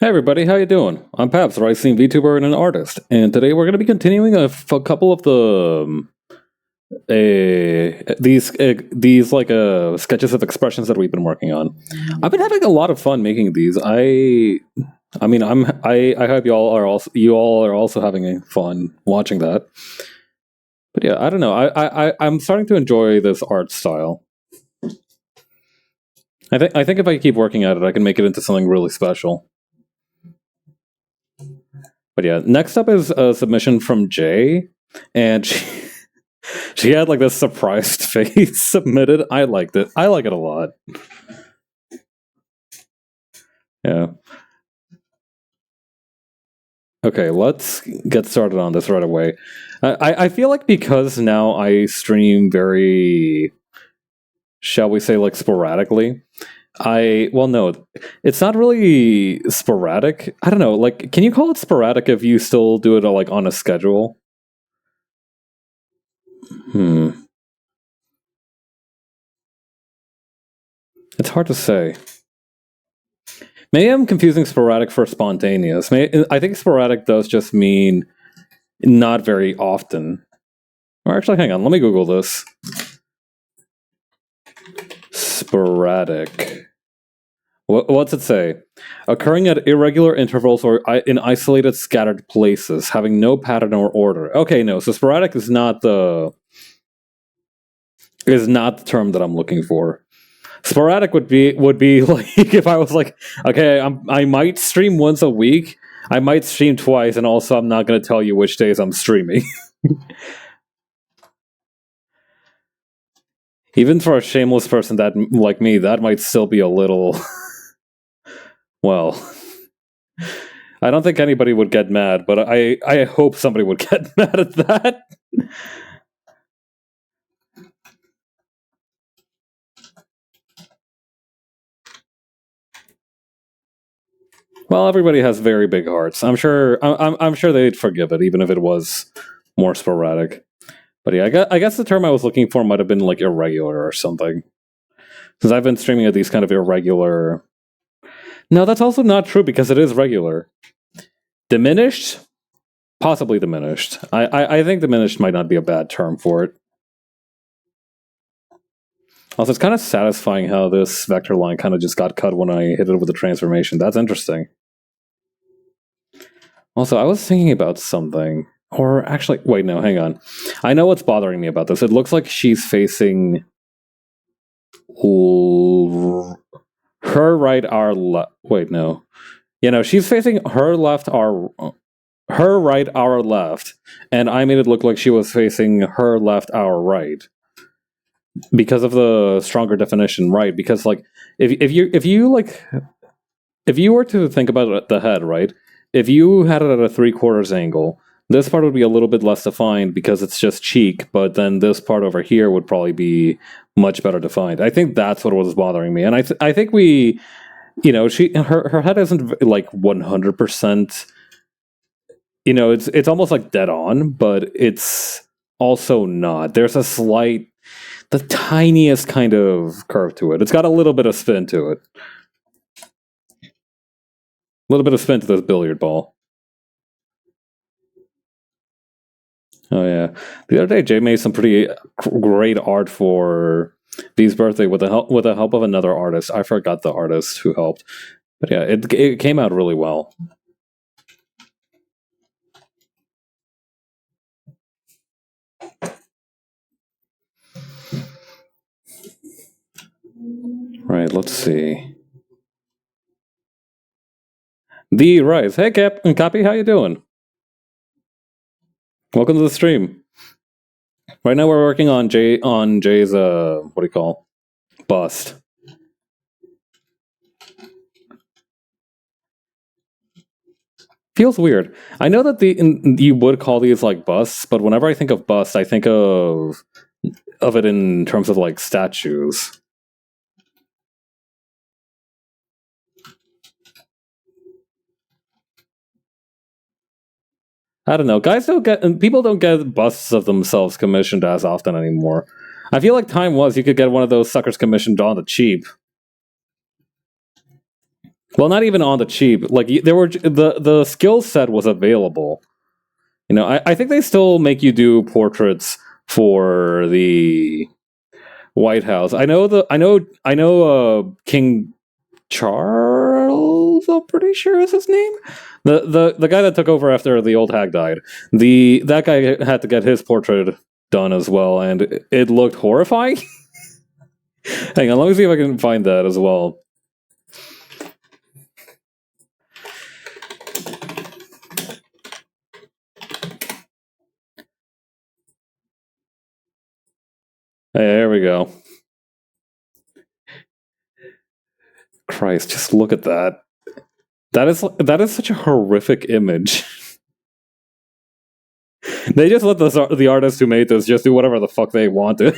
Hey everybody, how you doing? I'm Paps, a rising VTuber and an artist, and today we're going to be continuing a couple of these sketches of expressions that we've been working on. I've been having a lot of fun making these. I mean, I hope you all are also having fun watching that. But yeah, I don't know. I'm starting to enjoy this art style. I think if I keep working at it, I can make it into something really special. But yeah, next up is a submission from Jay, and she had like this surprised face submitted. I liked it. I like it a lot. Yeah. Okay, let's get started on this right away. I feel like because now I stream very, shall we say, like sporadically. No, it's not really sporadic. I don't know. Like, can you call it sporadic if you still do it like on a schedule? Hmm. It's hard to say. Maybe I'm confusing sporadic for spontaneous. I think sporadic does just mean not very often. Or actually, hang on, let me Google this. Sporadic. What's it say? Occurring at irregular intervals or in isolated, scattered places, having no pattern or order. Okay, no. So sporadic is not the term that I'm looking for. Sporadic would be like if I was like, okay, I might stream once a week. I might stream twice, and also I'm not going to tell you which days I'm streaming. Even for a shameless person that like me, that might still be a little. Well, I don't think anybody would get mad, but I hope somebody would get mad at that. Well, everybody has very big hearts. I'm sure they'd forgive it, even if it was more sporadic. But yeah, I guess the term I was looking for might have been like irregular or something. Since I've been streaming at these kind of irregular. No, that's also not true because it is regular. Diminished? Possibly diminished. I think diminished might not be a bad term for it. Also, it's kind of satisfying how this vector line kind of just got cut when I hit it with the transformation. That's interesting. Also, I was thinking about something. Or actually, wait, no, hang on. I know what's bothering me about this. It looks like she's facing her right, our left. Wait, no. She's facing her left, her right, our left, and I made it look like she was facing her left, our right, because of the stronger definition, right? Because like, if you were to think about the head, right? If you had it at a 3/4 angle, this part would be a little bit less defined because it's just cheek, but then this part over here would probably be much better defined. I think that's what was bothering me, and I think we, her head isn't like 100%. It's almost like dead on, but it's also not. There's the tiniest kind of curve to it. It's got a little bit of spin to it. A little bit of spin to this billiard ball. Oh yeah. The other day, Jay made some pretty great art for V's birthday with the help of another artist. I forgot the artist who helped, but yeah, it came out really well. Right. Let's see. The Rise. Hey, Cappy, how you doing? Welcome to the stream. Right now, we're working on Jay's what do you call bust. Feels weird. I know that you would call these like busts, but whenever I think of bust, I think of it in terms of like statues. I don't know. People don't get busts of themselves commissioned as often anymore. I feel like time was you could get one of those suckers commissioned on the cheap. Well, not even on the cheap. Like there were the skill set was available. You know, I think they still make you do portraits for the White House. I know King Charles, I'm pretty sure is his name. The guy that took over after the old hag died. That guy had to get his portrait done as well, and it looked horrifying. Hang on, let me see if I can find that as well. Hey, there we go. Christ, just look at that. That is such a horrific image. They just let the artist who made this just do whatever the fuck they wanted.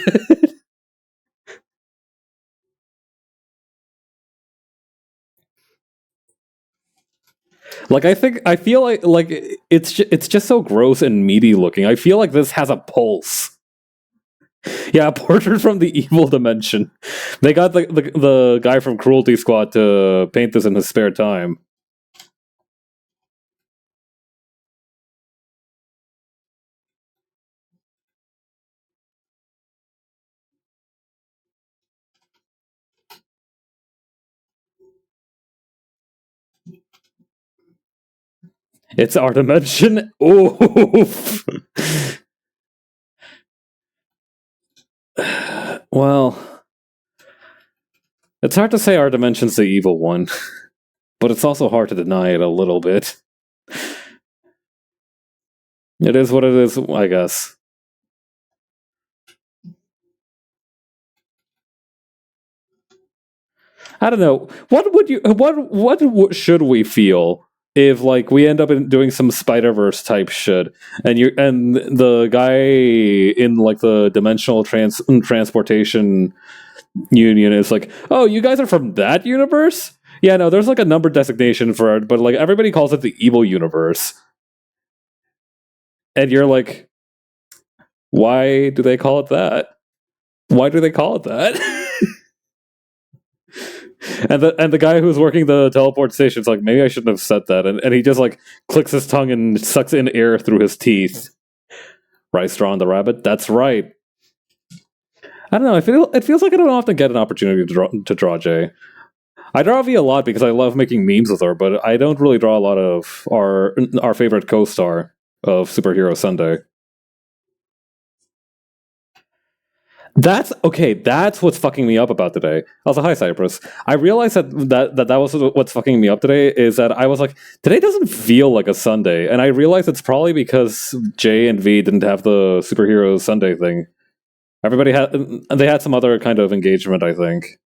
Like I feel like it's just so gross and meaty looking. I feel like this has a pulse. Yeah, portrait from the evil dimension. They got the guy from Cruelty Squad to paint this in his spare time. It's our dimension. Oof. Well, it's hard to say our dimension's the evil one, but it's also hard to deny it a little bit. It is what it is, I guess. I don't know. What should we feel if like we end up doing some Spider Verse type shit, and the guy in like the dimensional transportation union is like, oh, you guys are from that universe? Yeah, no, there's like a number designation for it, but like everybody calls it the evil universe, and you're like, why do they call it that? Why do they call it that? And the guy who's working the teleport station's like, maybe I shouldn't have said that, and he just like clicks his tongue and sucks in air through his teeth. Rice drawing the rabbit. That's right. I don't know. It feels like I don't often get an opportunity to draw Jay. I draw V a lot because I love making memes with her, but I don't really draw a lot of our favorite co-star of Superhero Sunday. That's okay. That's what's fucking me up about today. Also, hi Cypress. I realized that was what's fucking me up today is that I was like, today doesn't feel like a Sunday, and I realized it's probably because J and V didn't have the superhero Sunday thing. They had some other kind of engagement, I think.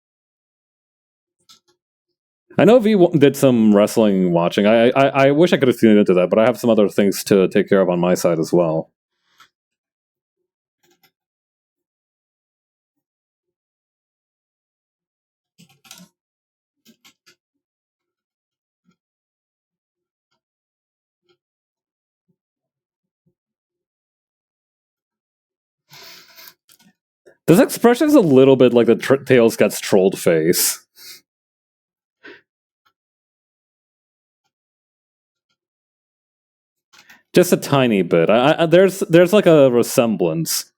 I know V did some wrestling watching. I wish I could have tuned into that, but I have some other things to take care of on my side as well. This expression is a little bit like the Tails gets trolled face. Just a tiny bit. There's like a resemblance.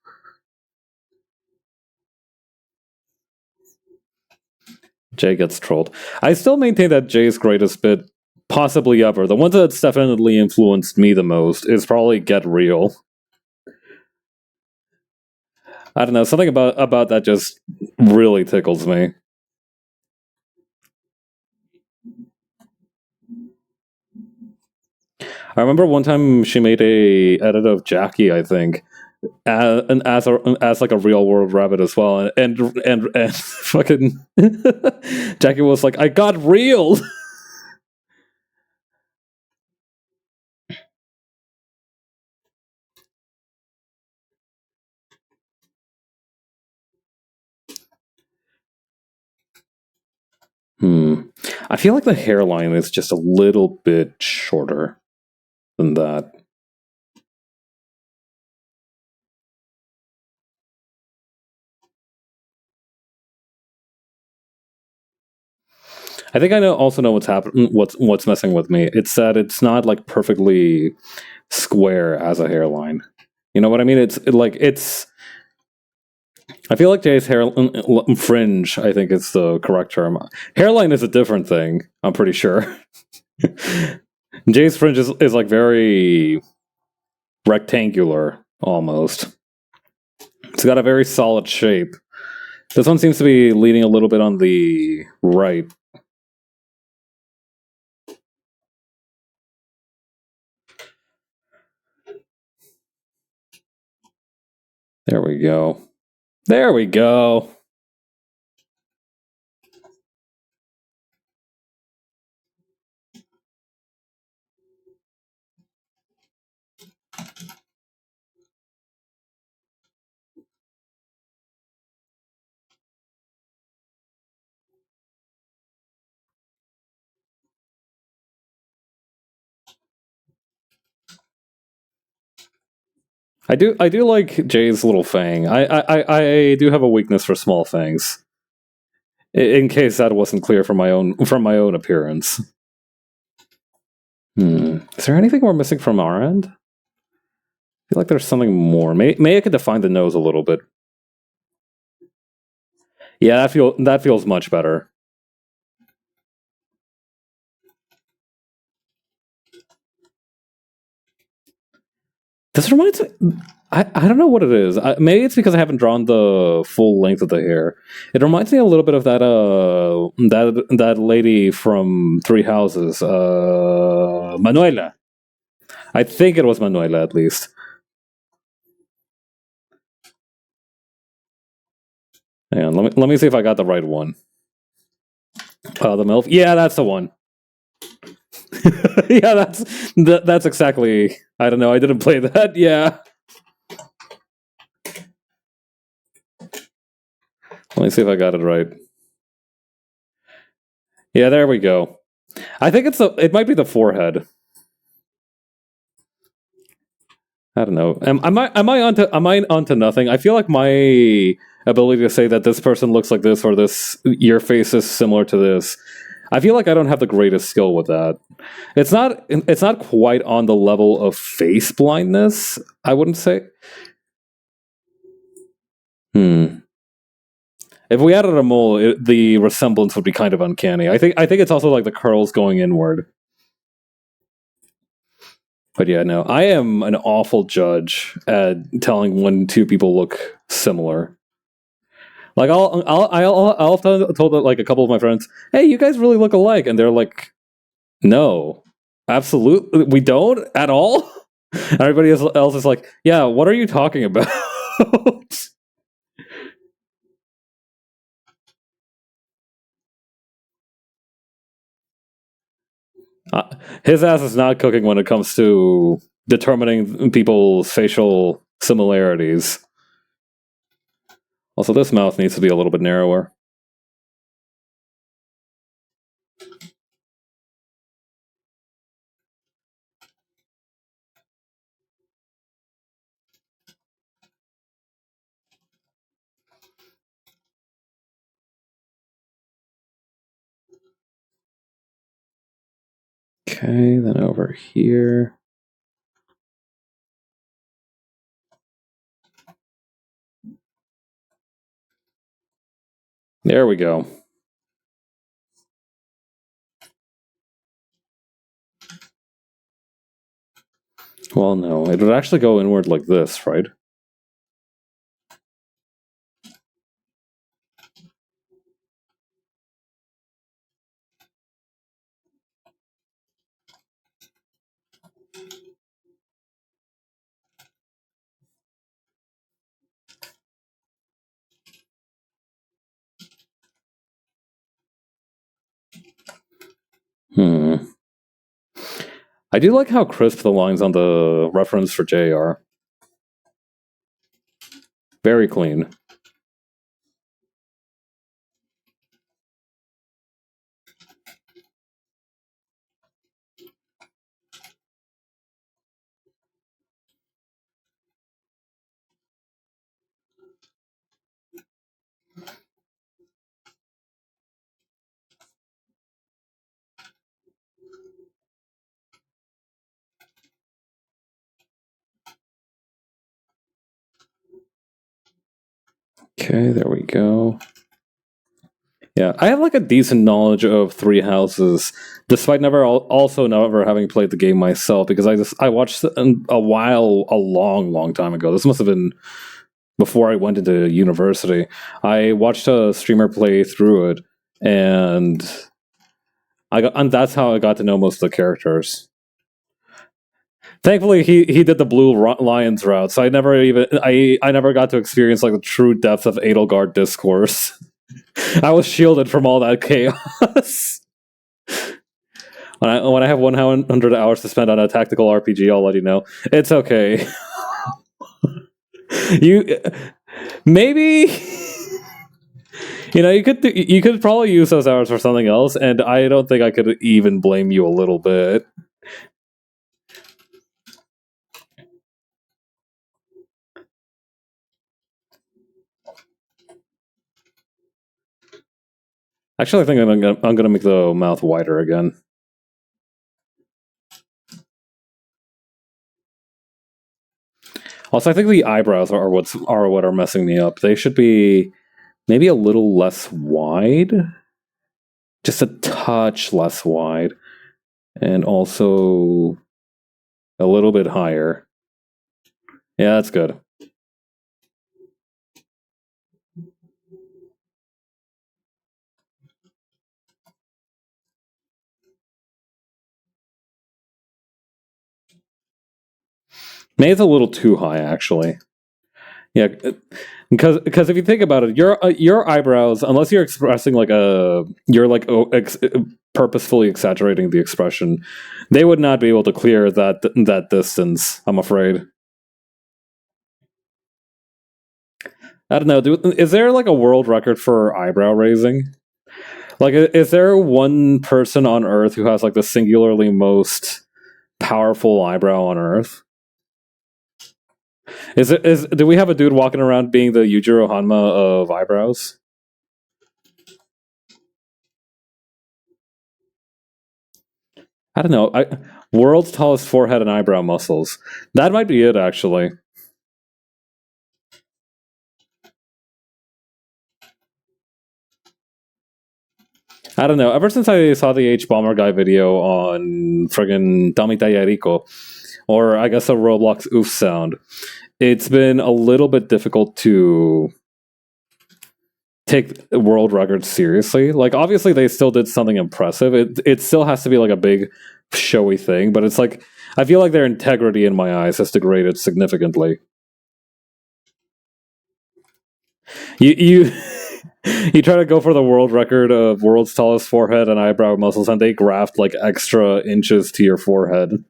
Jay gets trolled. I still maintain that Jay's greatest bit, possibly ever, the one that's definitely influenced me the most, is probably Get Real. I don't know, something about that just really tickles me. I remember one time she made a edit of Jackie, I think, and as like a real world rabbit as well, and fucking Jackie was like, "I got real." I feel like the hairline is just a little bit shorter than that. I think I also know what's happening. What's messing with me? It's that it's not like perfectly square as a hairline. You know what I mean? It's. I feel like Jay's hair fringe. I think is the correct term. Hairline is a different thing. I'm pretty sure. Jay's fringe is like very rectangular almost. It's got a very solid shape. This one seems to be leaning a little bit on the right. There we go. There we go. I do like Jay's little fang. I do have a weakness for small fangs. In case that wasn't clear from my own appearance. Is there anything we're missing from our end? I feel like there's something more. May I could define the nose a little bit. Yeah, that feels much better. This reminds me. I don't know what it is. Maybe it's because I haven't drawn the full length of the hair. It reminds me a little bit of that lady from Three Houses, Manuela. I think it was Manuela at least. Hang on, let me see if I got the right one. The MILF. Yeah, that's the one. Yeah, that's exactly. I don't know. I didn't play that. Yeah. Let me see if I got it right. Yeah, there we go. I think it might be the forehead. I don't know. Am I onto nothing? I feel like my ability to say that this person looks like this or this your face is similar to this. I feel like I don't have the greatest skill with that. It's not quite on the level of face blindness, I wouldn't say. Hmm. If we added a mole, the resemblance would be kind of uncanny. I think it's also like the curls going inward. But yeah, no, I am an awful judge at telling when two people look similar. Like I'll told like a couple of my friends, "Hey, you guys really look alike," and they're like, "No, absolutely, we don't at all." And everybody else is like, "Yeah, what are you talking about?" Uh, His ass is not cooking when it comes to determining people's facial similarities. Also, this mouth needs to be a little bit narrower. Okay, then over here. There we go. Well, no, it would actually go inward like this, right? Hmm. I do like how crisp the lines on the reference for J are. Very clean. Okay, there we go. Yeah, I have like a decent knowledge of Three Houses, despite also never having played the game myself, because I watched a long time ago. This must have been before I went into university. I watched a streamer play through it, and and that's how I got to know most of the characters. Thankfully, he did the Blue Lions route, so I never got to experience like the true depth of Edelgard discourse. I was shielded from all that chaos. When I have 100 hours to spend on a tactical RPG, I'll let you know. It's okay. You maybe you could probably use those hours for something else, and I don't think I could even blame you a little bit. Actually, I think I'm gonna make the mouth wider again. Also, I think the eyebrows are what are messing me up. They should be maybe a little less wide, just a touch less wide, and also a little bit higher. Yeah, that's good. Maybe it's a little too high, actually. Yeah, because if you think about it, your eyebrows, unless you're expressing you're like purposefully exaggerating the expression, they would not be able to clear that distance. I'm afraid. I don't know. Is there like a world record for eyebrow raising? Like, is there one person on Earth who has like the singularly most powerful eyebrow on Earth? Do we have a dude walking around being the Yujiro Hanma of eyebrows? I don't know. World's tallest forehead and eyebrow muscles. That might be it, actually. I don't know. Ever since I saw the H Bomber Guy video on friggin' Damita Yariko, or I guess a Roblox oof sound, it's been a little bit difficult to take world records seriously. Like, obviously, they still did something impressive. It still has to be like a big, showy thing, but it's like I feel like their integrity in my eyes has degraded significantly. You you try to go for the world record of world's tallest forehead and eyebrow muscles, and they graft like extra inches to your forehead.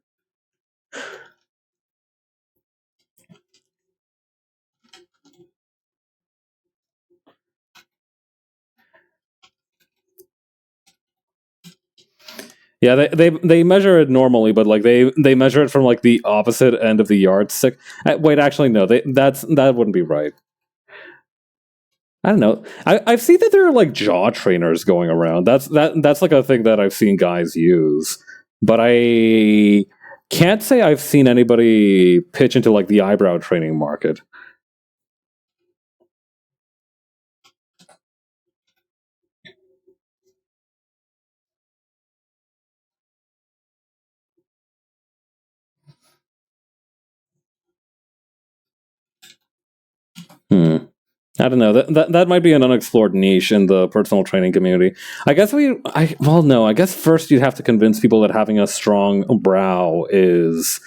Yeah, they measure it normally, but like they measure it from like the opposite end of the yardstick. Wait, actually, no, that wouldn't be right. I don't know. I've seen that there are like jaw trainers going around. That's like a thing that I've seen guys use, but I can't say I've seen anybody pitch into like the eyebrow training market. Hmm. I don't know. That might be an unexplored niche in the personal training community. I guess no. I guess first you'd have to convince people that having a strong brow is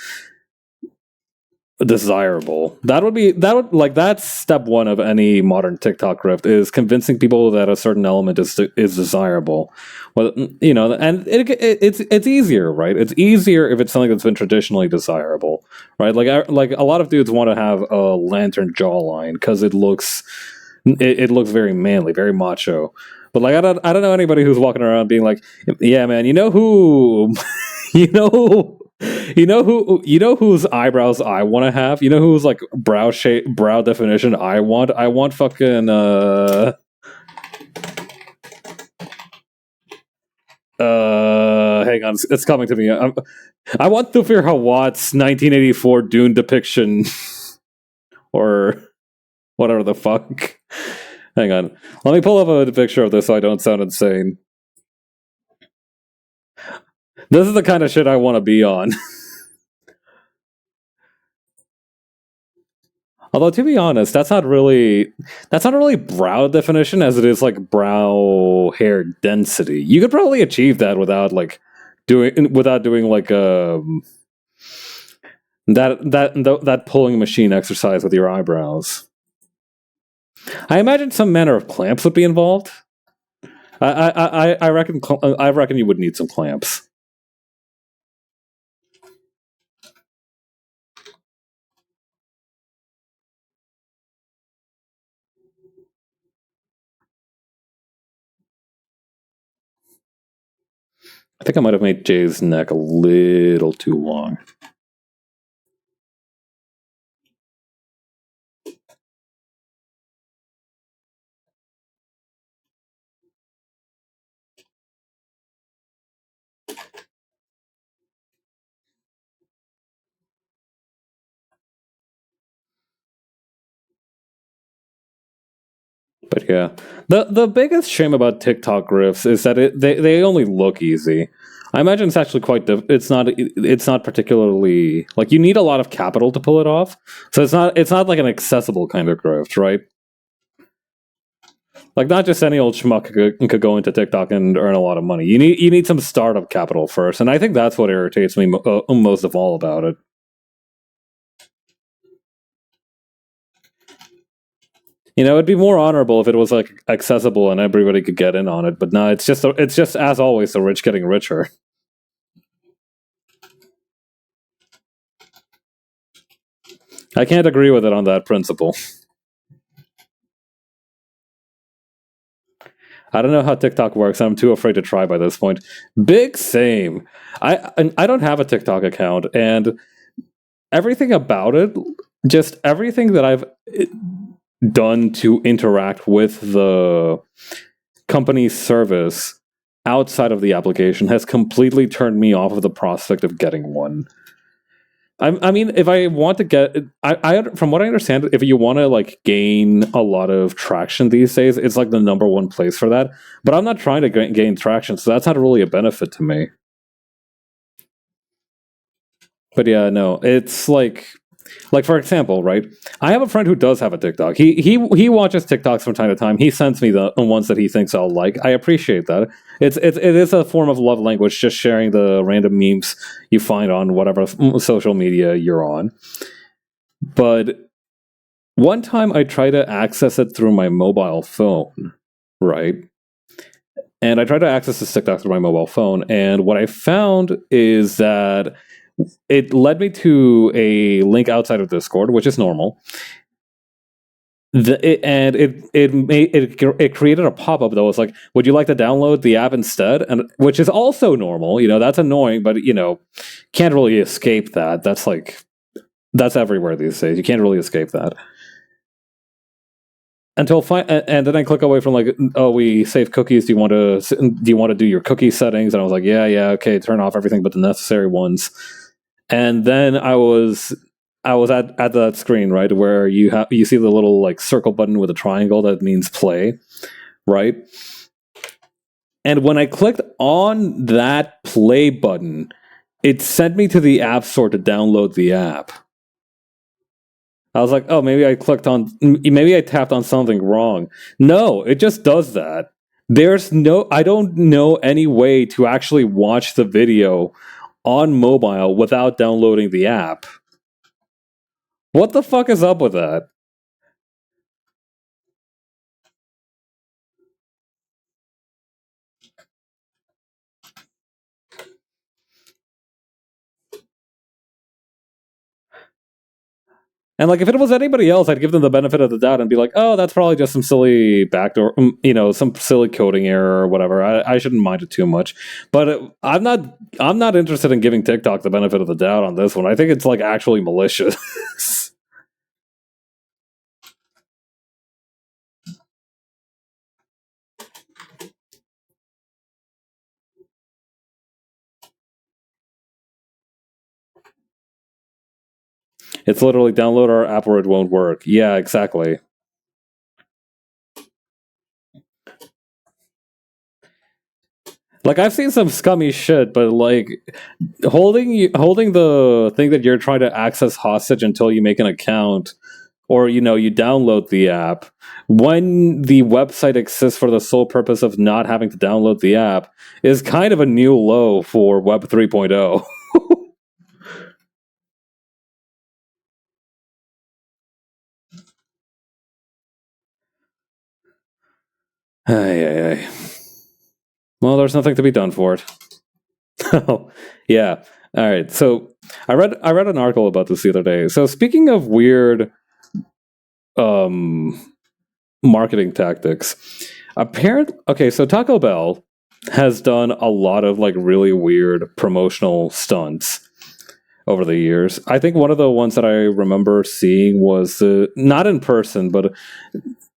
desirable. That's step one of any modern TikTok grift, is convincing people that a certain element is desirable. Well, and it's easier, right? It's easier if it's something that's been traditionally desirable, right? Like a lot of dudes want to have a lantern jawline because it looks very manly, very macho. But like I don't know anybody who's walking around being like, yeah, man, you know who, you know. You know whose eyebrows I want to have? You know whose like brow shape, brow definition I want? I want fucking hang on, it's coming to me. I want Thufir Hawat's 1984 Dune depiction or whatever the fuck. Hang on. Let me pull up a picture of this so I don't sound insane. This is the kind of shit I want to be on. Although to be honest, that's not really brow definition as it is like brow hair density. You could probably achieve that without doing like that pulling machine exercise with your eyebrows. I imagine some manner of clamps would be involved. I reckon you would need some clamps. I think I might have made Jay's neck a little too long. But yeah, the biggest shame about TikTok riffs is that they only look easy. I imagine it's actually quite. It's not particularly like you need a lot of capital to pull it off. So it's not like an accessible kind of grift, right? Like not just any old schmuck could go into TikTok and earn a lot of money. You need some startup capital first, and I think that's what irritates me most of all about it. It'd be more honorable if it was like accessible and everybody could get in on it. But no, it's just as always the rich getting richer. I can't agree with it on that principle. I don't know how TikTok works. I'm too afraid to try by this point. Big same. I don't have a TikTok account, and everything about it, just everything that I've done to interact with the company's service outside of the application has completely turned me off of the prospect of getting one. I mean, if I want to get, from what I understand, if you want to like gain a lot of traction these days, it's like the number one place for that. But I'm not trying to gain traction, so that's not really a benefit to me. But yeah, no, it's like for example, right? I have a friend who does have a TikTok. He watches TikToks from time to time. He sends me the ones that he thinks I'll like. I appreciate that. It is a form of love language, just sharing the random memes you find on whatever social media you're on. But one time I tried to access it through my mobile phone, right? And I tried to access this TikTok through my mobile phone, and what I found is that it led me to a link outside of Discord, which is normal. And it created a pop up that was like, "Would you like to download the app instead?" And which is also normal. That's annoying, but can't really escape that. That's everywhere these days. You can't really escape that. And then I click away from like, oh, we save cookies. Do you want to do your cookie settings? And I was like, yeah, okay, turn off everything but the necessary ones. And then I was at that screen, right, where you see the little like circle button with a triangle that means play, right? And when I clicked on that play button, it sent me to the App Store to download the app. I was like, oh, maybe I tapped on something wrong. No, it just does that. I don't know any way to actually watch the video on mobile without downloading the app. What the fuck is up with that? And like, if it was anybody else, I'd give them the benefit of the doubt and be like, "Oh, that's probably just some silly backdoor, some silly coding error or whatever. I shouldn't mind it too much." But I'm not interested in giving TikTok the benefit of the doubt on this one. I think it's like actually malicious. It's literally download our app or it won't work. Yeah, exactly. Like I've seen some scummy shit, but like holding the thing that you're trying to access hostage until you make an account, or you download the app when the website exists for the sole purpose of not having to download the app is kind of a new low for Web 3.0. Ay, ay, ay. Well, there's nothing to be done for it. Oh, yeah. All right. So I read an article about this the other day. So speaking of weird um marketing tactics, okay, so Taco Bell has done a lot of like really weird promotional stunts over the years. I think one of the ones that I remember seeing was not in person, but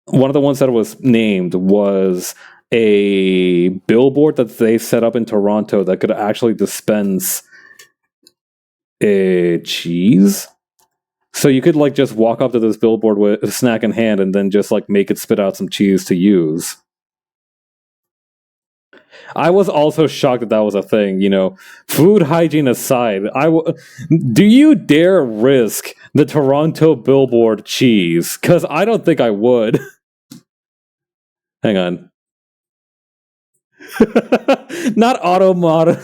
one of the ones that was named was a billboard that they set up in Toronto that could actually dispense a cheese. So you could like just walk up to this billboard with a snack in hand and then just like make it spit out some cheese to use. I was also shocked that that was a thing. Food hygiene aside, do you dare risk the Toronto billboard cheese? Because I don't think I would. Hang on. Not automata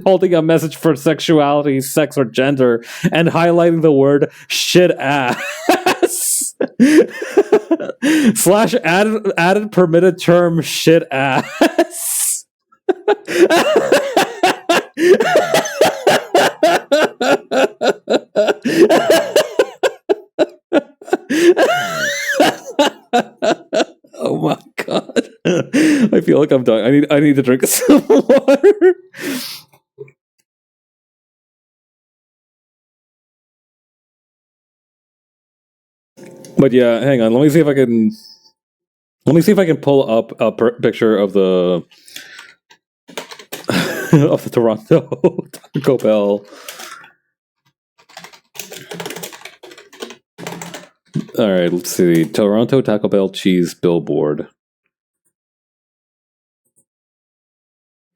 holding a message for sexuality, sex, or gender, and highlighting the word shit ass. Slash added permitted term shit ass. Oh my god. I feel like I'm dying. I need to drink some water. But yeah, hang on. Let me see if I can pull up a picture of the of the Toronto Taco Bell. All right, let's see. Toronto Taco Bell cheese billboard.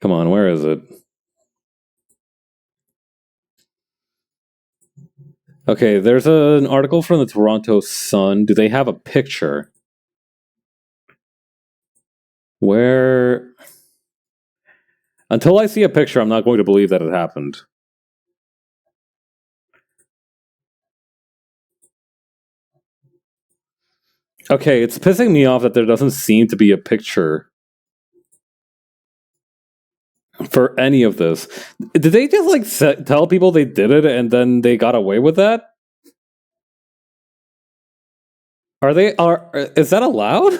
Come on, where is it? Okay, there's an article from the Toronto Sun. Do they have a picture? Where? Until I see a picture, I'm not going to believe that it happened. Okay, it's pissing me off that there doesn't seem to be a picture for any of this. Did they just like tell people they did it and then they got away with that? Is that allowed?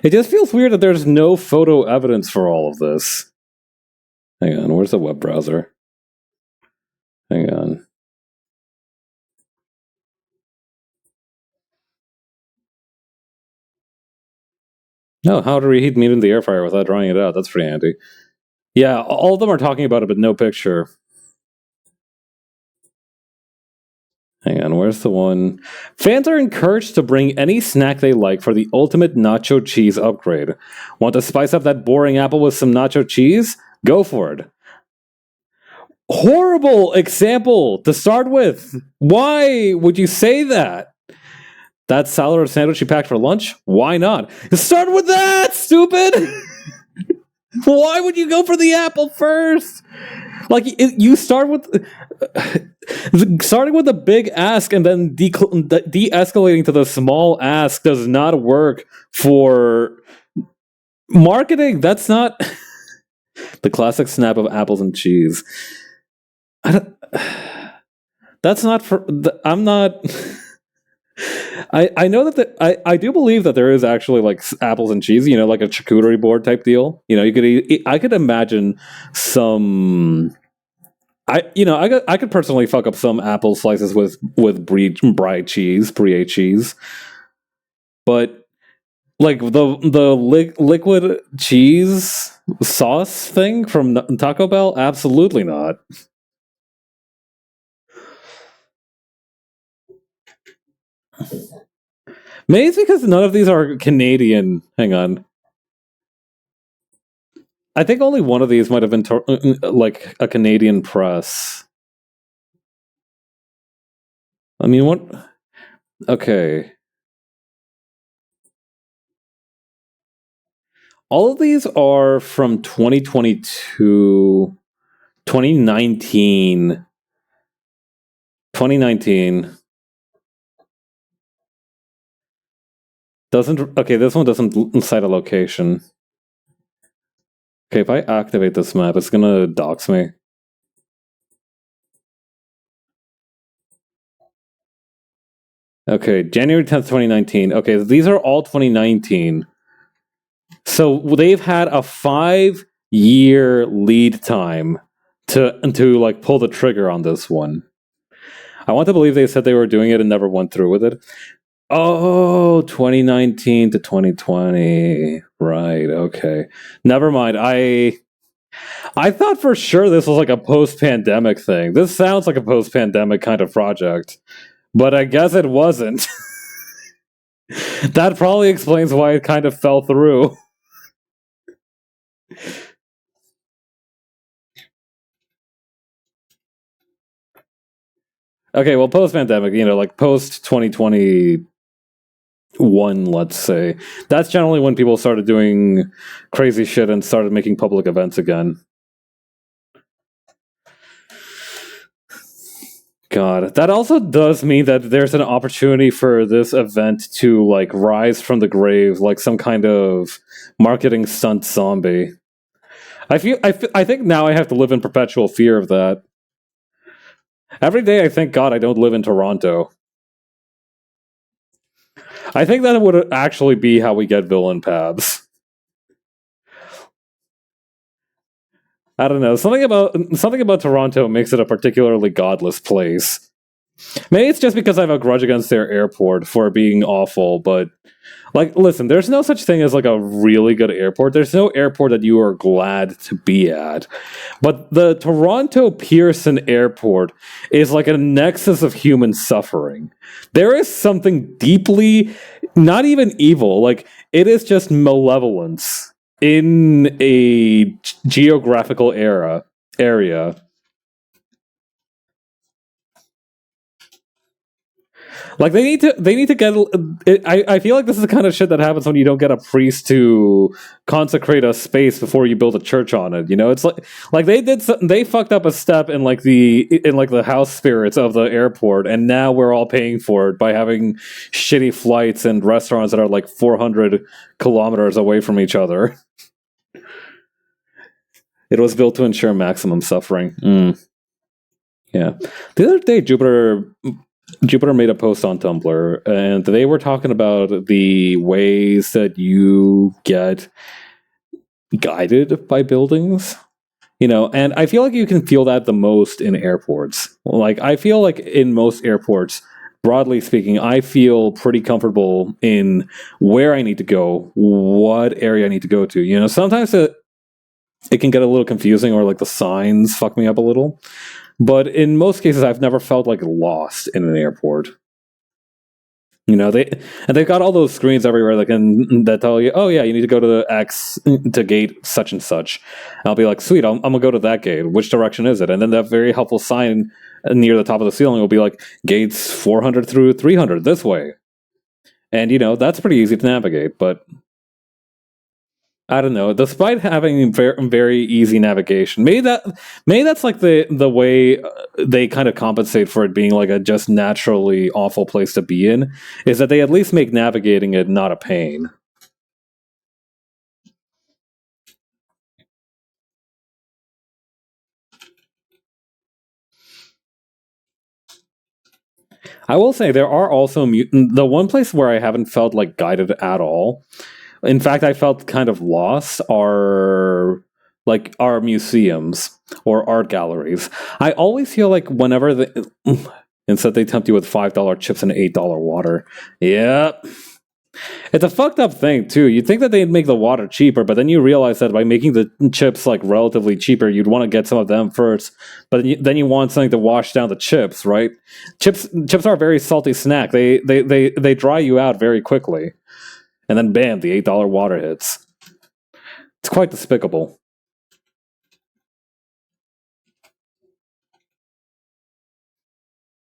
It just feels weird that there's no photo evidence for all of this. Hang on, where's the web browser? Hang on. No, how to reheat meat in the air fryer without drying it out. That's pretty handy. Yeah, all of them are talking about it, but no picture. Hang on, where's the one? Fans are encouraged to bring any snack they like for the ultimate nacho cheese upgrade. Want to spice up that boring apple with some nacho cheese? Go for it. Horrible example to start with. Why would you say that? That salad or sandwich you packed for lunch? Why not? Start with that, stupid! Why would you go for the apple first? Like you start with starting with a big ask and then de-escalating to the small ask does not work for marketing. That's not the classic snap of apples and cheese. That's not for. I'm not. I know that I do believe that there is actually like apples and cheese, like a charcuterie board type deal. I could imagine some. I could personally fuck up some apple slices with brie cheese, but like the liquid cheese sauce thing from Taco Bell, absolutely not. Maybe it's because none of these are Canadian. Hang on. I think only one of these might have been like a Canadian press. I mean, what? Okay. All of these are from 2022, 2019, 2019. Doesn't okay, this one doesn't cite a location. Okay, if I activate this map, it's gonna dox me. Okay, January 10th, 2019. Okay, these are all 2019. So they've had a 5-year lead time to like pull the trigger on this one. I want to believe they said they were doing it and never went through with it. Oh, 2019 to 2020. Right, okay. Never mind. I thought for sure this was like a post-pandemic thing. This sounds like a post-pandemic kind of project. But I guess it wasn't. That probably explains why it kind of fell through. Okay, well, post-pandemic, like post 2021, let's say. That's generally when people started doing crazy shit and started making public events again. God, that also does mean that there's an opportunity for this event to like rise from the grave, like some kind of marketing stunt zombie. I think now I have to live in perpetual fear of that. Every day I thank God I don't live in Toronto. I think that would actually be how we get villain paths. I don't know. Something about Toronto makes it a particularly godless place. Maybe it's just because I have a grudge against their airport for being awful, but like listen, there's no such thing as like a really good airport. There's no airport that you are glad to be at. But the Toronto Pearson Airport is like a nexus of human suffering. There is something deeply not even evil, like it is just malevolence in a geographical area. Like they need to get. I feel like this is the kind of shit that happens when you don't get a priest to consecrate a space before you build a church on it. It's like they fucked up a step in like the house spirits of the airport, and now we're all paying for it by having shitty flights and restaurants that are like 400 kilometers away from each other. It was built to ensure maximum suffering. Yeah. The other day, Jupiter made a post on Tumblr, and they were talking about the ways that you get guided by buildings. And I feel like you can feel that the most in airports. Like, I feel like in most airports, broadly speaking, I feel pretty comfortable in where I need to go, what area I need to go to. Sometimes it can get a little confusing, or like the signs fuck me up a little. But in most cases, I've never felt like lost in an airport. They've got all those screens everywhere that tell you, oh yeah, you need to go to the X to gate such and such. And I'll be like, sweet, I'm gonna go to that gate. Which direction is it? And then that very helpful sign near the top of the ceiling will be like, gates 400 through 300 this way. And that's pretty easy to navigate, but I don't know. Despite having very, very easy navigation, maybe that's like the way they kind of compensate for it being like a just naturally awful place to be in, is that they at least make navigating it not a pain. I will say there are also the one place where I haven't felt like guided at all. In fact, I felt kind of lost are like our museums or art galleries. I always feel like whenever instead they tempt you with $5 chips and $8 water. Yep. It's a fucked up thing too. You'd think that they'd make the water cheaper, but then you realize that by making the chips like relatively cheaper, you'd want to get some of them first. But then you want something to wash down the chips, right? Chips are a very salty snack. They dry you out very quickly. And then bam, the $8 water hits. It's quite despicable.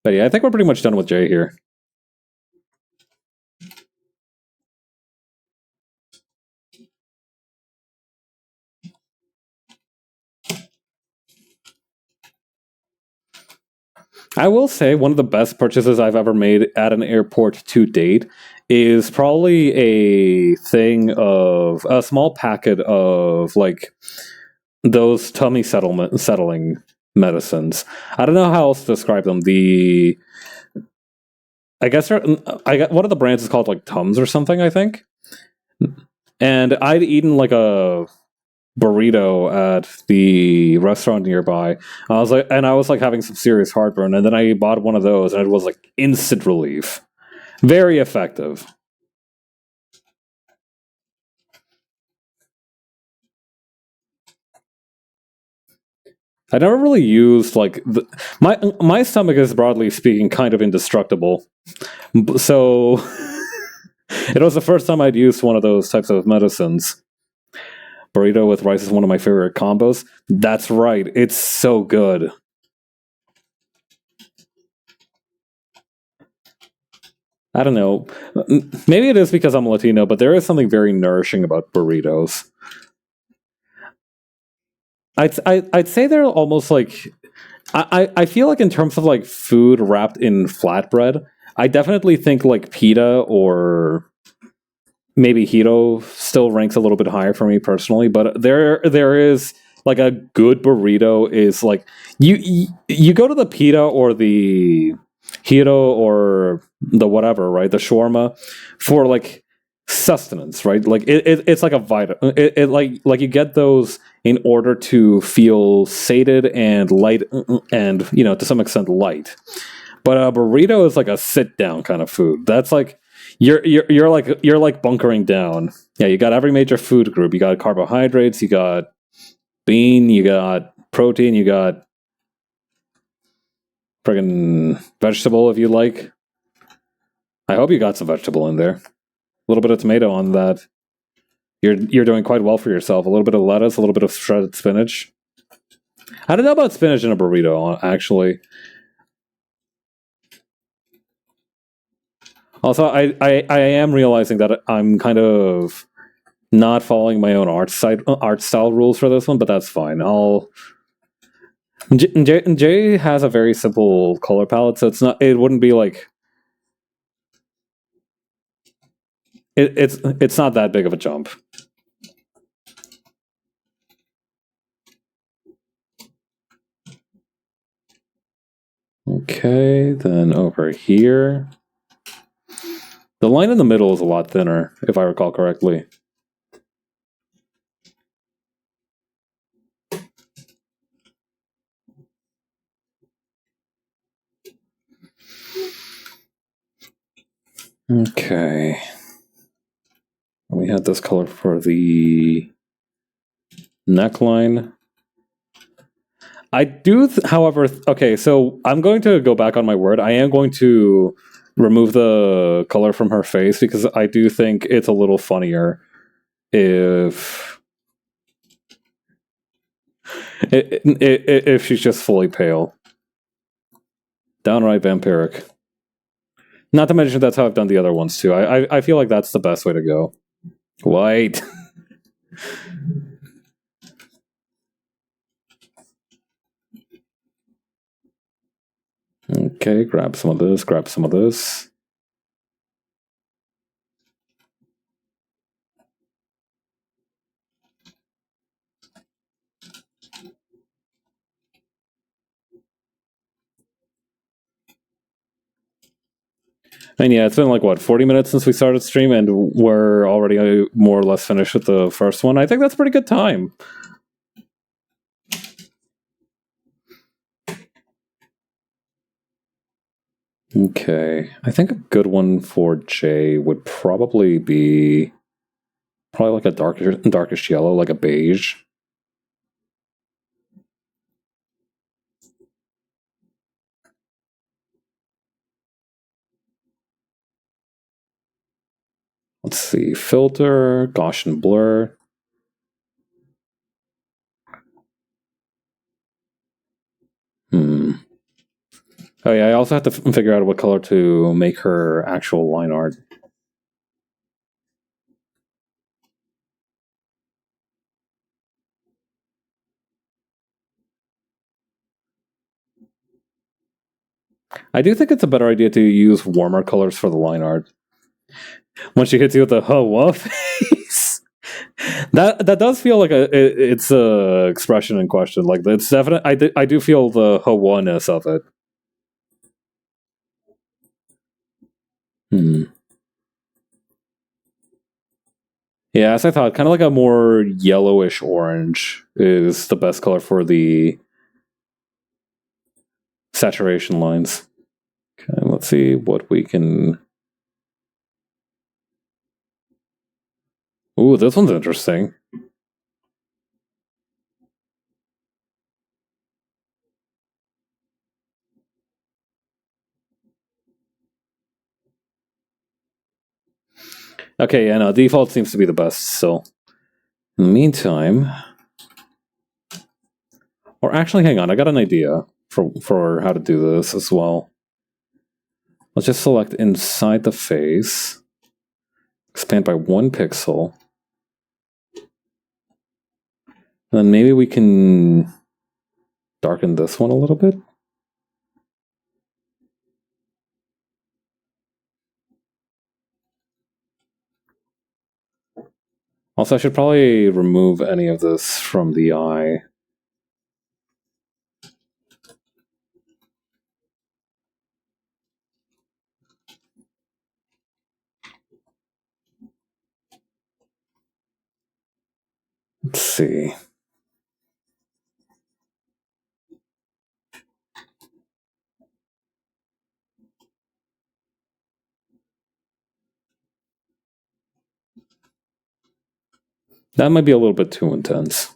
But yeah, I think we're pretty much done with Jay here. I will say one of the best purchases I've ever made at an airport to date is probably a thing of a small packet of like those tummy settling medicines. I don't know how else to describe them. I guess I got one of the brands is called like Tums or something, I think. And I'd eaten like a burrito at the restaurant nearby. I was like having some serious heartburn, and then I bought one of those, and it was like instant relief. Very effective. I never really used my stomach is broadly speaking kind of indestructible, so it was the first time I'd used one of those types of medicines. Burrito with rice is one of my favorite combos. That's right, it's so good. I don't know. Maybe it is because I'm Latino, but there is something very nourishing about burritos. I'd say they're almost like I feel like in terms of like food wrapped in flatbread, I definitely think like pita or maybe Hito still ranks a little bit higher for me personally. But there is like a good burrito is like you go to the pita or the Hito or the whatever, right? The shawarma for like sustenance, right? Like it's like a vitamin. Like you get those in order to feel sated and light, and to some extent light. But a burrito is like a sit down kind of food. That's like you're like bunkering down. Yeah, you got every major food group. You got carbohydrates. You got bean. You got protein. You got friggin' vegetable if you like. I hope you got some vegetable in there. A little bit of tomato on that. You're doing quite well for yourself. A little bit of lettuce, a little bit of shredded spinach. I don't know about spinach in a burrito, actually. Also, I am realizing that I'm kind of not following my own art style rules for this one, but that's fine. Jay has a very simple color palette, so it wouldn't be like it's not that big of a jump. Okay, then over here. The line in the middle is a lot thinner, if I recall correctly. Okay. We had this color for the neckline. I do, however, okay, so I'm going to go back on my word. I am going to remove the color from her face because I do think it's a little funnier if if she's just fully pale. Downright vampiric. Not to mention that's how I've done the other ones too. I feel like that's the best way to go. White. Okay, grab some of this, grab some of this. And yeah, it's been like what 40 minutes since we started stream, and we're already more or less finished with the first one. I think that's a pretty good time. Okay, I think a good one for Jay would probably be like a darkish yellow, like a beige. Let's see, filter, Gaussian blur. Hmm. Oh yeah, I also have to figure out what color to make her actual line art. I do think it's a better idea to use warmer colors for the line art. When she hits you with the what face, that does feel like it's a expression in question. Like it's definite. I do feel the ness of it. Hmm. Yeah, as I thought, kind of like a more yellowish orange is the best color for the saturation lines. Okay, let's see what we can. Ooh, this one's interesting. Okay, yeah, no, default seems to be the best. So, in the meantime, or actually, hang on, I got an idea for how to do this as well. Let's just select inside the face, expand by 1 pixel, and then maybe we can darken this one a little bit. Also, I should probably remove any of this from the eye. Let's see. That might be a little bit too intense.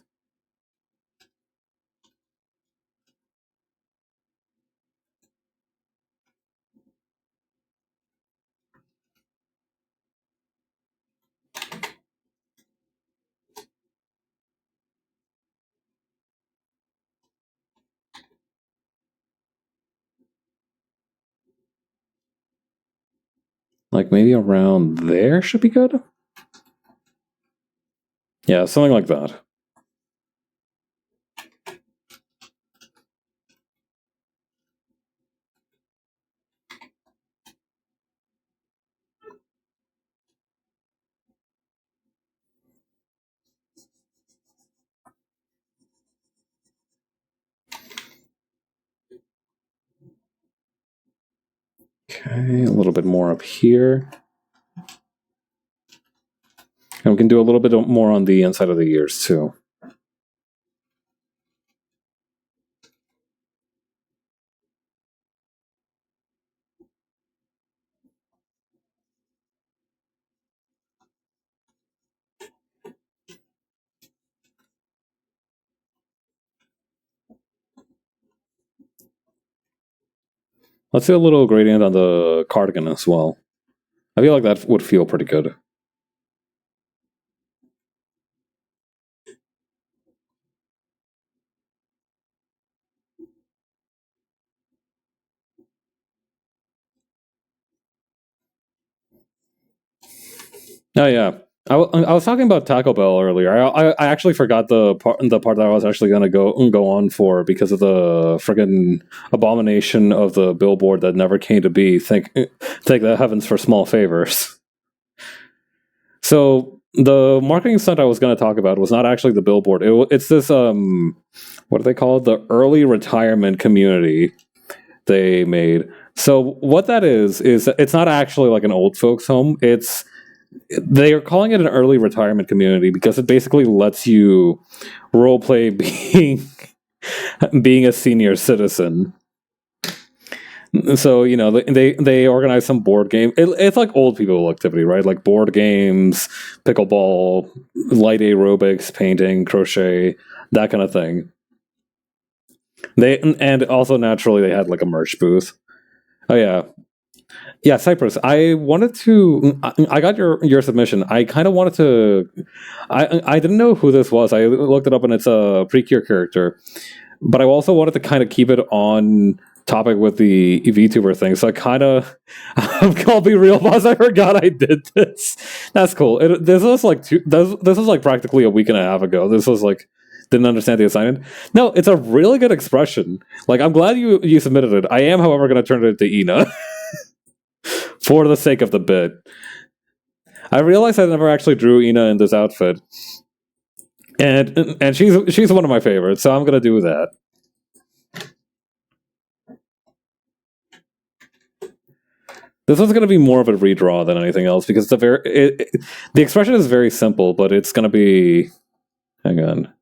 Like maybe around there should be good? Yeah, something like that. Okay, a little bit more up here. And we can do a little bit more on the inside of the ears too. Let's do a little gradient on the cardigan as well. I feel like that would feel pretty good. Oh yeah, I was talking about Taco Bell earlier. I actually forgot the part that I was actually gonna go on for because of the friggin' abomination of the billboard that never came to be. Thank the heavens for small favors. So the marketing stunt I was going to talk about was not actually the billboard. It's this what do they call it? The early retirement community they made. So what that is it's not actually like an old folks home. They are calling it an early retirement community because it basically lets you role play being a senior citizen. So they organize some board game. It's like old people activity, right? Like board games, pickleball, light aerobics, painting, crochet, that kind of thing. And also naturally they had like a merch booth. Oh yeah, yeah, Cypress. I wanted to. I got your submission. I kind of wanted to. I didn't know who this was. I looked it up, and it's a Precure character. but I also wanted to kind of keep it on topic with the VTuber thing. So I kind of, I'll be real, boss. I forgot I did this. That's cool. This was like this was like practically a week and a half ago. This was like didn't understand the assignment. No, it's a really good expression. Like I'm glad you submitted it. I am, however, going to turn it into Ina for the sake of the bit. I realized I never actually drew Ina in this outfit, and she's one of my favorites. So I'm going to do that. This one's going to be more of a redraw than anything else because the expression is very simple, but it's going to be. Hang on.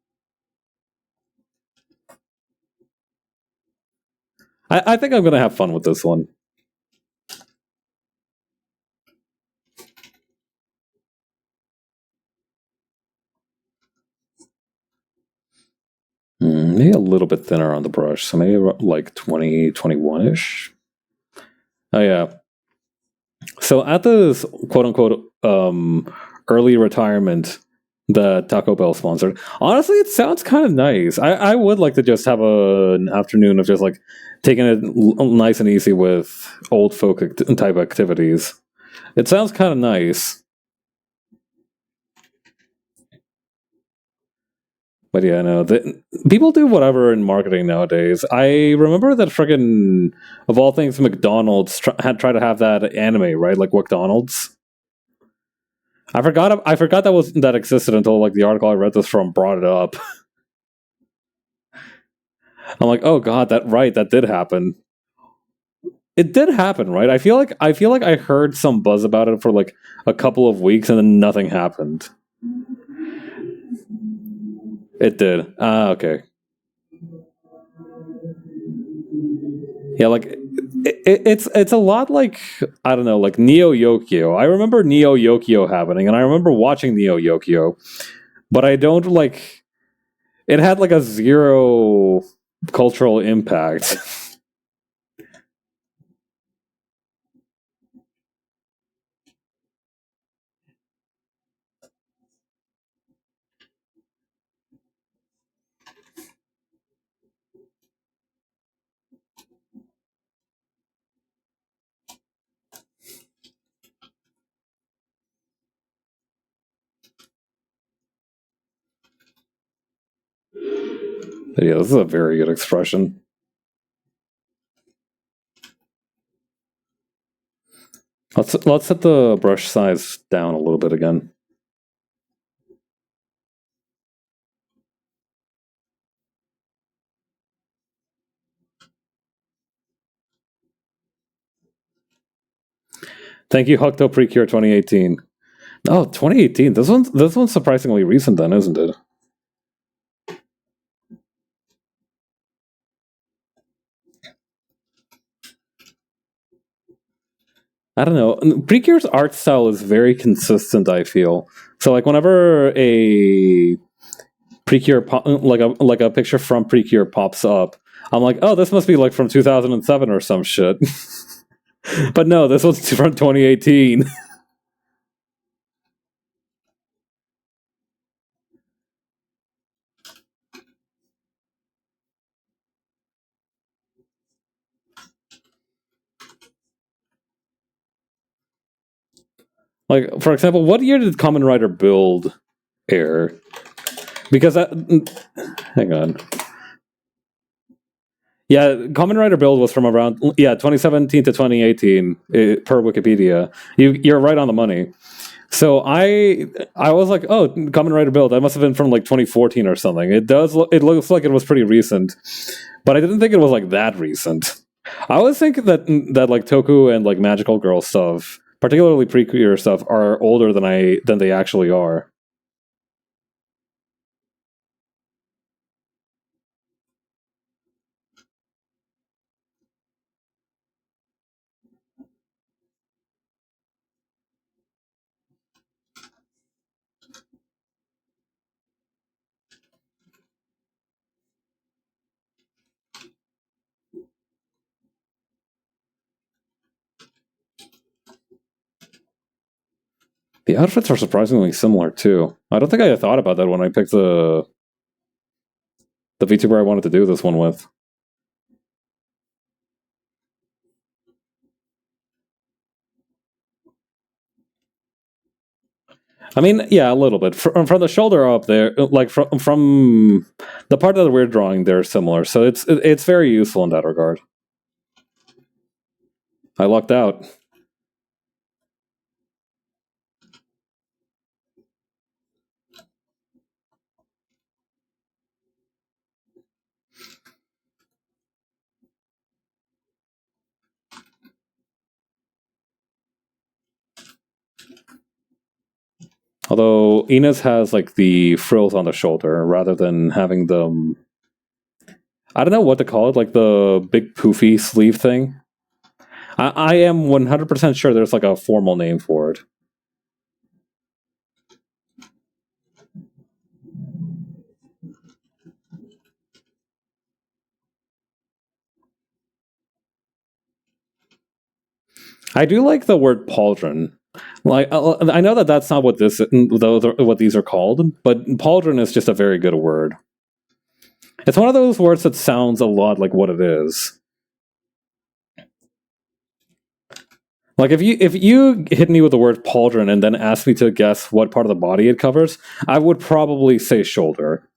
I think I'm going to have fun with this one. Maybe a little bit thinner on the brush, so maybe like 20, 21-ish. Oh yeah. So at this quote unquote early retirement that Taco Bell sponsored, honestly, it sounds kind of nice. I would like to just have an afternoon of just like taking it nice and easy with old folk type activities. It sounds kind of nice. But yeah, no, people do whatever in marketing nowadays. I remember that friggin' of all things, McDonald's had tried to have that anime, right? Like McDonald's. I forgot that existed until like the article I read this from brought it up. I'm like, oh god, that did happen. It did happen, right? I feel like I heard some buzz about it for like a couple of weeks and then nothing happened. It did. Ah, okay. Yeah, like it's a lot like I don't know, like Neo Yokio. I remember Neo Yokio happening, and I remember watching Neo Yokio, but I don't like. It had like a zero cultural impact. But yeah, this is a very good expression. Let's set the brush size down a little bit again. Thank you, Huckto Precure 2018. Oh, 2018. This one's surprisingly recent then, isn't it? I don't know. Precure's art style is very consistent, I feel. So like whenever a Precure like a picture from Precure pops up, I'm like, "Oh, this must be like from 2007 or some shit." But no, this one's from 2018. Like for example, what year did Common Rider Build air? Because hang on. Yeah, Common Rider Build was from around 2017 to 2018 per Wikipedia. You're right on the money. So I was like, oh, Common Rider Build. That must have been from like 2014 or something. It looks like it was pretty recent, but I didn't think it was like that recent. I always think that like Toku and like Magical Girl stuff, particularly Precure stuff, are older than they actually are. The outfits are surprisingly similar too. I don't think I thought about that when I picked the. The VTuber I wanted to do this one with. I mean, yeah, a little bit. From the shoulder up there, like from the part that we're drawing, they're similar. So it's very useful in that regard. I lucked out. Although Ines has like the frills on the shoulder rather than having them. I don't know what to call it, like the big poofy sleeve thing. I am 100% sure there's like a formal name for it. I do like the word pauldron. Like I know that that's not what what these are called, but pauldron is just a very good word. It's one of those words that sounds a lot like what it is. Like if you hit me with the word pauldron and then asked me to guess what part of the body it covers, I would probably say shoulder.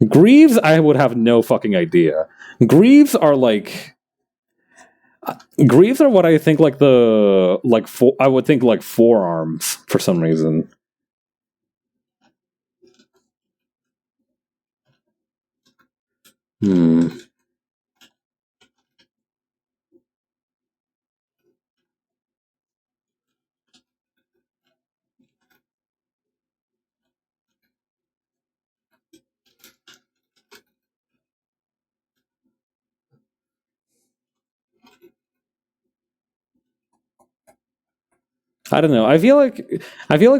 Greaves, I would have no fucking idea. Greaves are like Greaves are what I think like I would think like forearms for some reason. Hmm. I don't know. I feel like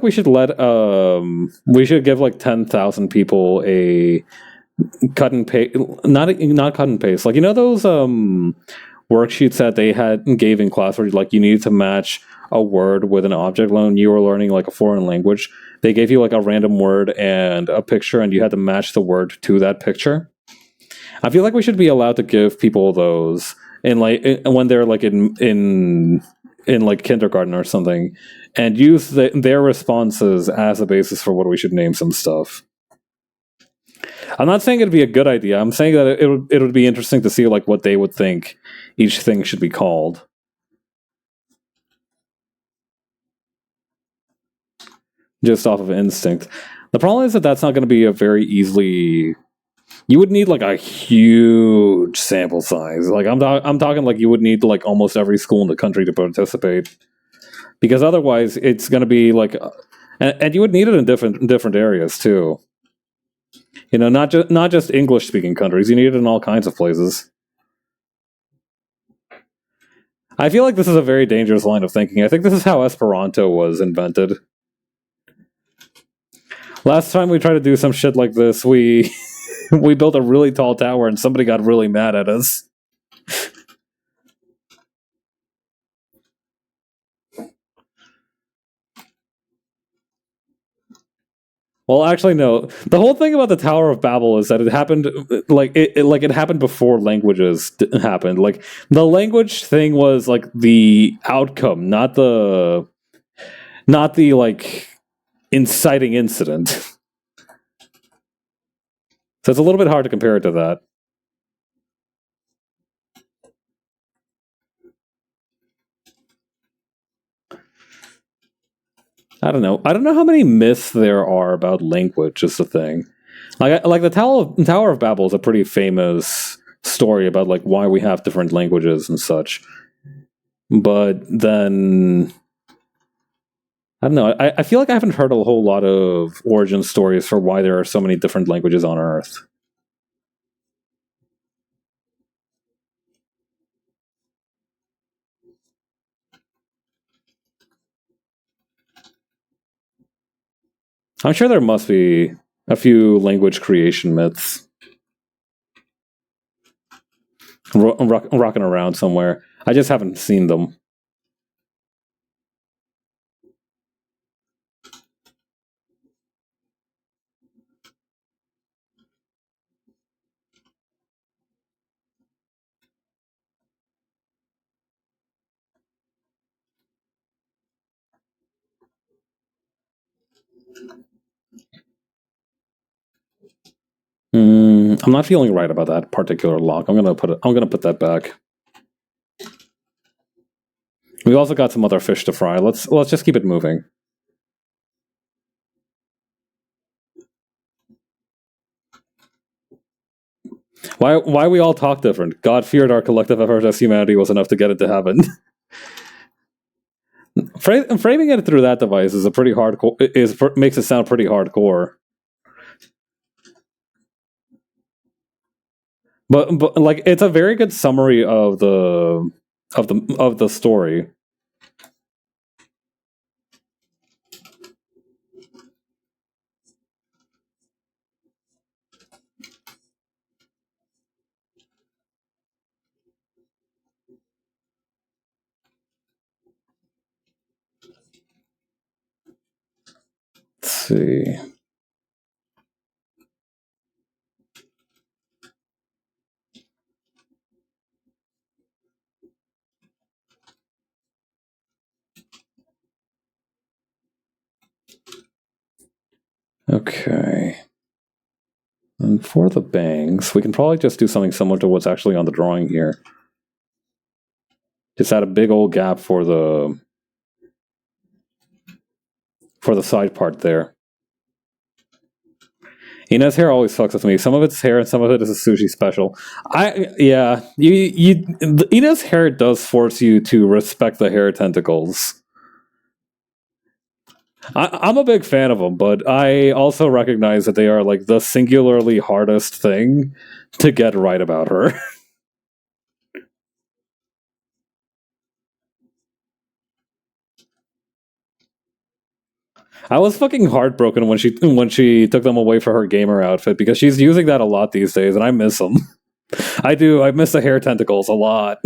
we should give like 10,000 people a cut and paste, not cut and paste. Like those worksheets that they had gave in class where like you needed to match a word with an object when you were learning like a foreign language. They gave you like a random word and a picture, and you had to match the word to that picture. I feel like we should be allowed to give people those when they're like in like kindergarten or something, and use their responses as a basis for what we should name some stuff. I'm not saying it'd be a good idea. I'm saying that it would be interesting to see like what they would think each thing should be called, just off of instinct. The problem is that that's not going to be a very easily. You would need like a huge sample size. Like I'm talking like you would need like almost every school in the country to participate, because otherwise it's going to be like, and you would need it in different areas too. Not just English speaking countries. You need it in all kinds of places. I feel like this is a very dangerous line of thinking. I think this is how Esperanto was invented. Last time we tried to do some shit like this, we we built a really tall tower and somebody got really mad at us. Well, actually, no. The whole thing about the Tower of Babel is that it happened it happened before languages happened. Like the language thing was like the outcome, not the like inciting incident. So it's a little bit hard to compare it to that. I don't know. I don't know how many myths there are about language. Is the thing. Like the Tower of Babel is a pretty famous story about like why we have different languages and such. But then I don't know. I feel like I haven't heard a whole lot of origin stories for why there are so many different languages on Earth. I'm sure there must be a few language creation myths rocking around somewhere. I just haven't seen them. I'm not feeling right about that particular lock. I'm gonna put that back. We also got some other fish to fry. Let's just keep it moving. Why we all talk different? God feared our collective effort as humanity was enough to get it to heaven. Framing it through that device is a pretty hardcore. Makes it sound pretty hardcore. But like it's a very good summary of the story. Let's see. Okay. And for the bangs, we can probably just do something similar to what's actually on the drawing here. Just add a big old gap for the side part there. Ina's hair always fucks with me. Some of it's hair and some of it is a sushi special. Ina's hair does force you to respect the hair tentacles. I'm a big fan of them, but I also recognize that they are like the singularly hardest thing to get right about her. I was fucking heartbroken when she took them away for her gamer outfit because she's using that a lot these days, and I miss them. I do. I miss the hair tentacles a lot.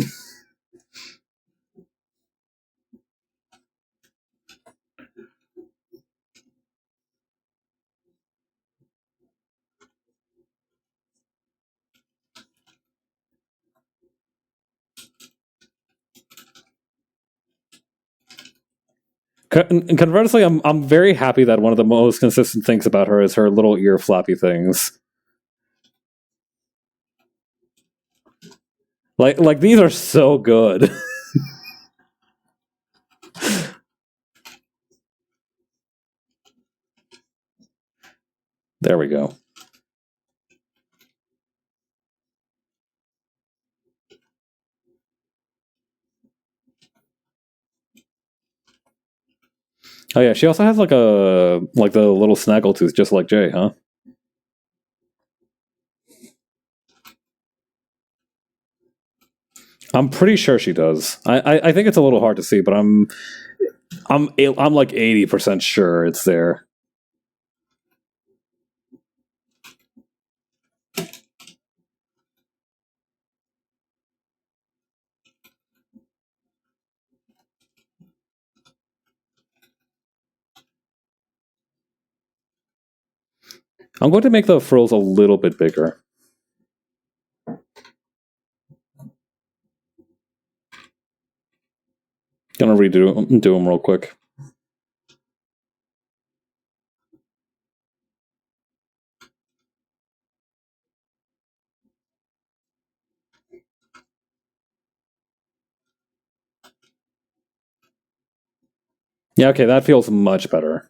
Conversely, I'm very happy that one of the most consistent things about her is her little ear flappy things. Like these are so good. There we go. Oh yeah, she also has like the little snaggletooth, just like Jay, huh? I'm pretty sure she does. I think it's a little hard to see, but I'm like 80% sure it's there. I'm going to make the frills a little bit bigger. Gonna do them real quick. Yeah, okay, that feels much better.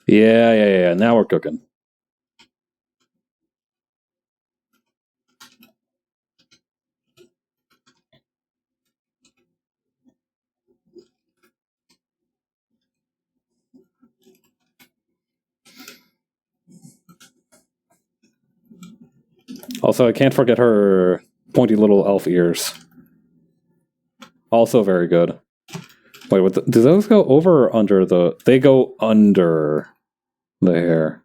Yeah. Now we're cooking. Also, I can't forget her pointy little elf ears. Also very good. Wait, do those go over or under the... They go under the hair.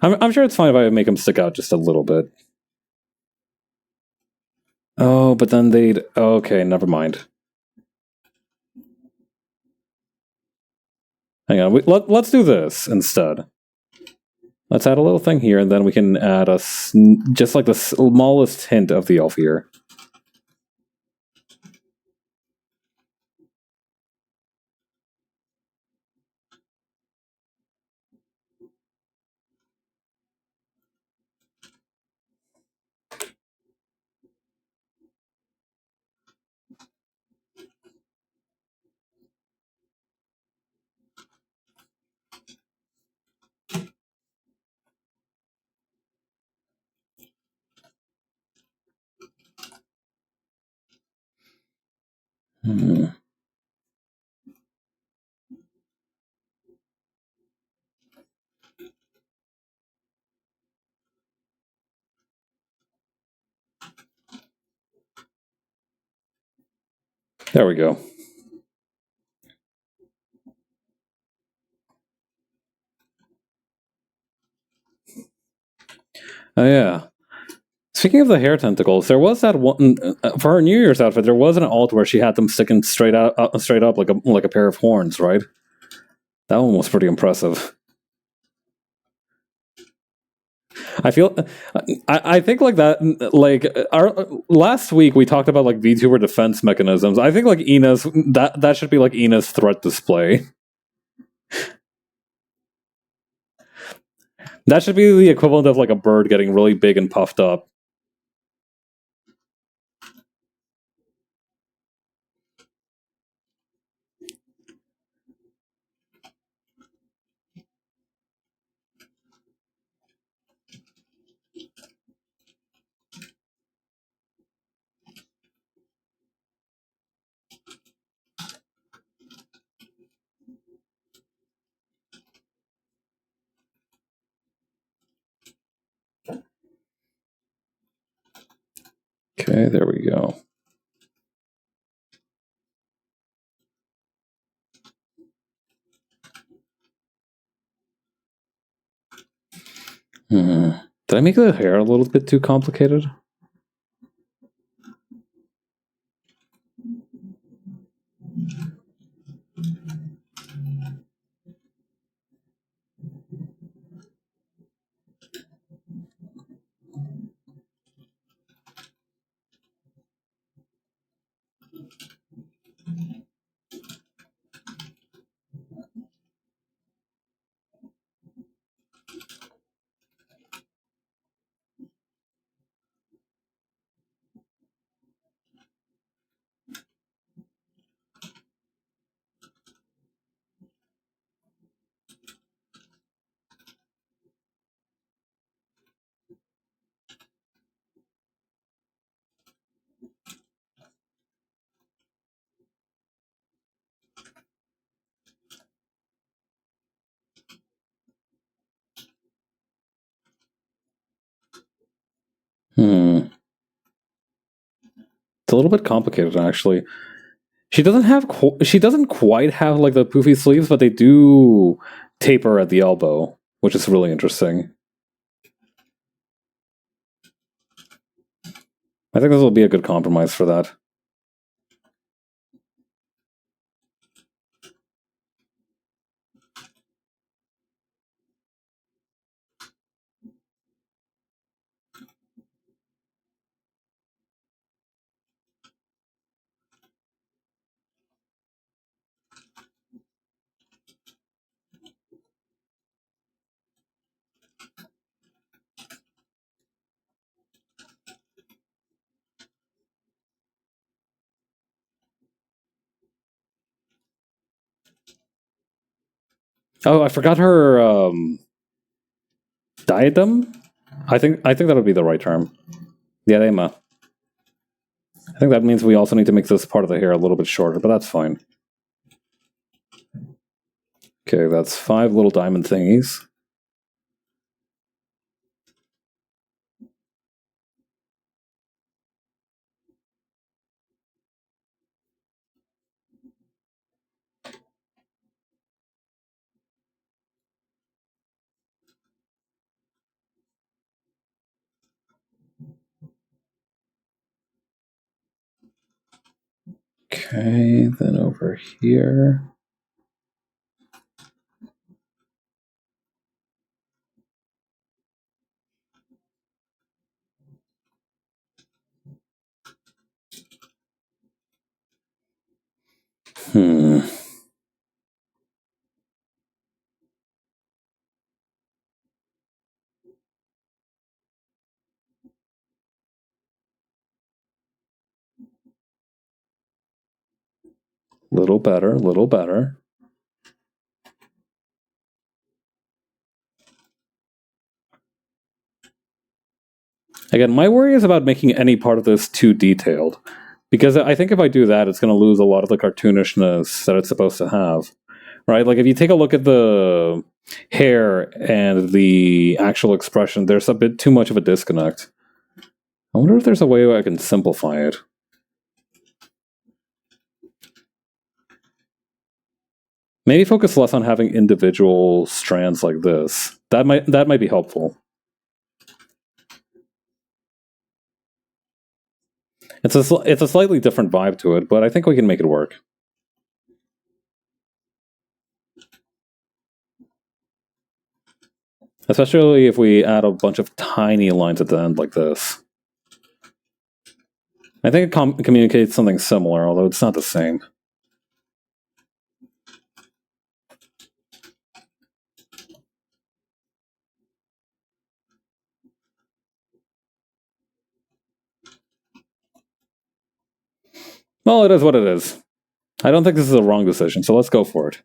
I'm sure it's fine if I make them stick out just a little bit. Oh, but then they'd... Okay, never mind. Hang on, let's do this instead. Let's add a little thing here, and then we can add just like the smallest hint of the elf here. Hmm. There we go. Oh yeah. Speaking of the hair tentacles, there was that one for her New Year's outfit. There was an alt where she had them sticking straight up like a pair of horns, right? That one was pretty impressive. I feel, I think like that, like our last week we talked about like VTuber defense mechanisms. I think like Ina's that should be like Ina's threat display. That should be the equivalent of like a bird getting really big and puffed up. Okay, there we go. Hmm. Did I make the hair a little bit too complicated? Hmm. It's a little bit complicated, actually. She doesn't have. She doesn't quite have like the poofy sleeves, but they do taper at the elbow, which is really interesting. I think this will be a good compromise for that. Oh, I forgot her diadem. I think that would be the right term. Diadema. I think that means we also need to make this part of the hair a little bit shorter, but that's fine. Okay, that's 5 little diamond thingies. Okay, then over here. Little better, little better. Again, my worry is about making any part of this too detailed. Because I think if I do that, it's going to lose a lot of the cartoonishness that it's supposed to have. Right? Like, if you take a look at the hair and the actual expression, there's a bit too much of a disconnect. I wonder if there's a way I can simplify it. Maybe focus less on having individual strands like this. That might be helpful. It's a slightly different vibe to it, but I think we can make it work. Especially if we add a bunch of tiny lines at the end like this. I think it communicates something similar, although it's not the same. Well, it is what it is. I don't think this is a wrong decision, so let's go for it.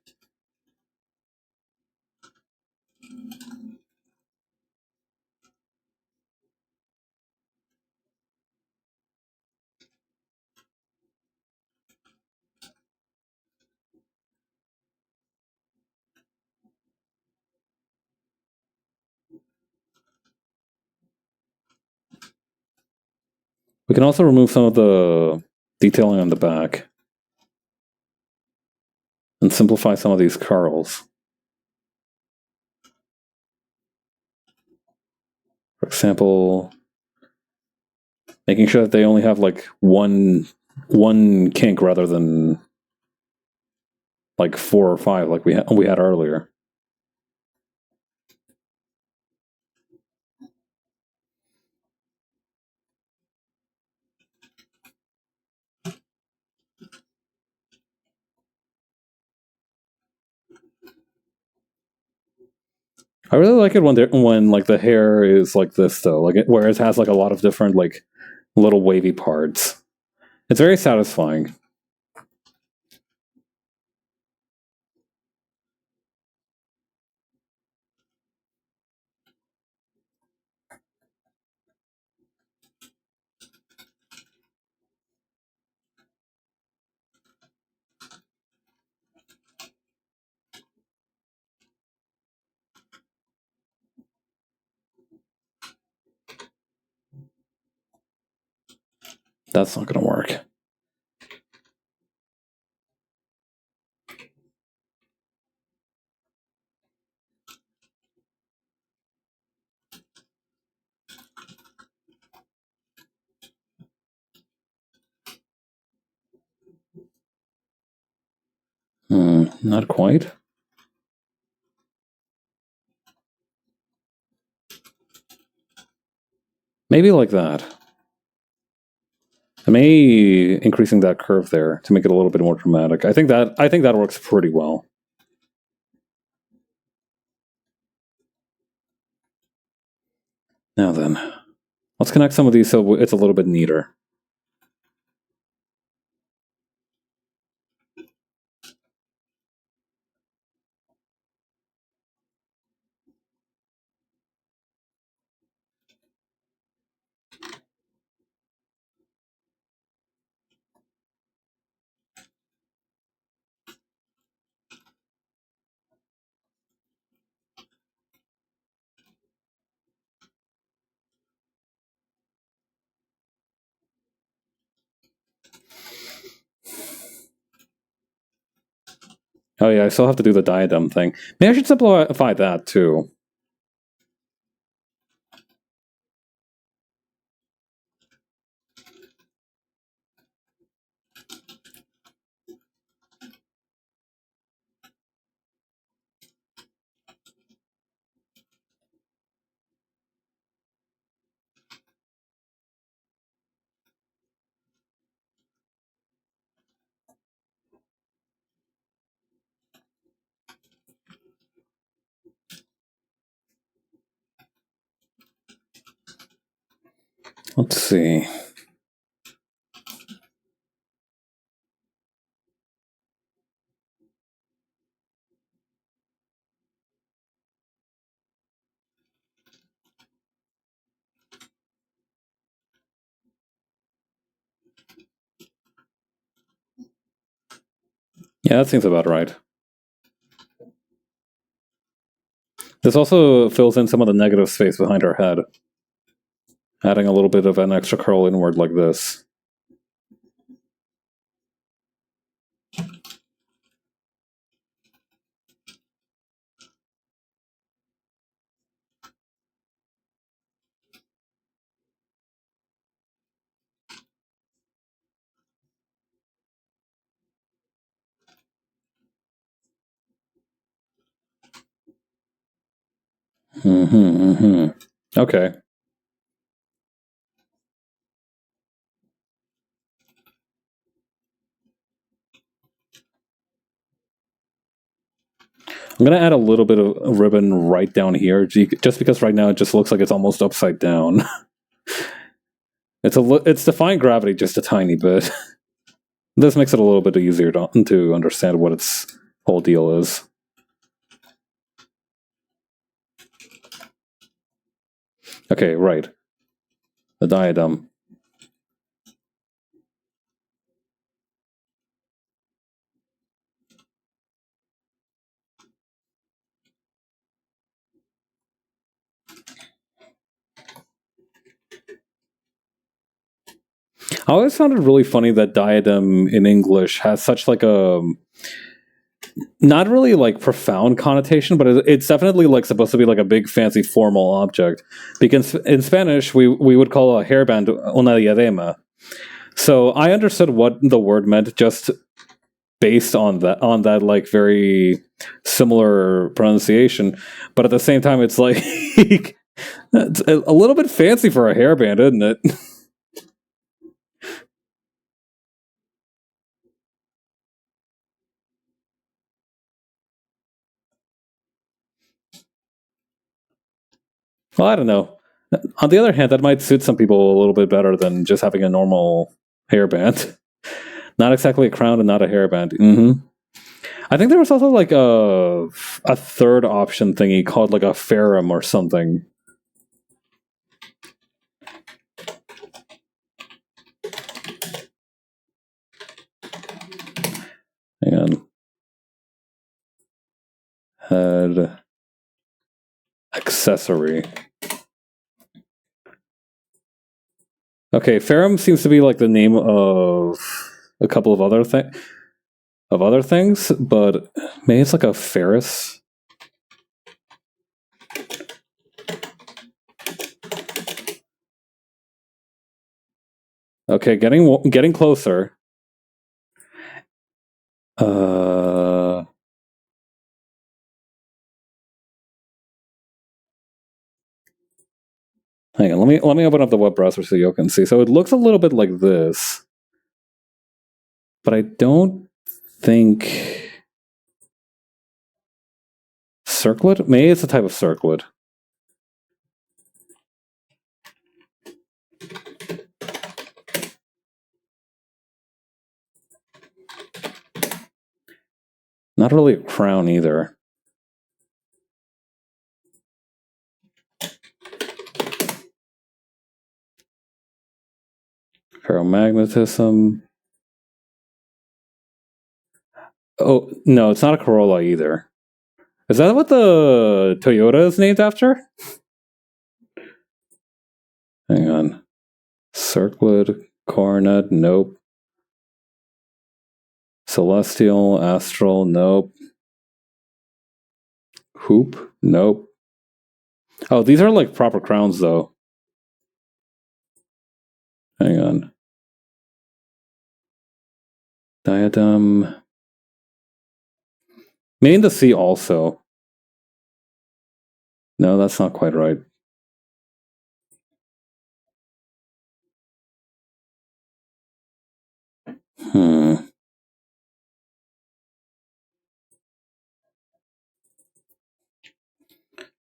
We can also remove some of the detailing on the back and simplify some of these curls. For example, making sure that they only have like one kink rather than like 4 or 5 like we had earlier. I really like it when like the hair is like this though, like where it has like a lot of different like little wavy parts. It's very satisfying. That's not gonna work. Not quite. Maybe like that. I may increasing that curve there to make it a little bit more dramatic. I think that works pretty well. Now then, let's connect some of these so it's a little bit neater. Oh yeah, I still have to do the diadem thing. Maybe I should simplify that too. Let's see. Yeah, that seems about right. This also fills in some of the negative space behind her head, adding a little bit of an extra curl inward like this. Okay. I'm gonna add a little bit of ribbon right down here, just because right now it just looks like it's almost upside down. It's defying gravity just a tiny bit. This makes it a little bit easier to understand what its whole deal is. Okay, right. The diadem. I always found it really funny that diadem in English has such like a not really like profound connotation, but it's definitely like supposed to be like a big fancy formal object. Because in Spanish we would call a hairband una diadema. So I understood what the word meant just based on that like very similar pronunciation, but at the same time it's like it's a little bit fancy for a hairband, isn't it? Well, I don't know. On the other hand, that might suit some people a little bit better than just having a normal hairband. Not exactly a crown and not a hairband. I think there was also like a third option thingy called like a ferrum or something. Hang on. Head accessory. Okay, ferrum seems to be like the name of a couple of other things, but maybe it's like a ferris. Okay, getting closer. Hang on, let me open up the web browser so you can see. So it looks a little bit like this, but I don't think circlet. Maybe it's a type of circlet. Not really a crown either. Ferromagnetism. Oh, no, it's not a Corolla either. Is that what the Toyota is named after? Hang on. Circlet, coronet, nope. Celestial, astral, nope. Hoop, nope. Oh, these are like proper crowns though. Hang on. Diadem. Maybe the C also. No, that's not quite right.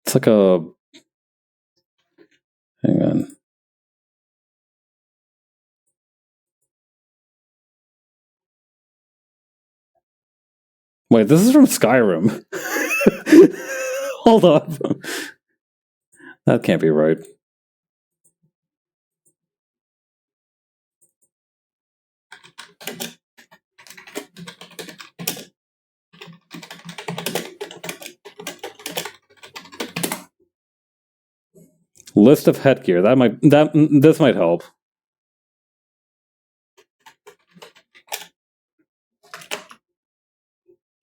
It's like a. Hang on. Wait, this is from Skyrim. Hold up. That can't be right. List of headgear. This might help.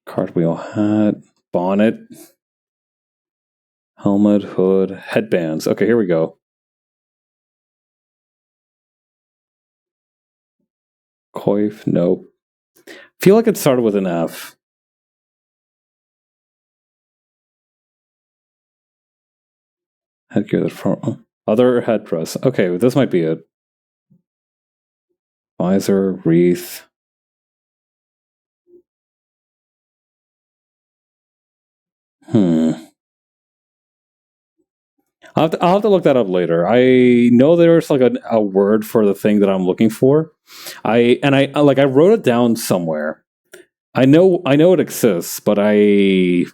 Cartwheel hat, bonnet, helmet, hood, headbands. Okay, here we go. Coif, nope. Feel like it started with an F. Headgear, the front. Other headrest. Okay, this might be it. Visor, wreath. I'll have to look that up later. I know there's like a word for the thing that I'm looking for. I wrote it down somewhere. I know it exists, but I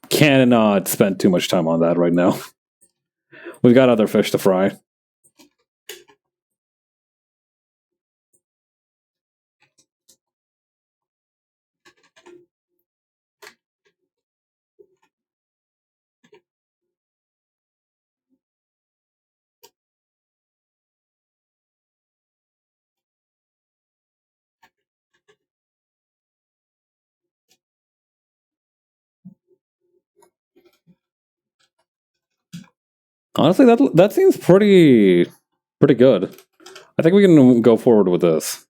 cannot spend too much time on that right now. We've got other fish to fry. Honestly, that seems pretty good. I think we can go forward with this.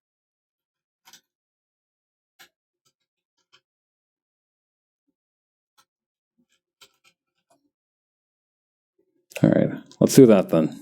All right, let's do that then.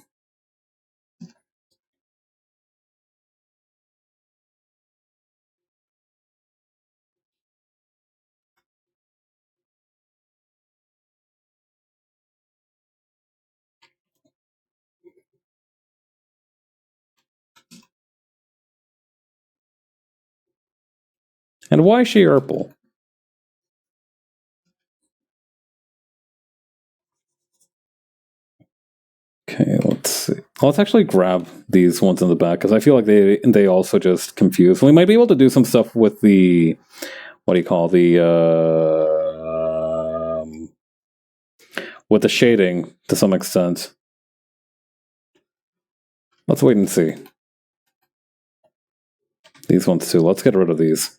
And why she Urple? Okay, let's see. Let's actually grab these ones in the back because I feel like they also just confuse. We might be able to do some stuff with the what do you call with the shading to some extent. Let's wait and see. These ones too. Let's get rid of these.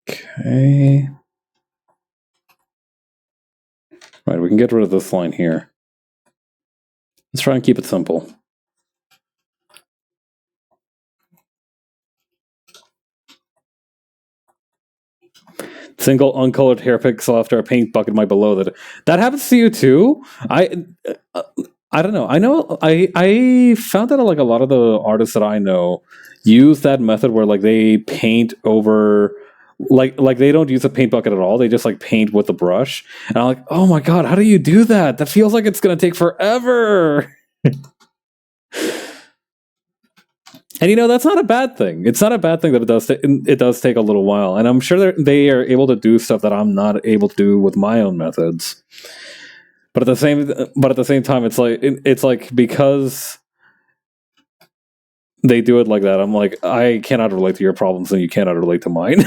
Okay. Right, we can get rid of this line here. Let's try and keep it simple. Single uncolored hair pixel after a paint bucket might below that. That happens to you too? I don't know. I found that like a lot of the artists that I know use that method where like they paint over like they don't use a paint bucket at all. They just like paint with a brush. And I'm like, "Oh my god, how do you do that? That feels like it's going to take forever." And that's not a bad thing. It's not a bad thing that it does take a little while. And I'm sure they are able to do stuff that I'm not able to do with my own methods. But at the same time, it's like because they do it like that, I'm like, I cannot relate to your problems, and you cannot relate to mine.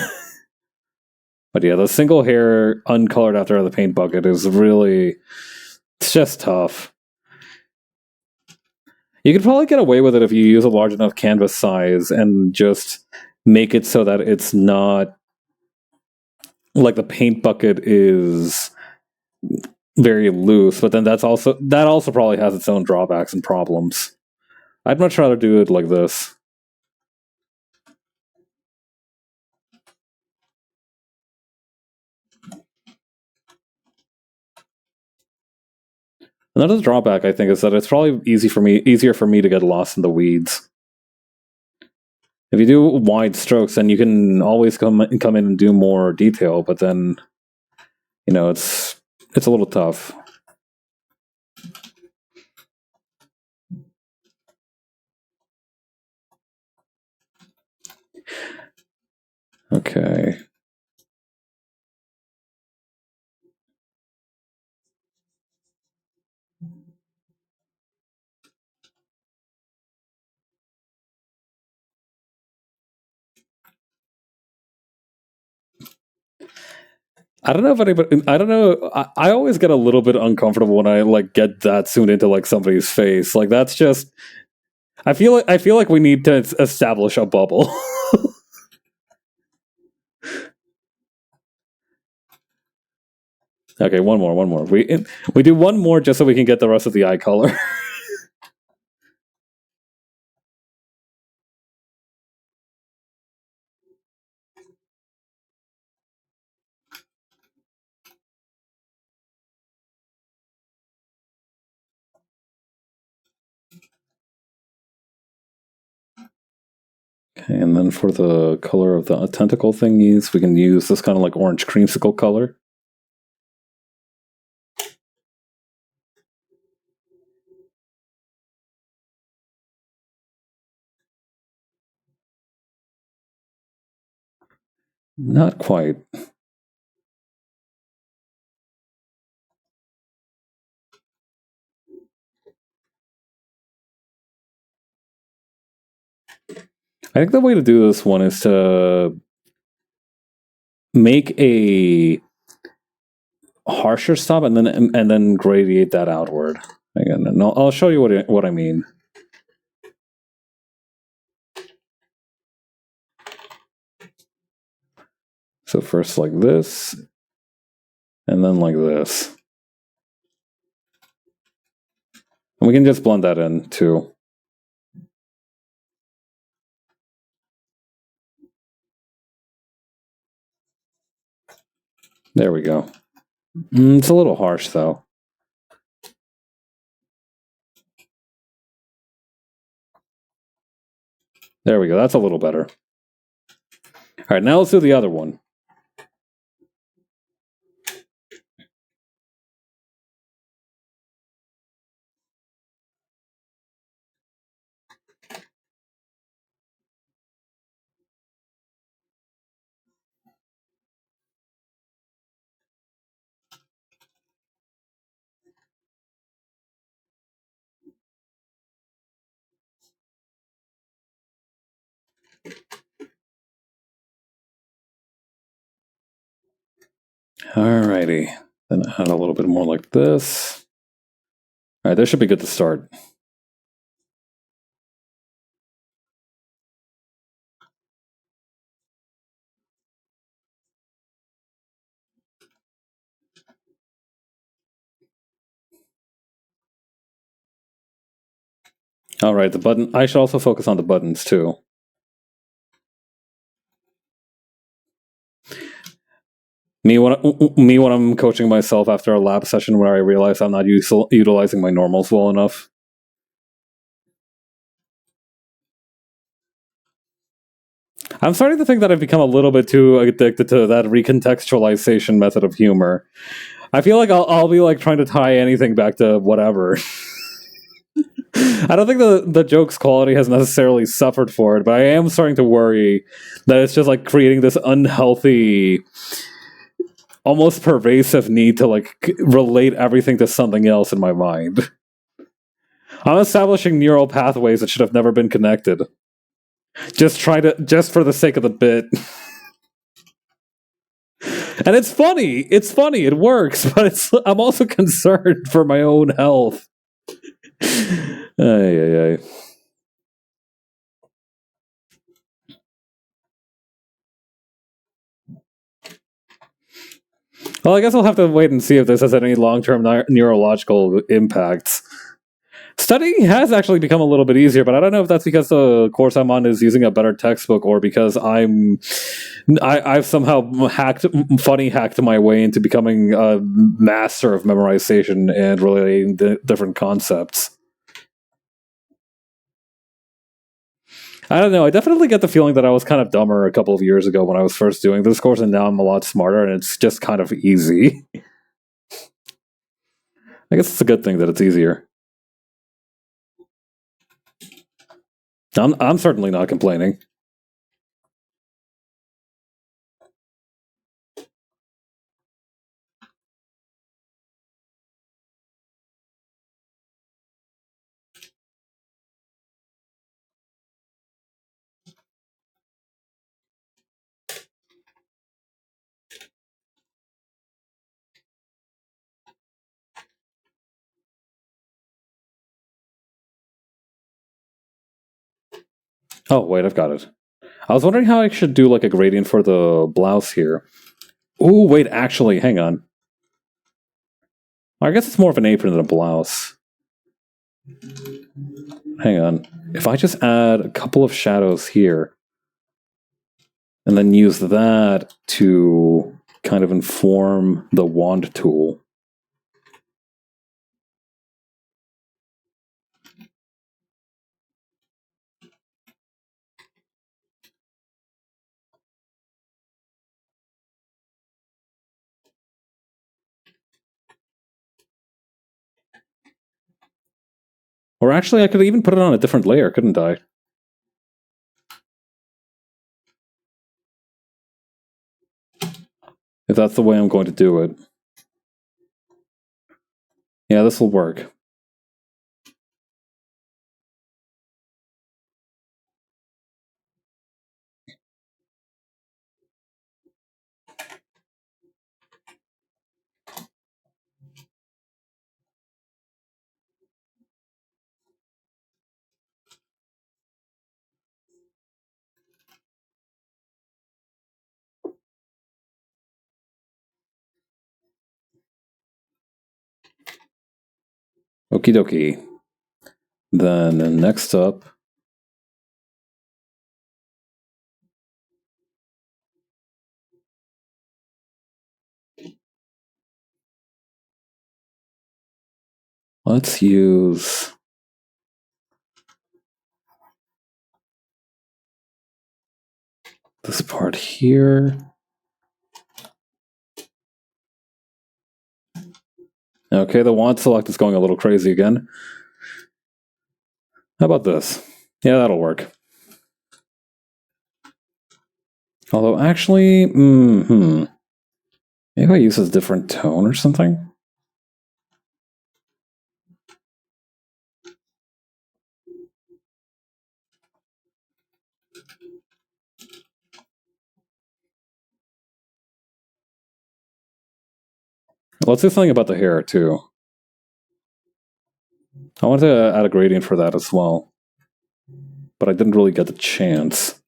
But yeah, the single hair uncolored after the paint bucket is really, it's just tough. You could probably get away with it if you use a large enough canvas size and just make it so that it's not like the paint bucket is very loose, but then that also probably has its own drawbacks and problems. I'd much rather do it like this. Another drawback, I think, is that it's probably easier for me to get lost in the weeds. If you do wide strokes, then you can always come in and do more detail, but then, it's a little tough. Okay. I don't know if anybody. I don't know. I always get a little bit uncomfortable when I get that zoomed into somebody's face. That's just. I feel like we need to establish a bubble. Okay, one more. We do one more just so we can get the rest of the eye color. Okay, and then for the color of the tentacle thingies, we can use this kind of orange creamsicle color. Not quite. I think the way to do this one is to make a harsher stop and then gradiate that outward. Again, and I'll show you what I mean. So first like this, and then like this. And we can just blend that in too. There we go. It's a little harsh though. There we go. That's a little better. All right, now let's do the other one. Alrighty. Then add a little bit more like this. All right, this should be good to start. All right, the button. I should also focus on the buttons too. Me when I'm coaching myself after a lab session where I realize I'm not utilizing my normals well enough. I'm starting to think that I've become a little bit too addicted to that recontextualization method of humor. I feel like I'll be trying to tie anything back to whatever. I don't think the joke's quality has necessarily suffered for it, but I am starting to worry that it's just creating this unhealthy, almost pervasive need to relate everything to something else in my mind. I'm establishing neural pathways that should have never been connected. Just for the sake of the bit. And it's funny, it works, but I'm also concerned for my own health. Ay. Well, I guess I'll have to wait and see if this has any long-term neurological impacts. Studying has actually become a little bit easier, but I don't know if that's because the course I'm on is using a better textbook or because I've somehow funny hacked my way into becoming a master of memorization and relating different concepts. I don't know. I definitely get the feeling that I was kind of dumber a couple of years ago when I was first doing this course, and now I'm a lot smarter, and it's just kind of easy. I guess it's a good thing that it's easier. I'm certainly not complaining. Oh, wait, I've got it. I was wondering how I should do like a gradient for the blouse here. Oh, wait, actually, hang on. I guess it's more of an apron than a blouse. Hang on. If I just add a couple of shadows here, and then use that to kind of inform the wand tool. Or actually, I could even put it on a different layer, couldn't I? If that's the way I'm going to do it. Yeah, this will work. Okie dokie. Then next up, let's use this part here. Okay, the wand select is going a little crazy again. How about this? Yeah, that'll work. Although, actually, maybe I use a different tone or something? Let's do something about the hair, too. I wanted to add a gradient for that as well. But I didn't really get the chance.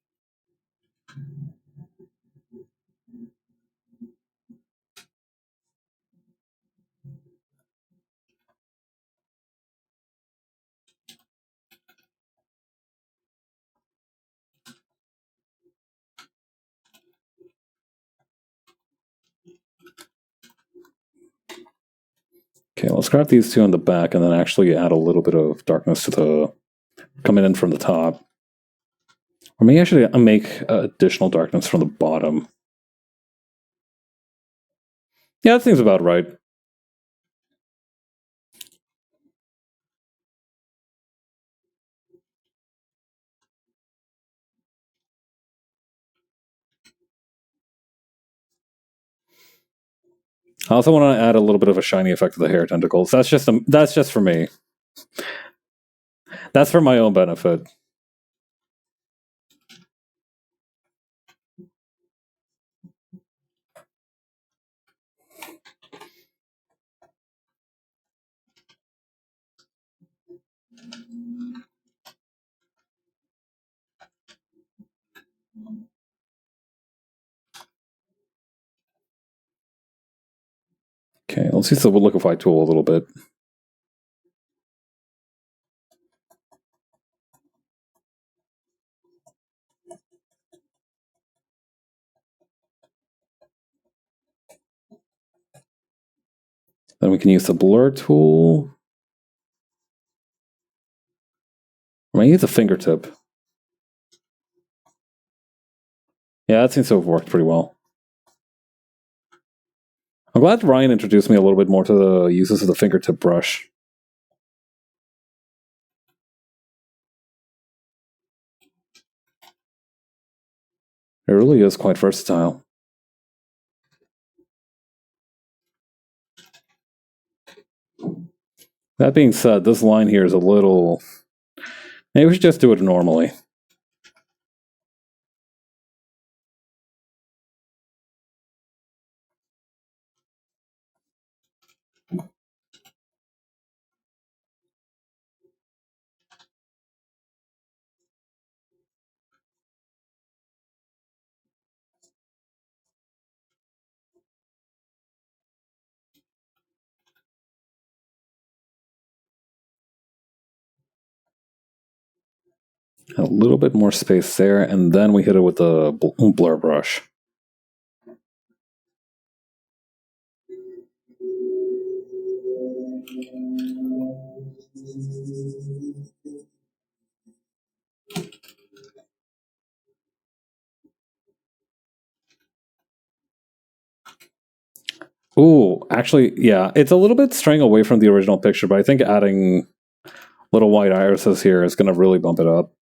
Okay, let's grab these two on the back and then actually add a little bit of darkness to the coming in from the top. Or maybe I should make additional darkness from the bottom. Yeah, that seems about right. I also want to add a little bit of a shiny effect to the hair tentacles. That's just for me. That's for my own benefit. Okay, let's use the liquify tool a little bit. Then we can use the blur tool. I might use a fingertip. Yeah, that seems to have worked pretty well. I'm glad Ryan introduced me a little bit more to the uses of the fingertip brush. It really is quite versatile. That being said, this line here is a little... Maybe we should just do it normally. A little bit more space there, and then we hit it with the blur brush. Ooh, actually, yeah, it's a little bit straying away from the original picture, but I think adding little white irises here is going to really bump it up.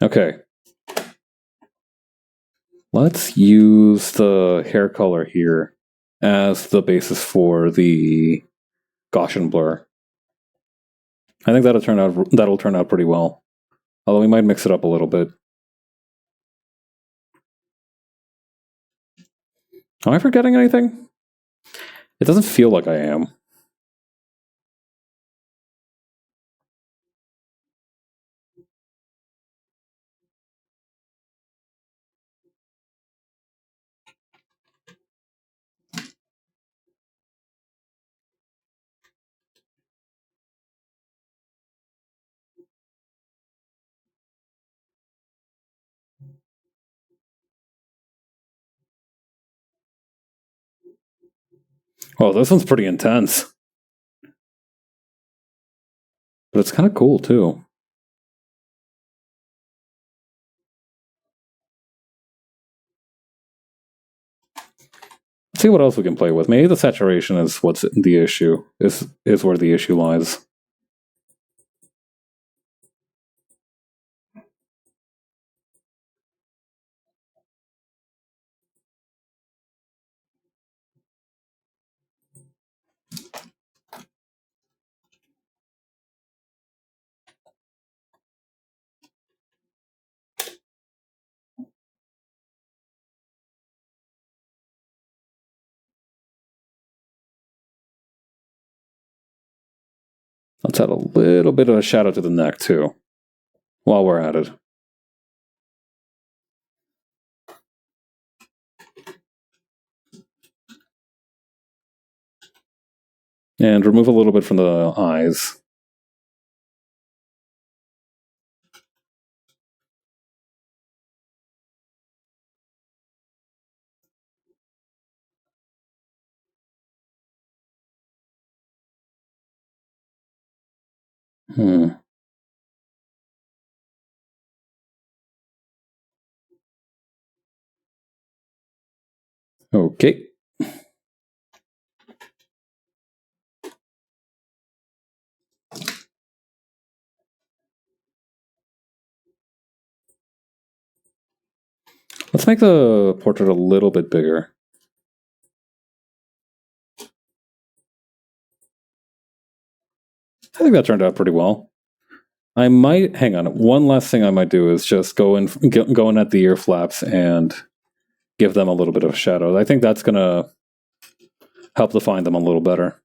Okay. Let's use the hair color here as the basis for the Gaussian blur. I think that'll turn out pretty well. Although we might mix it up a little bit. Am I forgetting anything? It doesn't feel like I am. Oh, this one's pretty intense. But it's kind of cool, too. Let's see what else we can play with. Maybe the saturation is what's the issue, is where the issue lies. Let's add a little bit of a shadow to the neck, too, while we're at it. And remove a little bit from the eyes. Okay. Let's make the portrait a little bit bigger. I think that turned out pretty well. I might, hang on, one last thing I might do is just go in at the ear flaps and give them a little bit of shadow. I think that's going to help define them a little better.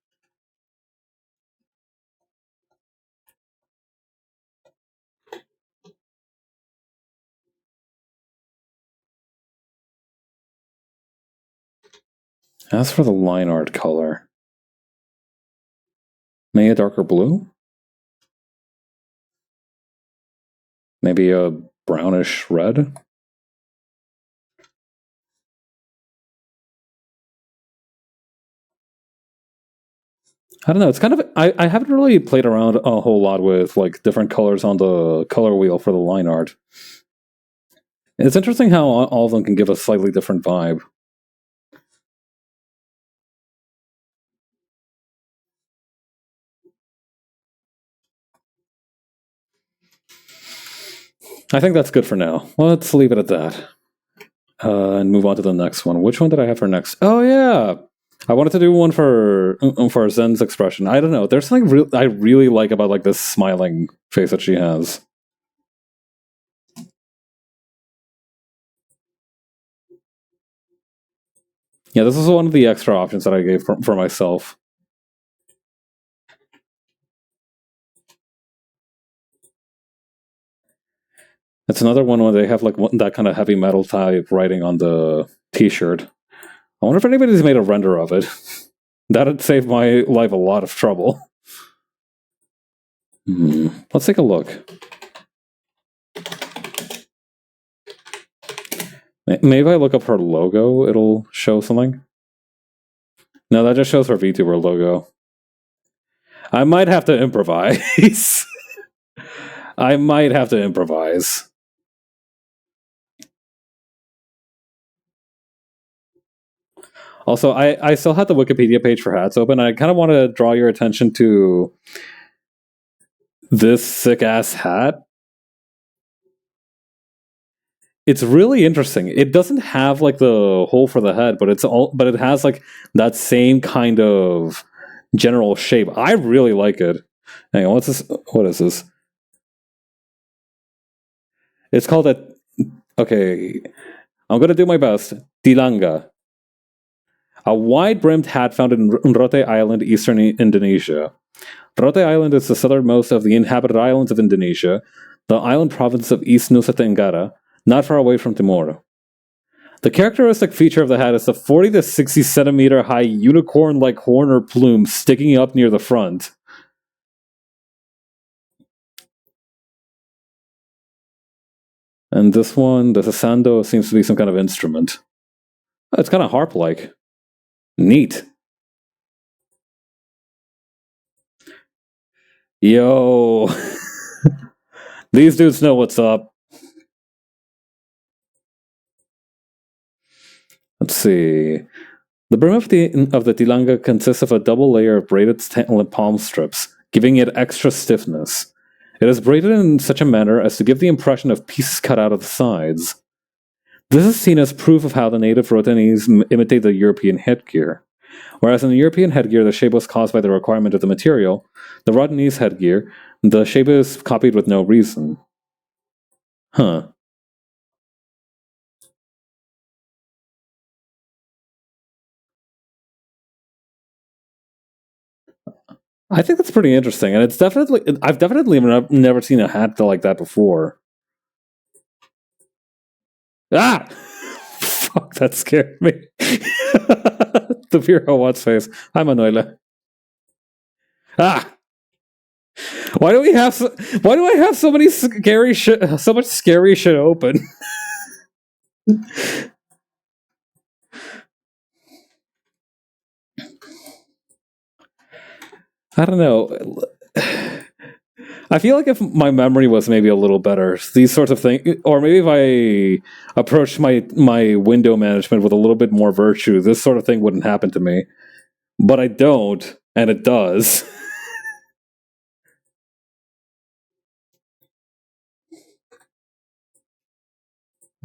As for the line art color, maybe a darker blue? Maybe a brownish red? I don't know. It's kind of I haven't really played around a whole lot with like different colors on the color wheel for the line art. It's interesting how all of them can give a slightly different vibe. I think that's good for now. Let's leave it at that. And move on to the next one. Which one did I have for next? Oh yeah, I wanted to do one for Zen's expression. I don't know. There's something I really like about like this smiling face that she has. Yeah, this is one of the extra options that I gave for myself. It's another one where they have like that kind of heavy metal type writing on the t-shirt. I wonder if anybody's made a render of it. That'd save my life a lot of trouble. Let's take a look. Maybe if I look up her logo, it'll show something. No, that just shows her VTuber logo. I might have to improvise. I might have to improvise. Also, I still have the Wikipedia page for hats open. I kind of want to draw your attention to this sick-ass hat. It's really interesting. It doesn't have like the hole for the head, but it has like that same kind of general shape. I really like it. Hang on, what's this? What is this? It's called a. Okay, I'm gonna do my best. Tilanga. A wide-brimmed hat found in Rote Island, eastern Indonesia. Rote Island is the southernmost of the inhabited islands of Indonesia, the island province of East Nusa Tenggara, not far away from Timor. The characteristic feature of the hat is the 40 to 60 centimeter high unicorn-like horn or plume sticking up near the front. And this one, the sasando, seems to be some kind of instrument. Oh, it's kind of harp-like. Neat. Yo. These dudes know what's up. Let's see. The brim of the tilanga consists of a double layer of braided palm strips, giving it extra stiffness. It is braided in such a manner as to give the impression of pieces cut out of the sides. This is seen as proof of how the native Rotenese imitate the European headgear. Whereas in the European headgear, the shape was caused by the requirement of the material, the Rotenese headgear, the shape is copied with no reason. Huh. I think that's pretty interesting, and it's definitely I've definitely never seen a hat like that before. Ah, fuck! That scared me. The Vero Watts face. I'm Manuela. Ah. Why do I have so many scary shit? So much scary shit open. I don't know. I feel like if my memory was maybe a little better, these sorts of things, or maybe if I approached my window management with a little bit more virtue, this sort of thing wouldn't happen to me. But I don't, and it does.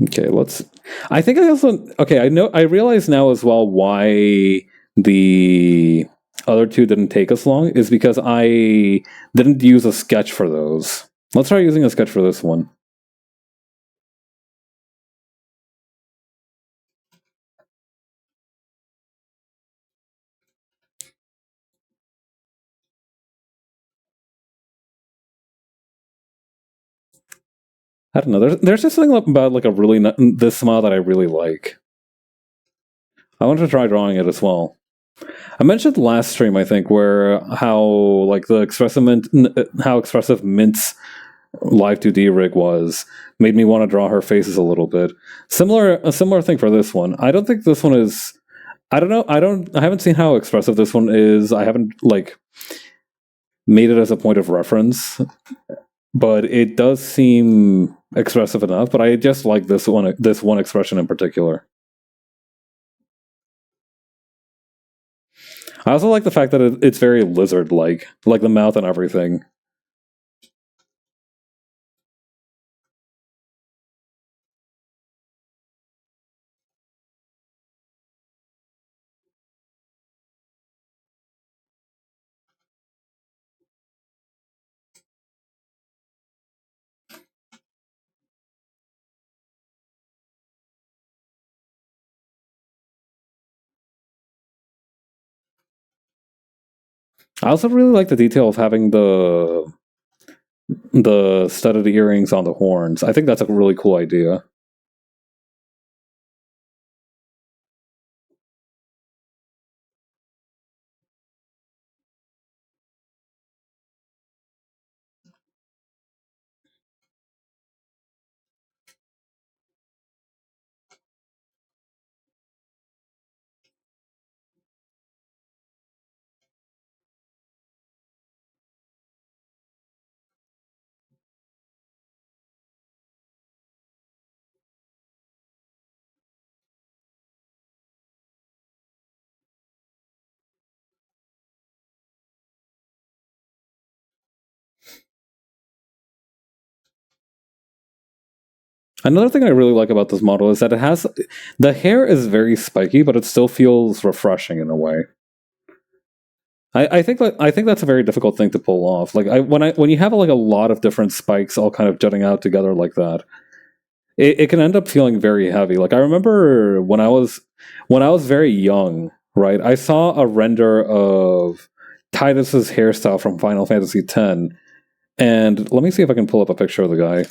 Okay, I think I also. Okay, I realize now as well why the other two didn't take us long is because I didn't use a sketch for those. Let's try using a sketch for this one. I don't know. There's just something about like this smile that I really like. I wanted to try drawing it as well. I mentioned last stream, I think, where how like how expressive Mint's Live 2D rig was made me want to draw her faces a little bit. A similar thing for this one. I don't think this one is. I don't know. I haven't seen how expressive this one is. I haven't like made it as a point of reference, but it does seem expressive enough. But I just like this one expression in particular. I also like the fact that it's very lizard-like, like the mouth and everything. I also really like the detail of having the studded earrings on the horns. I think that's a really cool idea. Another thing I really like about this model is that it has the hair is very spiky, but it still feels refreshing in a way. I think that's a very difficult thing to pull off. Like when you have like a lot of different spikes all kind of jutting out together like that, it can end up feeling very heavy. Like I remember when I was very young, right? I saw a render of Titus's hairstyle from Final Fantasy X, and let me see if I can pull up a picture of the guy.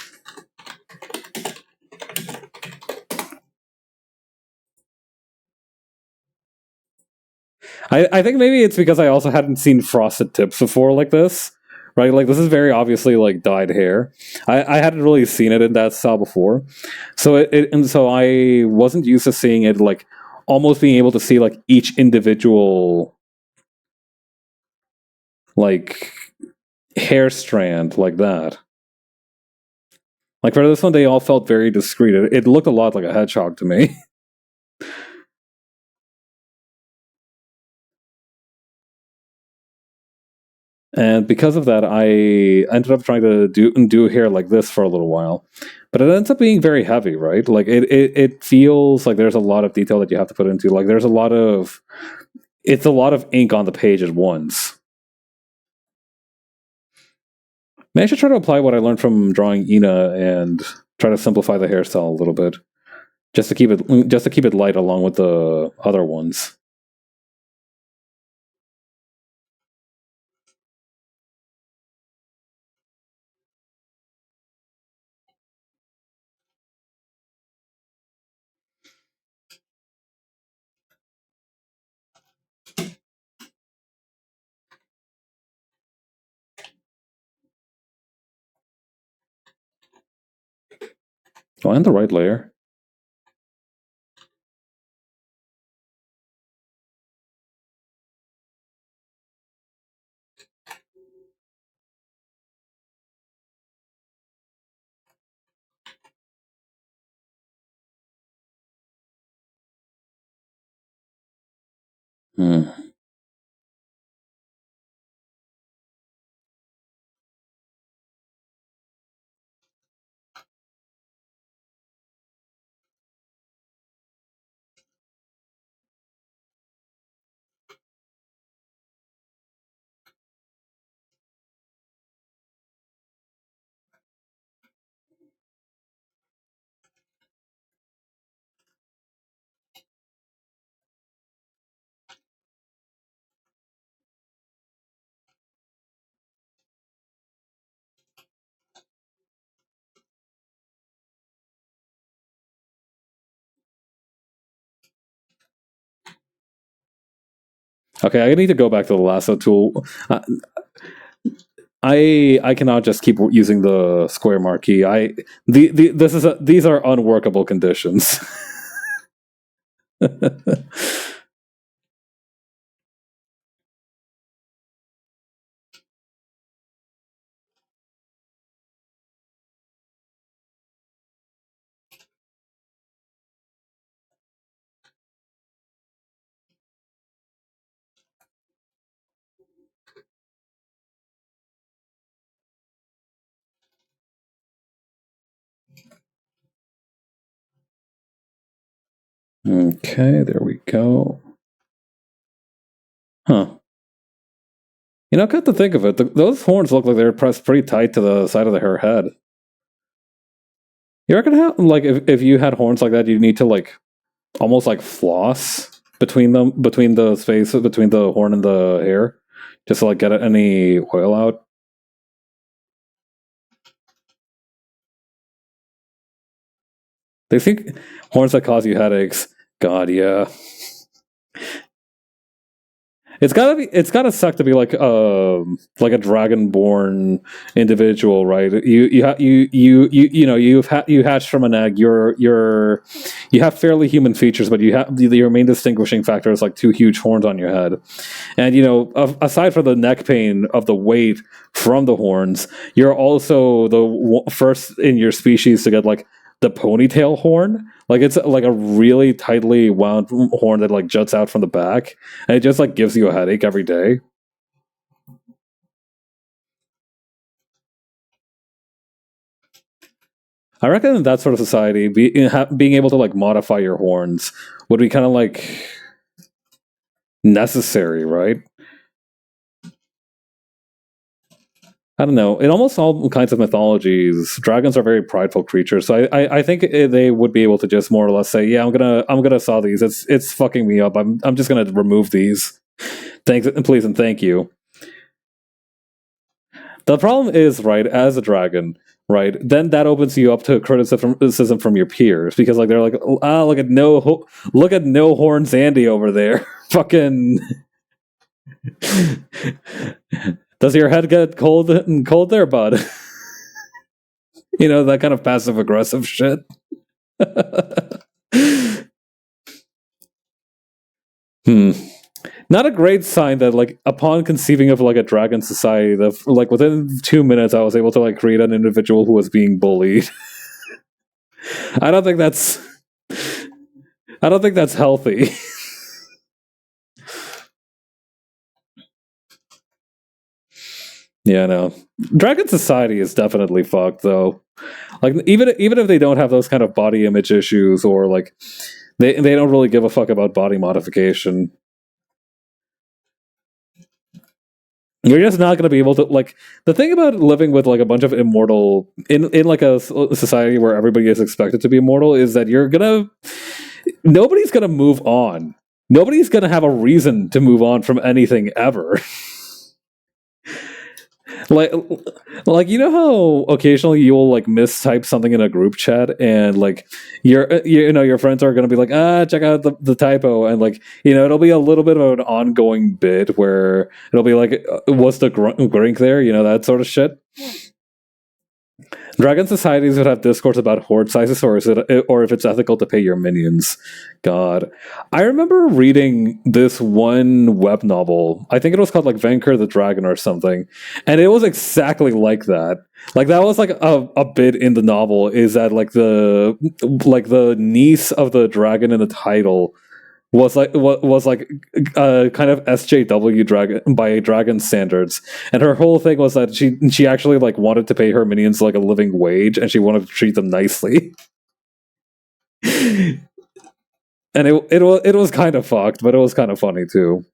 I think maybe it's because I also hadn't seen frosted tips before like this, right? Like this is very obviously like dyed hair. I hadn't really seen it in that style before, so and so I wasn't used to seeing it like almost being able to see like each individual like hair strand like that. Like for this one, they all felt very discreet. It looked a lot like a hedgehog to me. And because of that, I ended up trying to do hair like this for a little while, but it ends up being very heavy, right? Like it feels like there's a lot of detail that you have to put into. Like there's a lot of it's a lot of ink on the page at once. Maybe I should try to apply what I learned from drawing Ina and try to simplify the hairstyle a little bit, just to keep it light along with the other ones. Oh, and the right layer. Hmm. Okay, I need to go back to the lasso tool. I cannot just keep using the square marquee. These are unworkable conditions. Okay, there we go. Huh. Come to think of it, those horns look like they're pressed pretty tight to the side of her head. You reckon how, like, if you had horns like that, you need to, like, almost like floss between them, between the space, between the horn and the hair, just to, like, get any oil out? They think horns that cause you headaches. God, yeah. It's gotta suck to be like a dragonborn individual, right? You hatched from an egg. You have fairly human features, but your main distinguishing factor is like two huge horns on your head. And aside from the neck pain of the weight from the horns, you're also the first in your species to get like the ponytail horn. Like it's like a really tightly wound horn that like juts out from the back, and it just like gives you a headache every day. I reckon in that sort of society, being able to like modify your horns would be kind of like necessary, right? I don't know. In almost all kinds of mythologies, dragons are very prideful creatures. So I think they would be able to just more or less say, "Yeah, I'm gonna saw these. It's fucking me up. I'm just gonna remove these. Thanks, please, and thank you." The problem is, right, as a dragon, right, then that opens you up to criticism from your peers because, like, they're like, "Ah, look at no horns Andy over there, fucking." Does your head get cold there, bud? That kind of passive aggressive shit. Hmm. Not a great sign that, like, upon conceiving of like a dragon society, that like within 2 minutes I was able to like create an individual who was being bullied. I don't think that's I don't think that's healthy. Yeah, no. Dragon society is definitely fucked though. Like even if they don't have those kind of body image issues, or like they don't really give a fuck about body modification. You're just not going to be able to, like, the thing about living with like a bunch of immortal in like a society where everybody is expected to be immortal is that nobody's gonna move on. Nobody's gonna have a reason to move on from anything ever. like how occasionally you'll like mistype something in a group chat, and like your friends are gonna be like, check out the typo, and like it'll be a little bit of an ongoing bit where it'll be like, what's the grink there, that sort of shit. Dragon societies would have discourse about horde sizes, or if it's ethical to pay your minions. God, I remember reading this one web novel. I think it was called like Vancouver the Dragon or something, and it was exactly like that. Like that was like a bit in the novel is that like the niece of the dragon in the title was like kind of SJW dragon by dragon standards, and her whole thing was that she actually like wanted to pay her minions like a living wage, and she wanted to treat them nicely. And it was kind of fucked, but it was kind of funny too.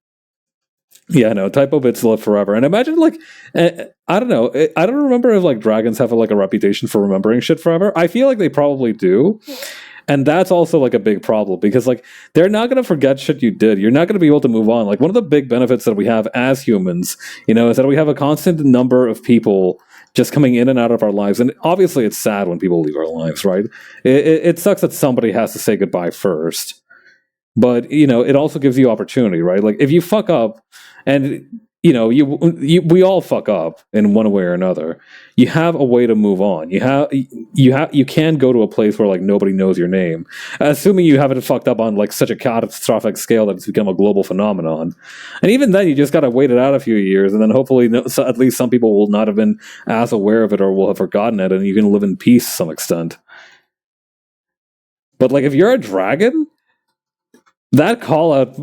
Yeah, no, typo bits live forever. And imagine like, I don't know, I don't remember if like dragons have like a reputation for remembering shit forever. I feel like they probably do. And that's also like a big problem because like they're not going to forget shit you did. You're not going to be able to move on. Like one of the big benefits that we have as humans, is that we have a constant number of people just coming in and out of our lives. And obviously it's sad when people leave our lives, right? It sucks that somebody has to say goodbye first. But it also gives you opportunity, right? Like if you fuck up, and we all fuck up in one way or another, you have a way to move on. You can go to a place where like nobody knows your name, assuming you haven't fucked up on like such a catastrophic scale that it's become a global phenomenon. And even then, you just got to wait it out a few years, and then hopefully at least some people will not have been as aware of it or will have forgotten it, and you can live in peace to some extent. But like if you're a dragon, That call out,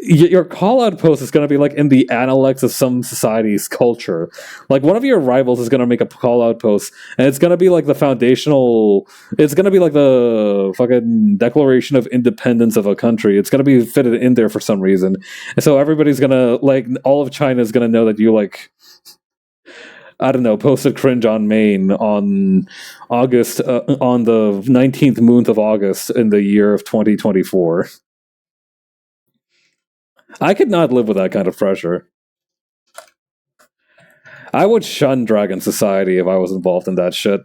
your call out post is going to be like in the analects of some society's culture. Like one of your rivals is going to make a call out post, and it's going to be like the foundational. It's going to be like the fucking Declaration of Independence of a country. It's going to be fitted in there for some reason, and so everybody's going to like all of China is going to know that you like. I don't know, posted cringe on Maine on August on the 19th moon of August in the year of 2024. I could not live with that kind of pressure. I would shun Dragon Society if I was involved in that shit.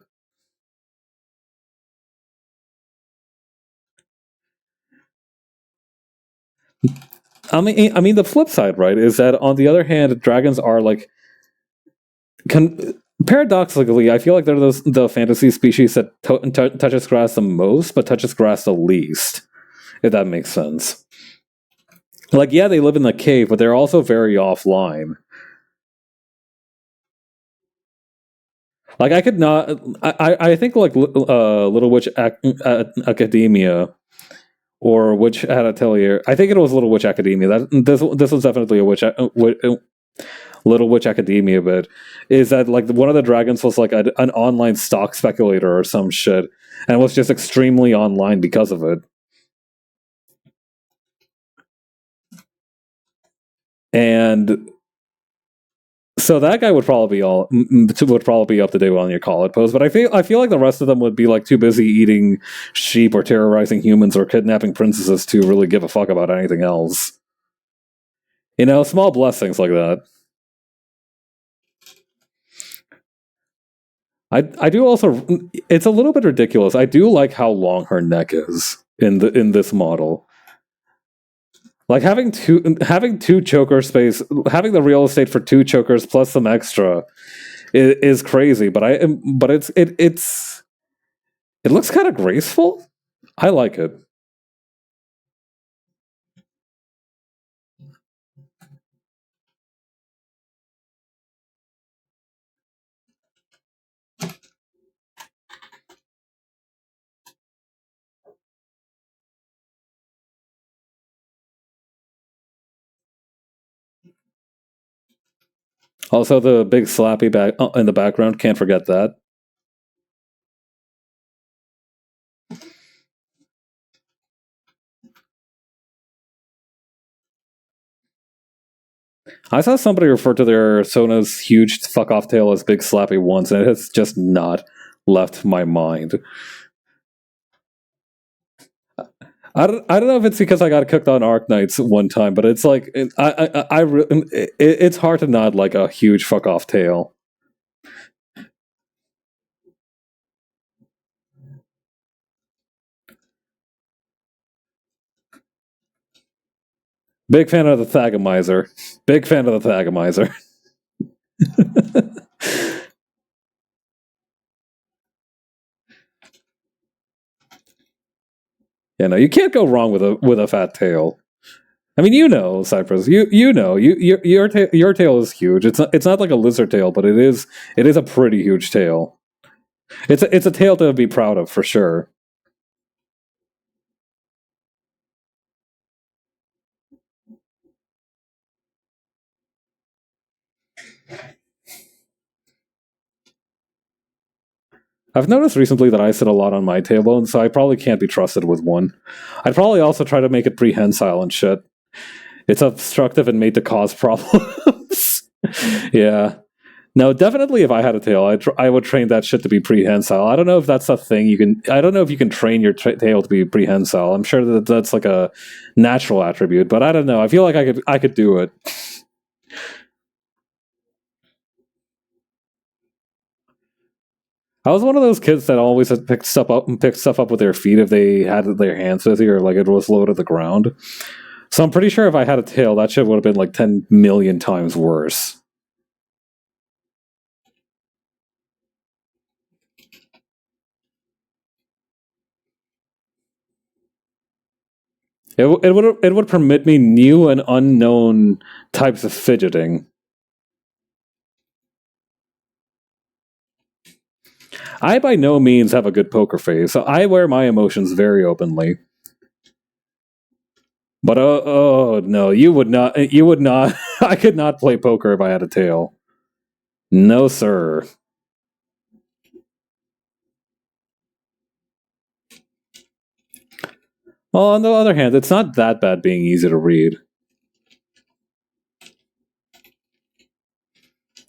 I mean, the flip side, right, is that on the other hand, dragons are like, paradoxically, I feel like they're the fantasy species that touches grass the most, but touches grass the least. If that makes sense. Like, yeah, they live in the cave, but they're also very offline. Like I could not. I think like Little Witch Academia or Witch at Atelier. I think it was Little Witch Academia. This was definitely a Little Witch Academia, but is that like one of the dragons was like an online stock speculator or some shit, and was just extremely online because of it. And so that guy would probably be up to date on your call it post, but I feel like the rest of them would be like too busy eating sheep or terrorizing humans or kidnapping princesses to really give a fuck about anything else. Small blessings like that. I do also. It's a little bit ridiculous. I do like how long her neck is in this model. Like having two choker space, having the real estate for two chokers plus some extra is crazy. But it looks kind of graceful. I like it. Also, the big slappy back in the background. Can't forget that. I saw somebody refer to their Sona's huge fuck off tail as big slappy once, and it has just not left my mind. I don't know if it's because I got cooked on Arc Knights one time, but it's like it's hard to not like a huge fuck off tail. Big fan of the Thagomizer. Big fan of the Thagomizer. You can't go wrong with a fat tail. I mean, Cypress. Your tail is huge. It's not like a lizard tail, but it is a pretty huge tail. It's a tail to be proud of for sure. I've noticed recently that I sit a lot on my tailbone, so I probably can't be trusted with one. I'd probably also try to make it prehensile and shit. It's obstructive and made to cause problems. Yeah. No, definitely. If I had a tail, I would train that shit to be prehensile. I don't know if that's a thing you can. I don't know if you can train your tail to be prehensile. I'm sure that that's like a natural attribute, but I don't know. I feel like I could do it. I was one of those kids that always had picked stuff up with their feet if they had their hands with you or like it was low to the ground. So I'm pretty sure if I had a tail, that shit would have been like 10 million times worse. It would permit me new and unknown types of fidgeting. I by no means have a good poker face, so I wear my emotions very openly. But oh no, you would not. You would not. I could not play poker if I had a tail. No, sir. Well, on the other hand, it's not that bad being easy to read.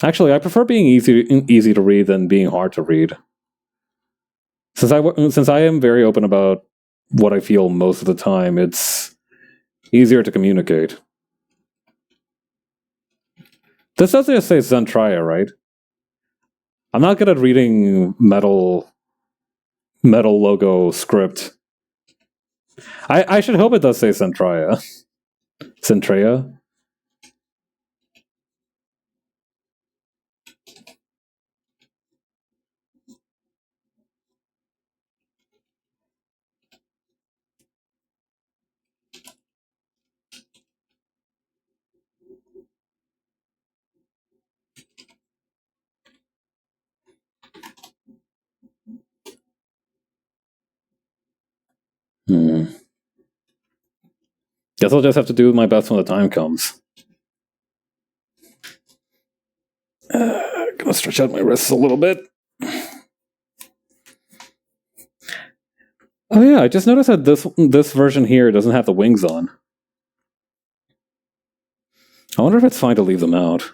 Actually, I prefer being easy to read than being hard to read. Since I am very open about what I feel most of the time, it's easier to communicate. This doesn't just say Zentraya, right? I'm not good at reading metal logo script. I should hope it does say Zentraya. Centrea? Hmm. Guess I'll just have to do my best when the time comes. Gonna stretch out my wrists a little bit. Oh yeah, I just noticed that this version here doesn't have the wings on. I wonder if it's fine to leave them out.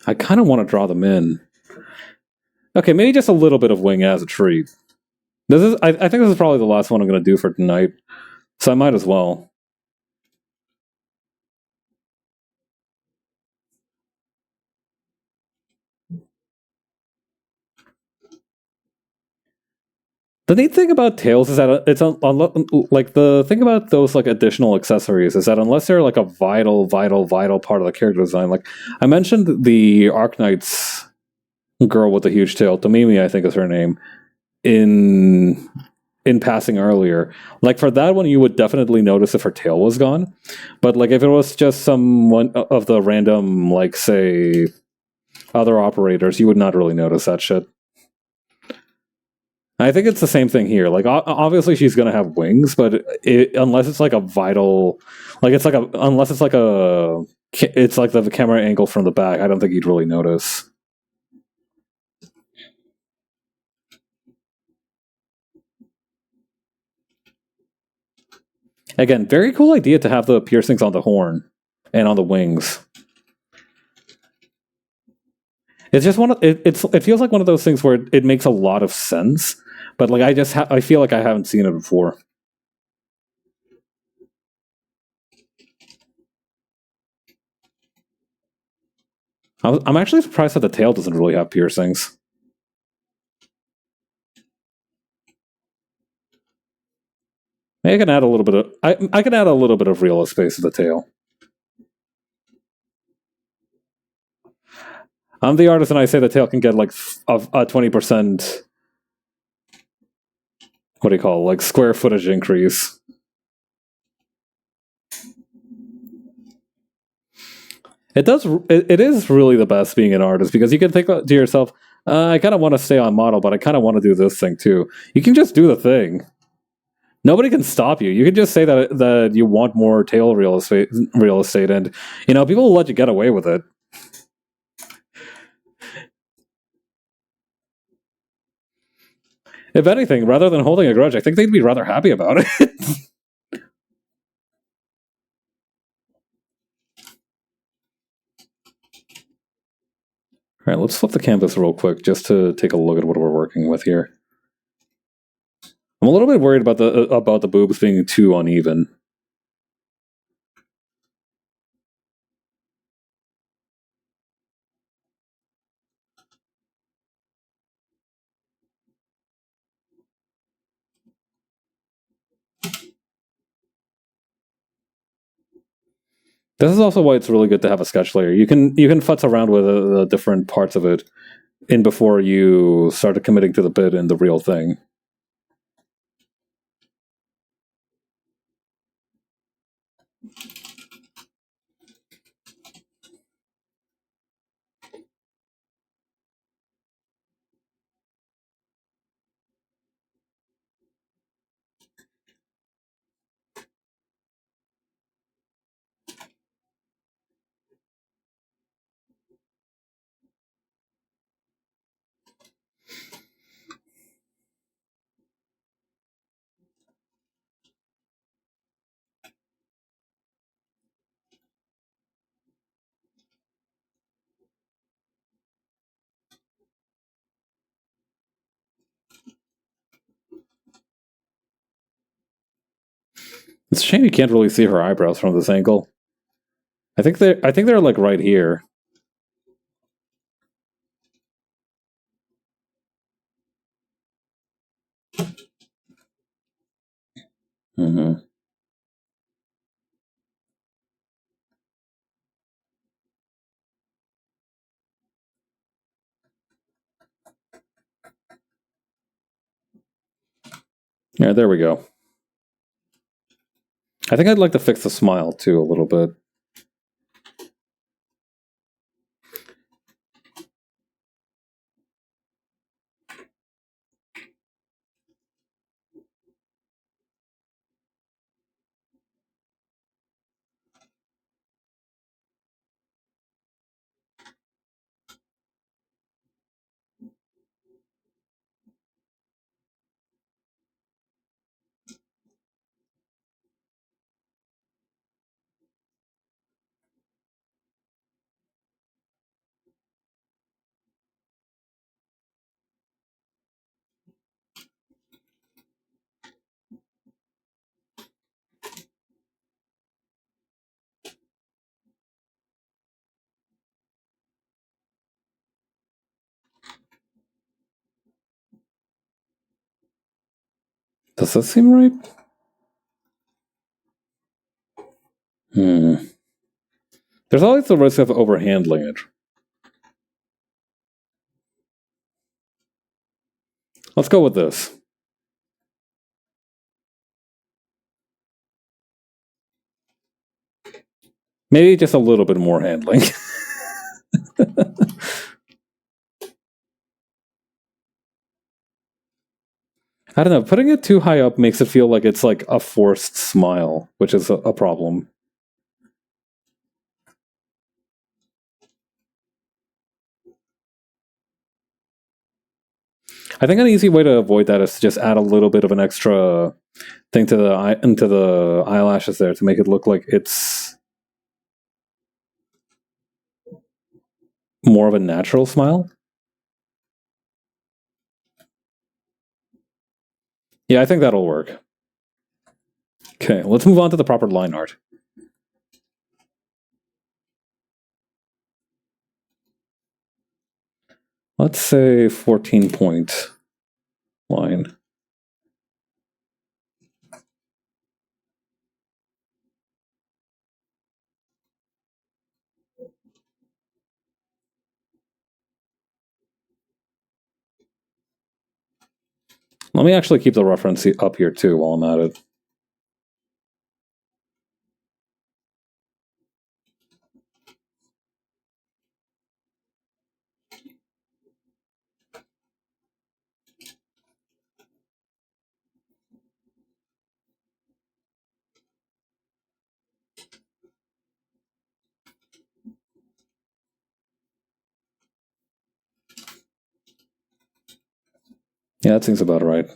I kind of want to draw them in. Okay, maybe just a little bit of wing as a treat. I think this is probably the last one I'm going to do for tonight, so I might as well. The neat thing about tails is that it's like the thing about those like additional accessories is that unless they're like a vital part of the character design, like I mentioned the Arknight's girl with the huge tail, Tomimi, I think is her name, in passing earlier. Like for that one, you would definitely notice if her tail was gone, but like if it was just someone of the random, like say other operators, you would not really notice that shit. I think it's the same thing here. Like, obviously, she's gonna have wings, but unless it's like a vital, like it's like a unless it's like a, it's like the camera angle from the back. I don't think you'd really notice. Again, very cool idea to have the piercings on the horn and on the wings. It's just it feels like one of those things where it makes a lot of sense, but like I feel like I haven't seen it before. I'm actually surprised that the tail doesn't really have piercings. Maybe I can add a little bit of I can add a little bit of real space to the tail. I'm the artist, and I say the tail can get like a 20%. What do you call it? Like square footage increase? It does. It is really the best being an artist because you can think to yourself, I kind of want to stay on model, but I kind of want to do this thing too. You can just do the thing. Nobody can stop you. You can just say that you want more tail real estate, and people will let you get away with it. If anything, rather than holding a grudge, I think they'd be rather happy about it. All right, let's flip the canvas real quick just to take a look at what we're working with here. I'm a little bit worried about the boobs being too uneven. This is also why it's really good to have a sketch layer. You can futz around with the different parts of it in before you start committing to the bit and the real thing. It's a shame you can't really see her eyebrows from this angle. I think they're like right here. Mm-hmm. Yeah, there we go. I think I'd like to fix the smile too a little bit. Does that seem right? Hmm. There's always the risk of overhandling it. Let's go with this. Maybe just a little bit more handling. I don't know. Putting it too high up makes it feel like it's like a forced smile, which is a problem. I think an easy way to avoid that is to just add a little bit of an extra thing to the eye into the eyelashes there to make it look like it's more of a natural smile. Yeah, I think that'll work. Okay, let's move on to the proper line art. Let's say 14-point line. Let me actually keep the reference up here too while I'm at it. Yeah, that seems about right.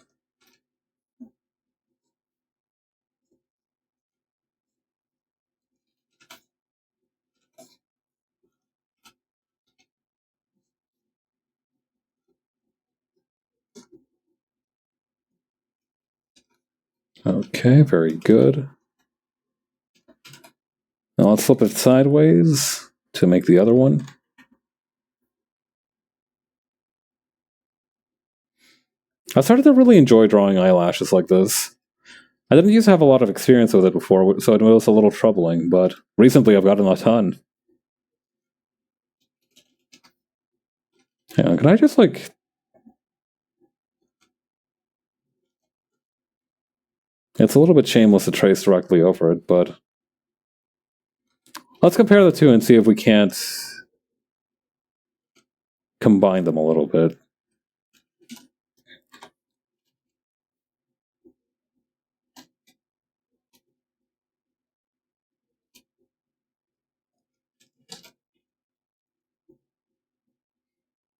Okay, very good. Now let's flip it sideways to make the other one. I started to really enjoy drawing eyelashes like this. I didn't used to have a lot of experience with it before, so it was a little troubling, but recently I've gotten a ton. Hang on, can I just like... It's a little bit shameless to trace directly over it, but... Let's compare the two and see if we can't combine them a little bit.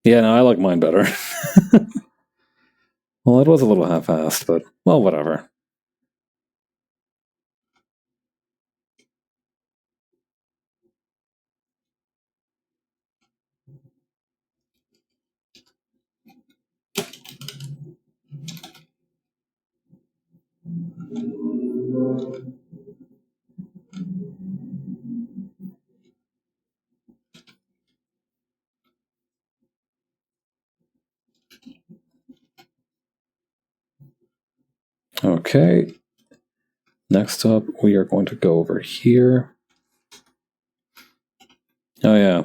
Yeah, no, I like mine better. Well, it was a little half-assed, but, well, whatever. Okay. Next up, we are going to go over here. Oh, yeah.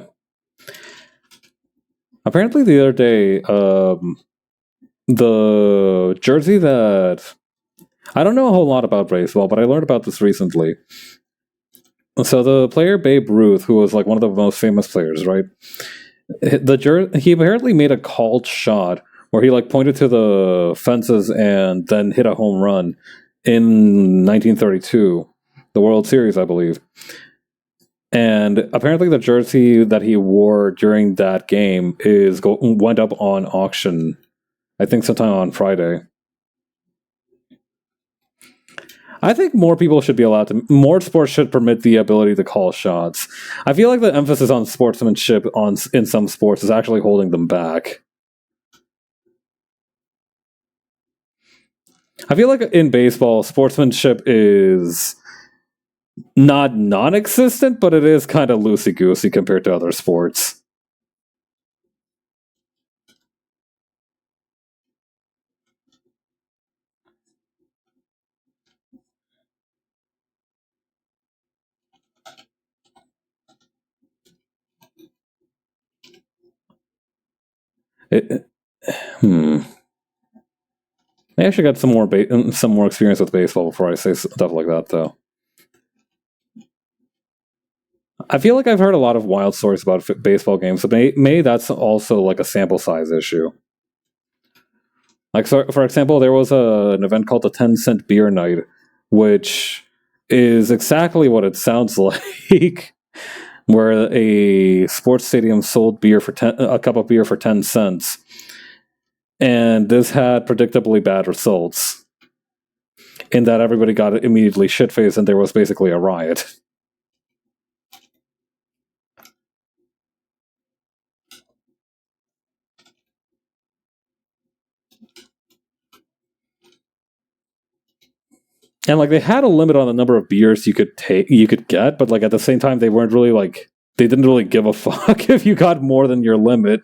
Apparently, the other day, the jersey that... I don't know a whole lot about baseball, but I learned about this recently. So the player Babe Ruth, who was like one of the most famous players, right? He apparently made a called shot where he like pointed to the fences and then hit a home run in 1932, the World Series, I believe. And apparently, the jersey that he wore during that game went up on auction. I think sometime on Friday. I think more people should be allowed to. More sports should permit the ability to call shots. I feel like the emphasis on sportsmanship in some sports is actually holding them back. I feel like in baseball, sportsmanship is not non-existent, but it is kind of loosey-goosey compared to other sports. It, hmm. I actually got some more experience with baseball before I say stuff like that, though. I feel like I've heard a lot of wild stories about baseball games, so maybe that's also like a sample size issue. Like, so, for example, there was an event called the 10-cent beer night, which is exactly what it sounds like, where a sports stadium sold a cup of beer for 10 cents. And this had predictably bad results, in that everybody got immediately shit-faced and there was basically a riot. And like they had a limit on the number of beers you could get, but like at the same time they didn't really give a fuck if you got more than your limit.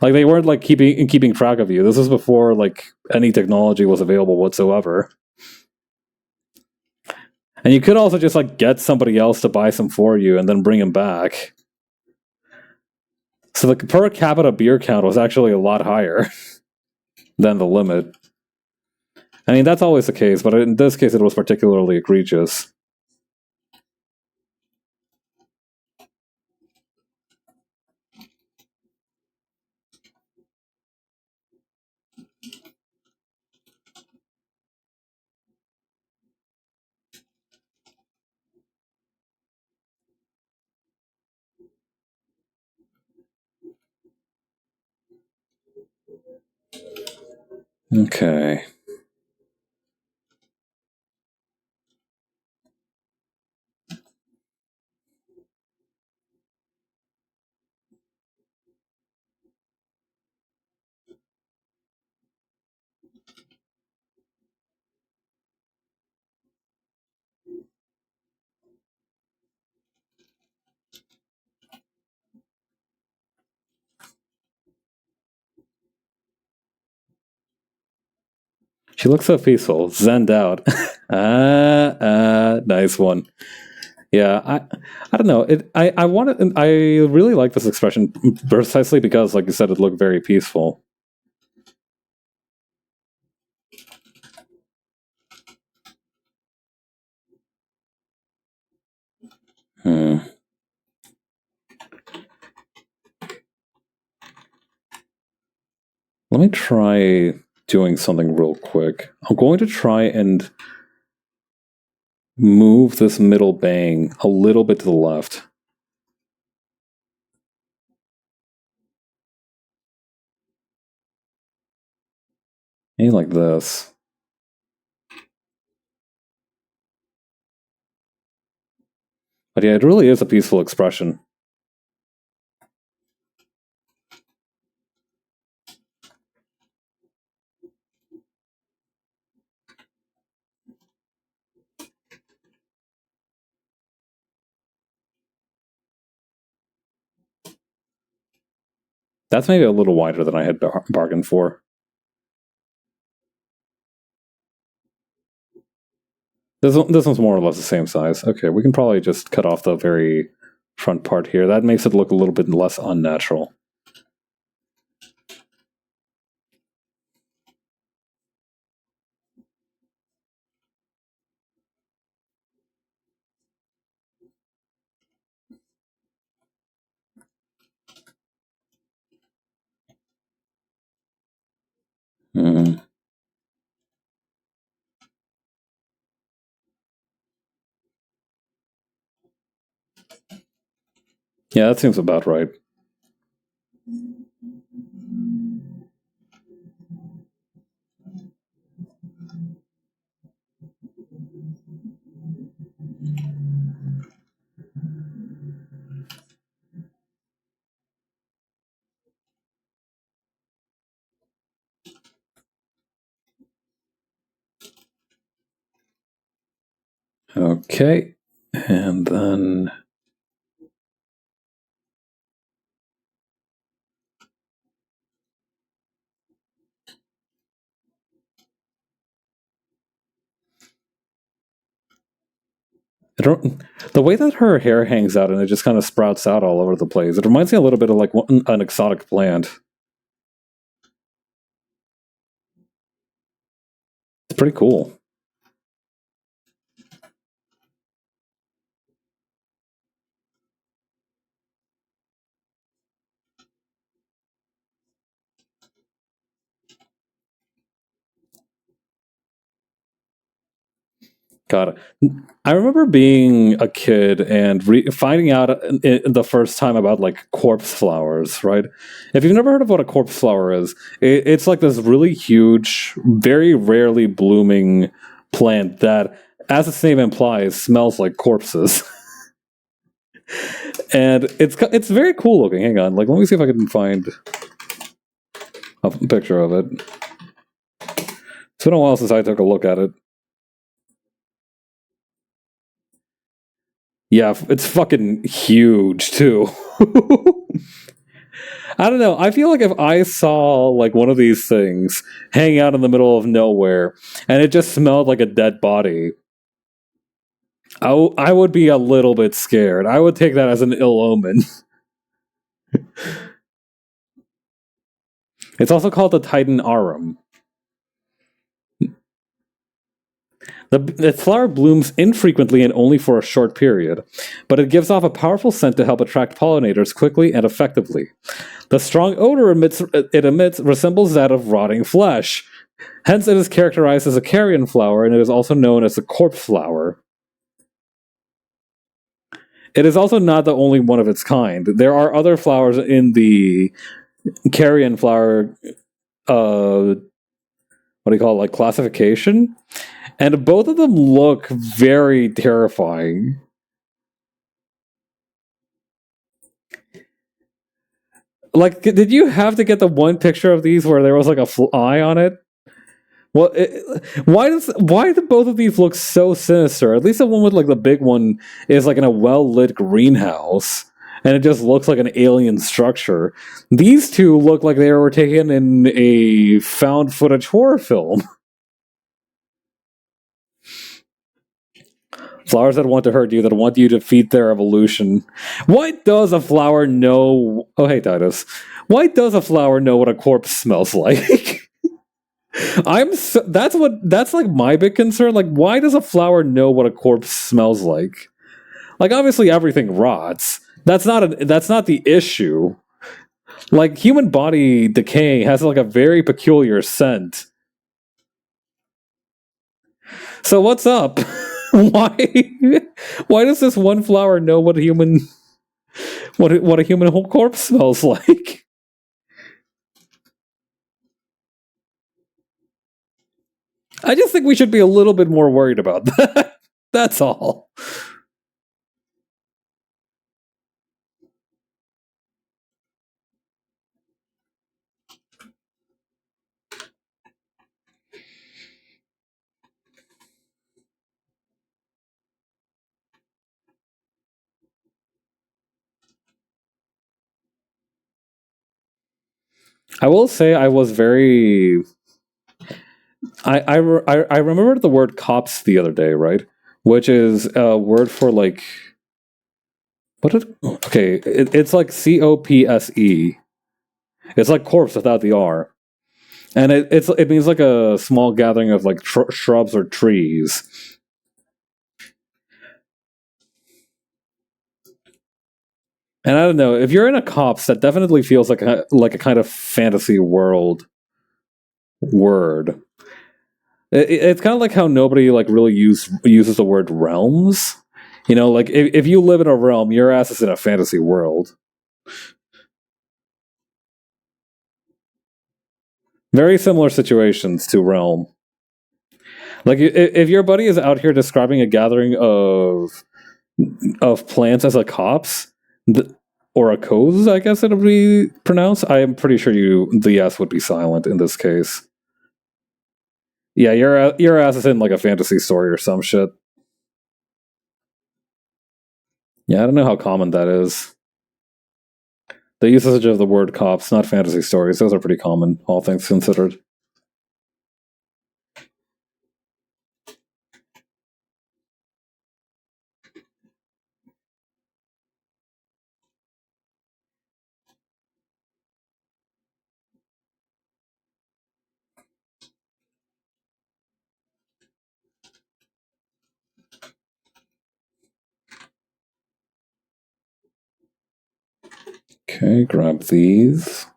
Like they weren't like keeping track of you. This was before like any technology was available whatsoever. And you could also just like get somebody else to buy some for you and then bring them back. So the per capita beer count was actually a lot higher than the limit. I mean, that's always the case, but in this case, it was particularly egregious. Okay. She looks so peaceful, zenned out. Nice one. Yeah, I don't know. I really like this expression precisely because, like you said, it looked very peaceful. Hmm. Let me try doing something real quick. I'm going to try and move this middle bang a little bit to the left. Maybe like this. But yeah, it really is a peaceful expression. That's maybe a little wider than I had bargained for. This one's more or less the same size. Okay, we can probably just cut off the very front part here. That makes it look a little bit less unnatural. Mm. Yeah, that seems about right. Okay, and then the way that her hair hangs out and it just kind of sprouts out all over the place. It reminds me a little bit of like an exotic plant. It's pretty cool. Got it. I remember being a kid and finding out the first time about like corpse flowers, right? If you've never heard of what a corpse flower is, it's like this really huge, very rarely blooming plant that, as its name implies, smells like corpses. And it's very cool looking. Hang on, like let me see if I can find a picture of it. It's been a while since I took a look at it. Yeah, it's fucking huge too. I don't know. I feel like if I saw like one of these things hanging out in the middle of nowhere and it just smelled like a dead body, I would be a little bit scared. I would take that as an ill omen. It's also called the Titan Arum. The flower blooms infrequently and only for a short period, but it gives off a powerful scent to help attract pollinators quickly and effectively. The strong odor it emits resembles that of rotting flesh. Hence, it is characterized as a carrion flower, and it is also known as a corpse flower. It is also not the only one of its kind. There are other flowers in the carrion flower, what do you call it, like classification? And both of them look very terrifying. Like, did you have to get the one picture of these where there was like a eye on it? Well, why do both of these look so sinister? At least the one with like the big one is like in a well lit greenhouse, and it just looks like an alien structure. These two look like they were taken in a found footage horror film. Flowers that want to hurt you, that want you to feed their evolution. Why does a flower know? Oh, hey, Titus. Why does a flower know what a corpse smells like? That's like my big concern. Like, why does a flower know what a corpse smells like? Like, obviously everything rots. That's not the issue. Like, human body decaying has like a very peculiar scent. So what's up? why why does this one flower know what a human whole corpse smells like? I just think we should be a little bit more worried about that. That's all. I will say I was very I remembered the word cops the other day, right? Which is a word for like what? Okay, it's like COPSE. It's like corpse without the R, and it means like a small gathering of like shrubs or trees. And I don't know if you're in a cops, that definitely feels like a kind of fantasy world word. It's kind of like how nobody like really uses the word realms. You know, like if you live in a realm, your ass is in a fantasy world. Very similar situations to realm. Like if your buddy is out here describing a gathering of plants as a copse, or a cause, I guess it would be pronounced. I am pretty sure the S would be silent in this case. Yeah, your ass is in like a fantasy story or some shit. Yeah, I don't know how common that is. The usage of the word cops, not fantasy stories, those are pretty common, all things considered. Okay, grab these.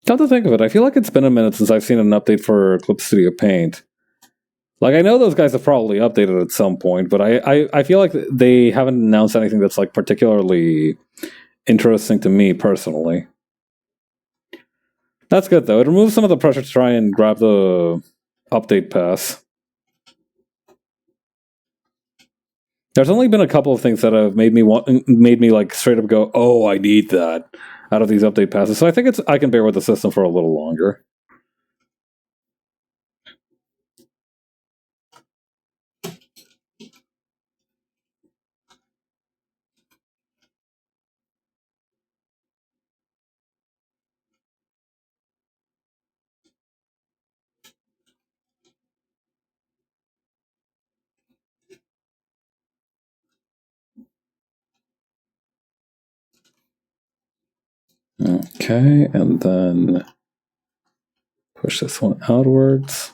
Come to think of it, I feel like it's been a minute since I've seen an update for Clip Studio Paint. Like I know those guys have probably updated at some point, but I feel like they haven't announced anything that's like particularly interesting to me personally. That's good though. It removes some of the pressure to try and grab the update pass. There's only been a couple of things that have made me like straight up go, "Oh, I need that," out of these update passes. So I think I can bear with the system for a little longer. Okay, and then push this one outwards.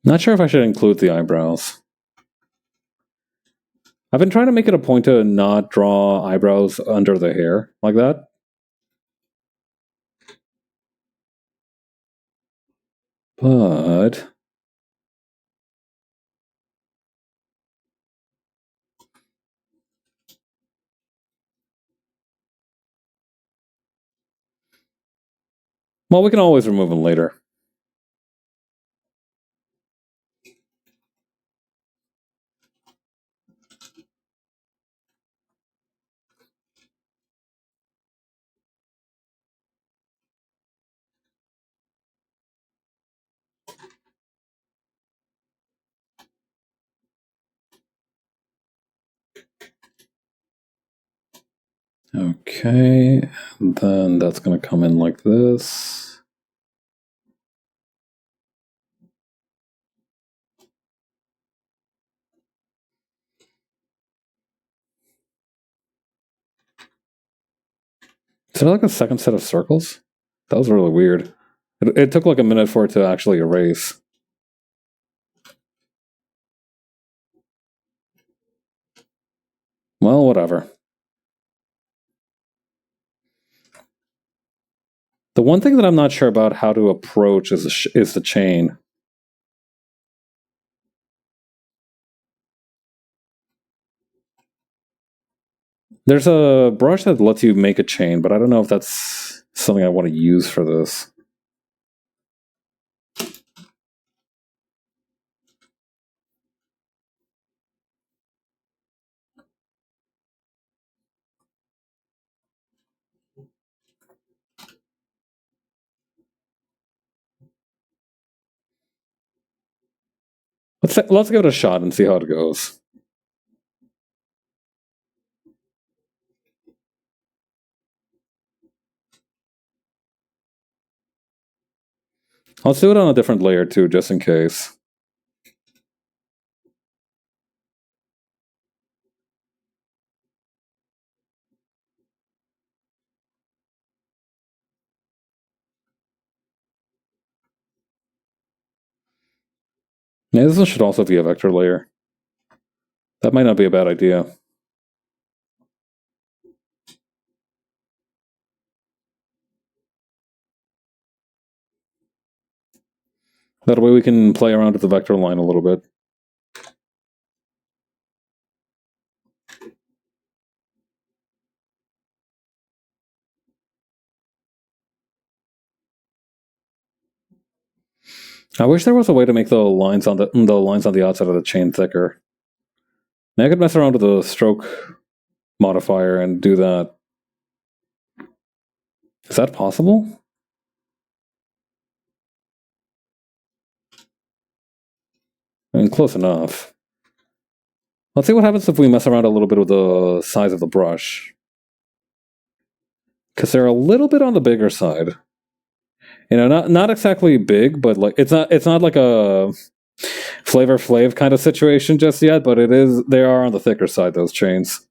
Not sure if I should include the eyebrows. I've been trying to make it a point to not draw eyebrows under the hair like that. But well, we can always remove them later. Okay, and then that's going to come in like this. Is there like a second set of circles? That was really weird. It took like a minute for it to actually erase. Well, whatever. The one thing that I'm not sure about how to approach is the chain. There's a brush that lets you make a chain, but I don't know if that's something I want to use for this. Let's give it a shot and see how it goes. Let's do it on a different layer too, just in case. Yeah, this should also be a vector layer. That might not be a bad idea. That way we can play around with the vector line a little bit. I wish there was a way to make the lines on the outside of the chain thicker. Now I could mess around with the stroke modifier and do that. Is that possible? I mean, close enough. Let's see what happens if we mess around a little bit with the size of the brush. Because they're a little bit on the bigger side. You know, not exactly big, but like it's not like a Flavor Flav kind of situation just yet, but they are on the thicker side, those chains.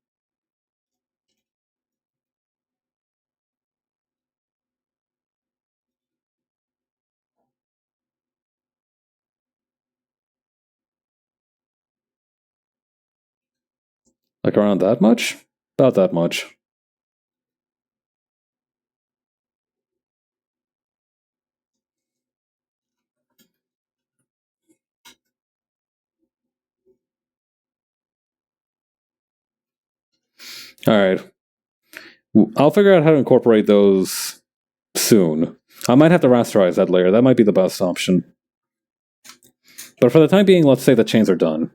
Like around that much? About that much. Alright. I'll figure out how to incorporate those soon. I might have to rasterize that layer. That might be the best option. But for the time being, let's say the chains are done.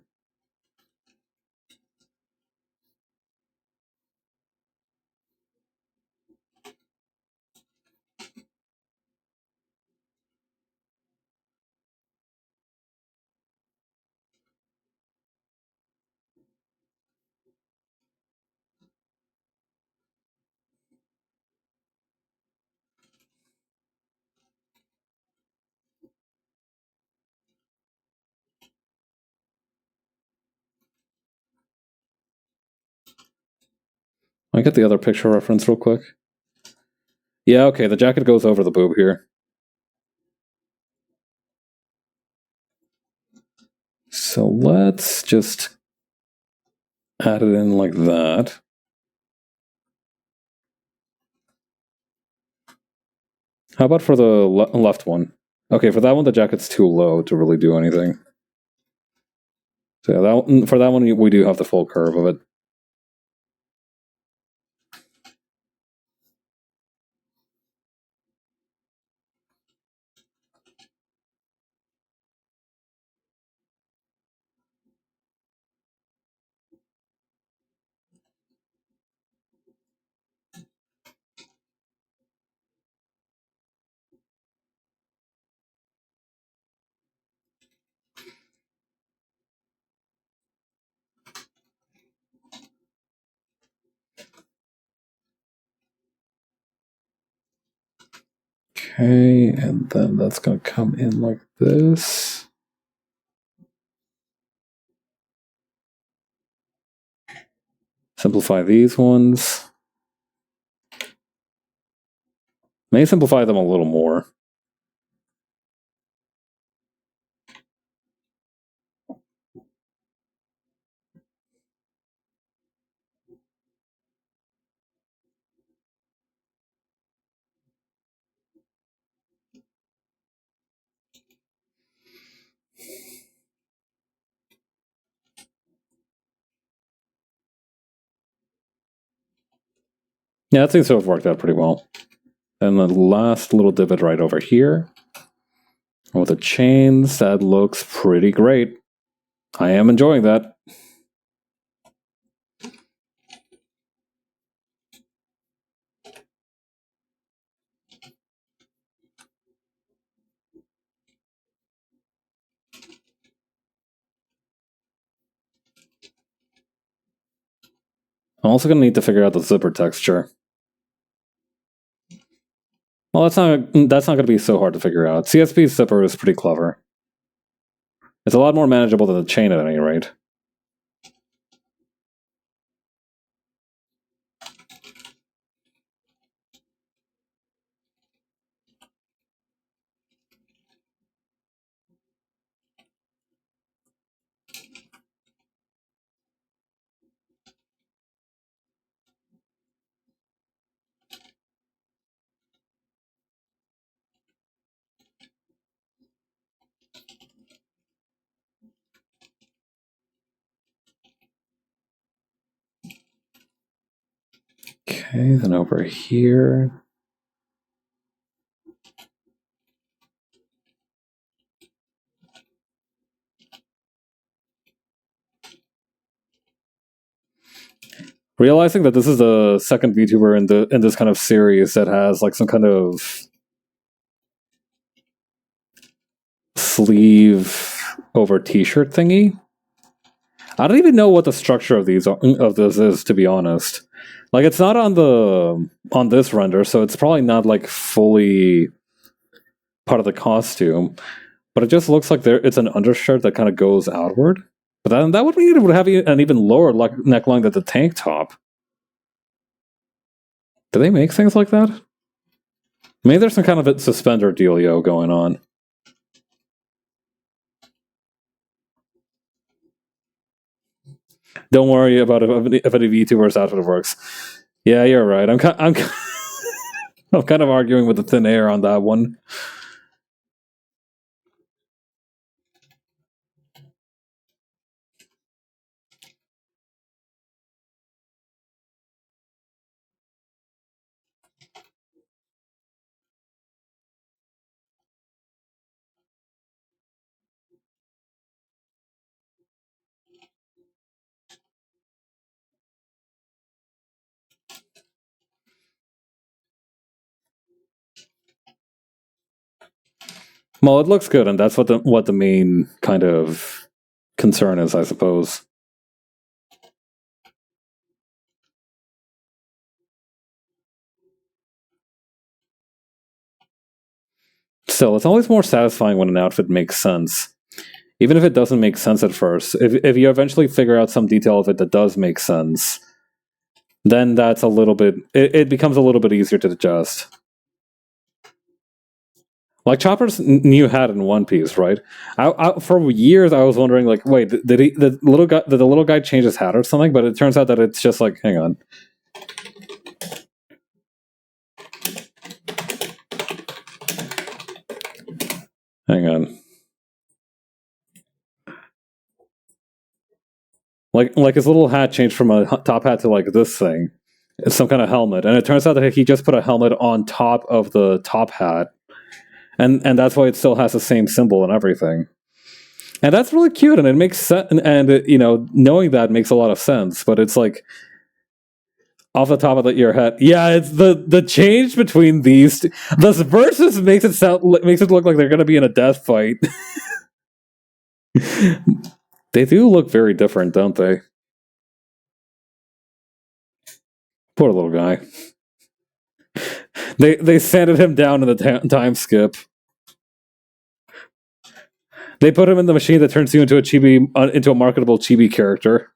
I get the other picture reference real quick. Yeah, okay, the jacket goes over the boob here. So let's just add it in like that. How about for the left one? Okay, for that one, the jacket's too low to really do anything. So yeah, for that one, we do have the full curve of it. Okay, and then that's going to come in like this. Simplify these ones. May simplify them a little more. Yeah, that seems to have worked out pretty well. And the last little divot right over here. With the chains, that looks pretty great. I am enjoying that. I'm also going to need to figure out the zipper texture. Well, that's not going to be so hard to figure out. CSP's zipper is pretty clever. It's a lot more manageable than the chain at any rate. Okay, then over here. Realizing that this is the second VTuber in this kind of series that has like some kind of sleeve over t-shirt thingy. I don't even know what the structure of this is, to be honest. Like, it's not on this render, so it's probably not like fully part of the costume. But it just looks like it's an undershirt that kind of goes outward. But then that would mean it would have an even lower neckline than the tank top. Do they make things like that? Maybe there's some kind of a suspender dealio going on. Don't worry about if any VTuber's outfit works. Yeah, you're right. I'm kind of arguing with the thin air on that one. Well, it looks good, and that's what the main kind of concern is, I suppose. Still, it's always more satisfying when an outfit makes sense. Even if it doesn't make sense at first. If you eventually figure out some detail of it that does make sense, then that's a little bit... It becomes a little bit easier to adjust. Like Chopper's new hat in One Piece, right? For years, I was wondering, like, wait, did the little guy change his hat or something? But it turns out that it's just like, hang on. Hang on. Like his little hat changed from a top hat to like this thing. It's some kind of helmet. And it turns out that he just put a helmet on top of the top hat. And that's why it still has the same symbol and everything. And that's really cute, and it makes sense. And you know, knowing that makes a lot of sense. But it's like off the top of your head, yeah. It's the change between these two. This versus makes it look like they're going to be in a death fight. They do look very different, don't they? Poor little guy. They sanded him down in the time skip. They put him in the machine that turns you into a marketable chibi character.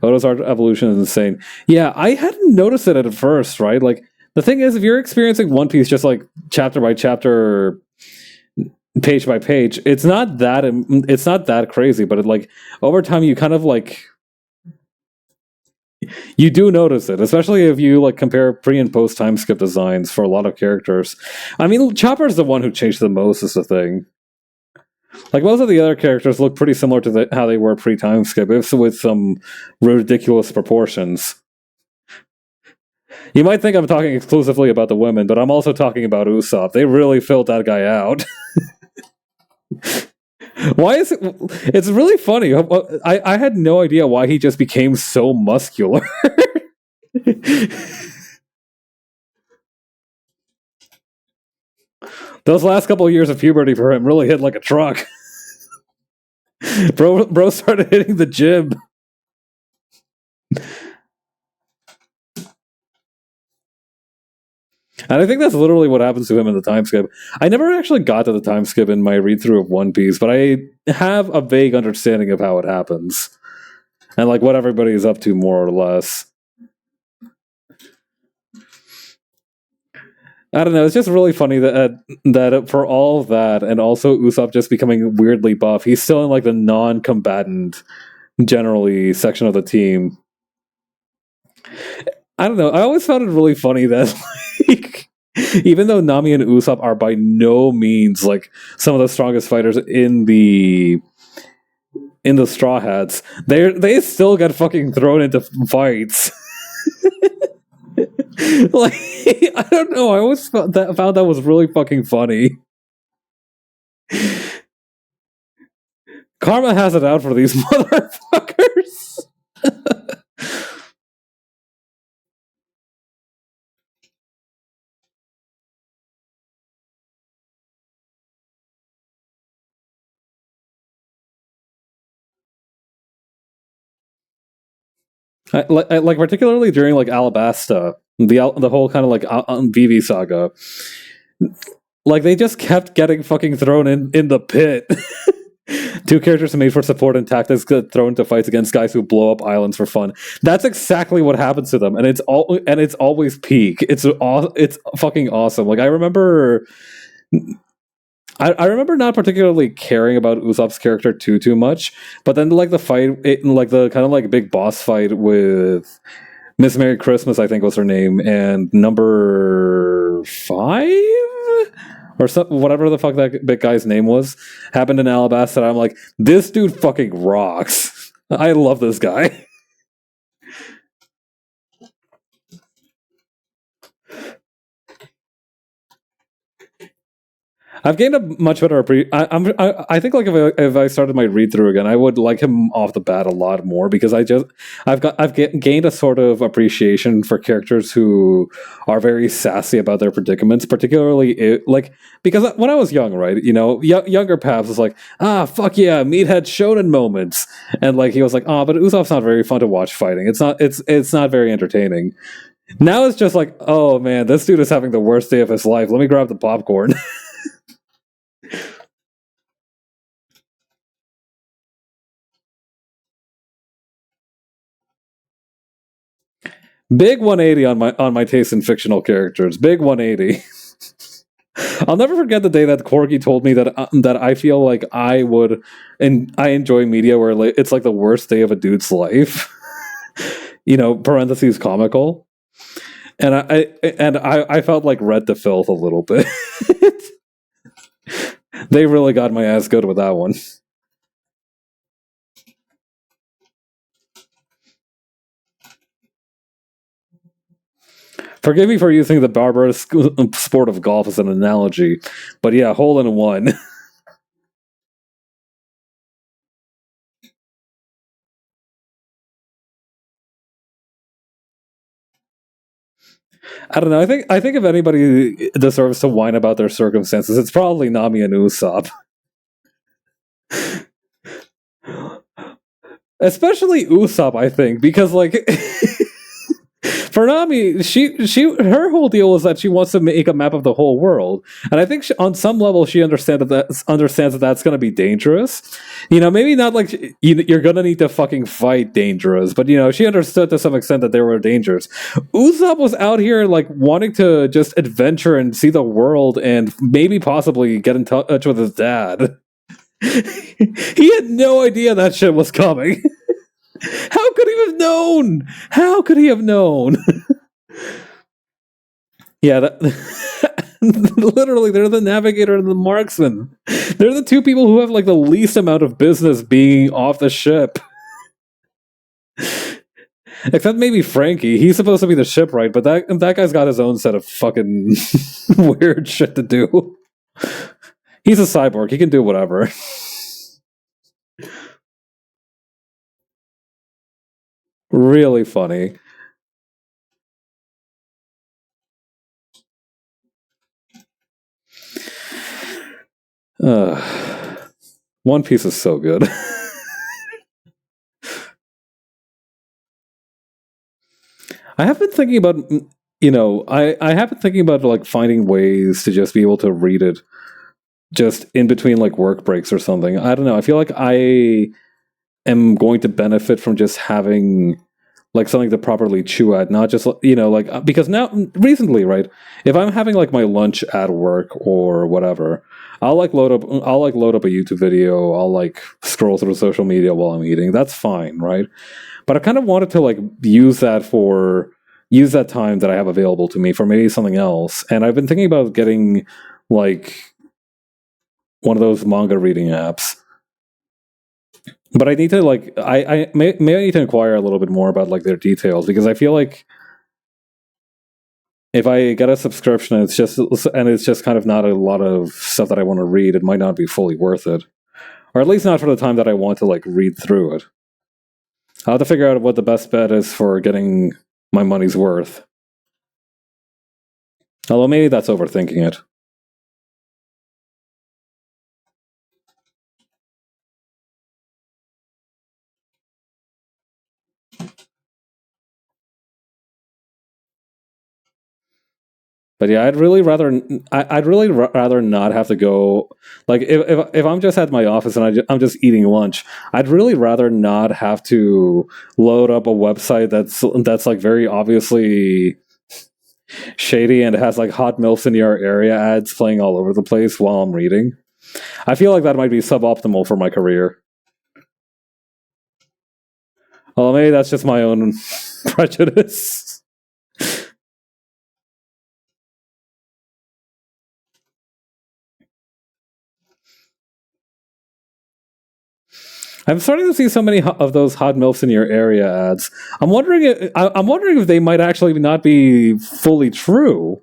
Oto's art evolution is insane. Yeah, I hadn't noticed it at first, right? Like The thing is, if you're experiencing One Piece just like chapter by chapter, page by page, it's not that crazy. But like over time, you kind of like you do notice it, especially if you like compare pre and post time skip designs for a lot of characters. I mean, Chopper's the one who changed the most, is the thing. Like most of the other characters look pretty similar to how they were pre time skip, if with some ridiculous proportions. You might think I'm talking exclusively about the women, but I'm also talking about Usopp. They really filled that guy out. Why is it? It's really funny. I had no idea why he just became so muscular. Those last couple of years of puberty for him really hit like a truck. Bro started hitting the gym. And I think that's literally what happens to him in the time skip. I never actually got to the time skip in my read through of One Piece, but I have a vague understanding of how it happens. And like what everybody is up to, more or less. I don't know. It's just really funny that for all of that, and also Usopp just becoming weirdly buff, he's still in like the non-combatant, generally section of the team. I don't know. I always found it really funny that like, even though Nami and Usopp are by no means like some of the strongest fighters in the Straw Hats, they still get fucking thrown into fights. Like, I don't know. I always found that was really fucking funny. Karma has it out for these motherfuckers. Like particularly during like Alabasta, the whole kind of like Vivi saga, like they just kept getting fucking thrown in the pit. Two characters made for support and tactics get thrown into fights against guys who blow up islands for fun. That's exactly what happens to them, and it's always peak. It's fucking awesome. Like I remember not particularly caring about Usopp's character too much, but then like the fight, like the kind of like big boss fight with Miss Merry Christmas, I think was her name, and number 5 or whatever the fuck that big guy's name was, happened in Alabasta. And I'm like, this dude fucking rocks. I love this guy. I've gained a much better I think like if I started my read through again, I would like him off the bat a lot more, because I've gained a sort of appreciation for characters who are very sassy about their predicaments, particularly like because when I was young, right, you know, younger Pabs was like, fuck yeah, meathead shonen moments, and like he was like, but Usopp's not very fun to watch fighting. It's not very entertaining. Now it's just like, oh man, this dude is having the worst day of his life. Let me grab the popcorn. Big 180 on my taste in fictional characters. Big 180. I'll never forget the day that Corgi told me that I feel like I would, and I enjoy media where it's like the worst day of a dude's life. You know, parentheses comical, and I felt like read to filth a little bit. They really got my ass good with that one. Forgive me for using the barbarous sport of golf as an analogy, but yeah, hole in one. I don't know. I think if anybody deserves to whine about their circumstances, it's probably Nami and Usopp. Especially Usopp, I think, because like For Nami, her whole deal is that she wants to make a map of the whole world, and I think on some level she understands that that's going to be dangerous. Maybe not like you're going to need to fucking fight dangerous, but she understood to some extent that there were dangers. Usopp was out here like wanting to just adventure and see the world, and maybe possibly get in touch with his dad. He had no idea that shit was coming. How could he have known? How could he have known? Yeah, literally, they're the navigator and the marksman. They're the two people who have like the least amount of business being off the ship. Except maybe Frankie. He's supposed to be the shipwright, but that guy's got his own set of fucking weird shit to do. He's a cyborg. He can do whatever. Really funny. One Piece is so good. I have been thinking about, I have been thinking about like finding ways to just be able to read it just in between like work breaks or something. I don't know. I feel like I am going to benefit from just having like something to properly chew at, not just like because now recently, right? If I'm having like my lunch at work or whatever, I'll load up a YouTube video. I'll like scroll through social media while I'm eating. That's fine, right? But I kind of wanted to like use that time that I have available to me for maybe something else. And I've been thinking about getting like one of those manga reading apps. But I need to like I may I need to inquire a little bit more about like their details, because I feel like if I get a subscription and it's just kind of not a lot of stuff that I want to read, it might not be fully worth it. Or at least not for the time that I want to like read through it. I'll have to figure out what the best bet is for getting my money's worth. Although maybe that's overthinking it. But yeah, I'd really rather not have to go. Like if I'm just at my office and I'm just eating lunch, I'd really rather not have to load up a website that's like very obviously shady and has like hot milfs in your area ads playing all over the place while I'm reading. I feel like that might be suboptimal for my career. Well, maybe that's just my own prejudice. I'm starting to see so many of those hot milfs in your area ads. I'm wondering if they might actually not be fully true.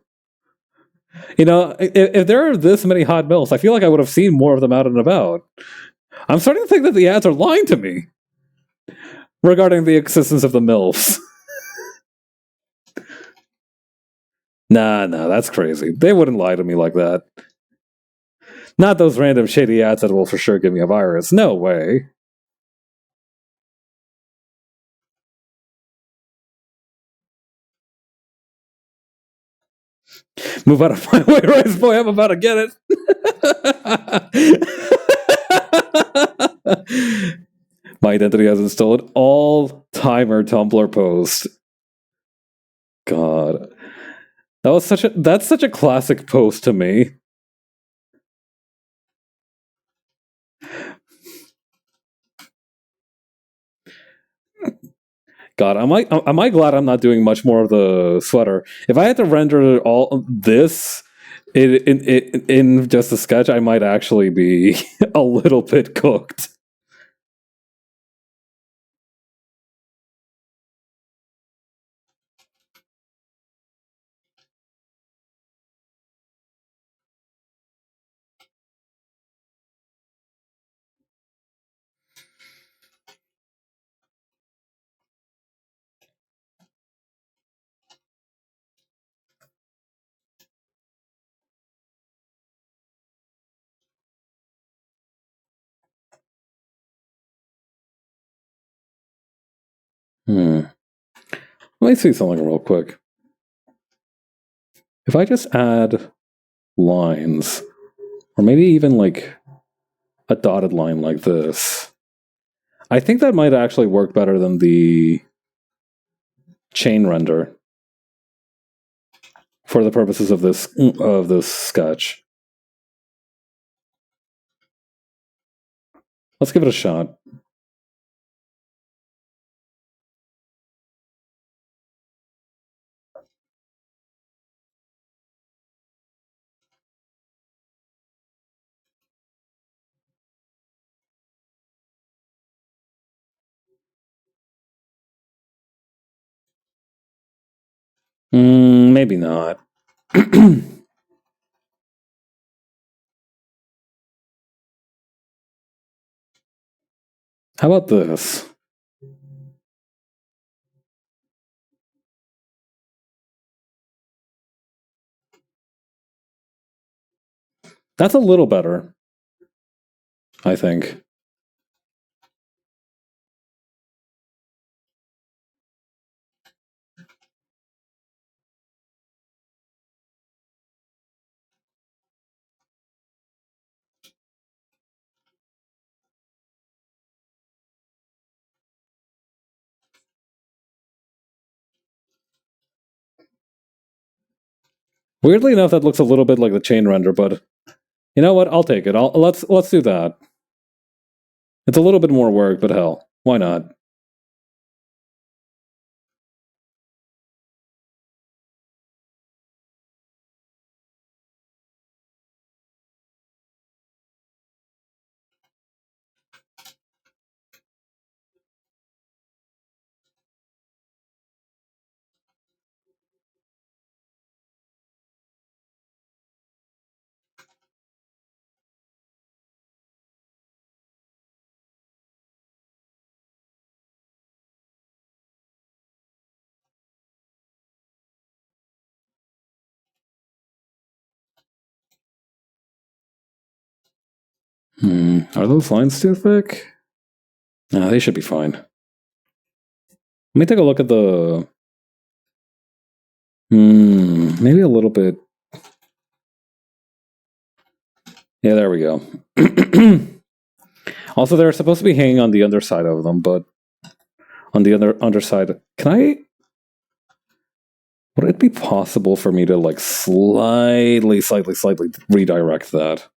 If there are this many hot milfs, I feel like I would have seen more of them out and about. I'm starting to think that the ads are lying to me regarding the existence of the milfs. Nah, that's crazy. They wouldn't lie to me like that. Not those random shady ads that will for sure give me a virus. No way. Move out of my way, Rice Boy. I'm about to get it. My identity has installed all timer Tumblr post. God. That's such a classic post to me. God, am I glad I'm not doing much more of the sweater? If I had to render all this in just a sketch, I might actually be a little bit cooked. Hmm. Let me see something real quick. If I just add lines, or maybe even like a dotted line like this, I think that might actually work better than the chain render for the purposes of this sketch. Let's give it a shot. Maybe not. How about this? That's a little better, I think. Weirdly enough, that looks a little bit like the chain render, but you know what? I'll take it. Let's do that. It's a little bit more work, but hell, why not? Are those lines too thick? No, they should be fine. Let me take a look at the... maybe a little bit... Yeah, there we go. Also, they're supposed to be hanging on the underside of them, but on the underside... Can I... Would it be possible for me to, like, slightly redirect that?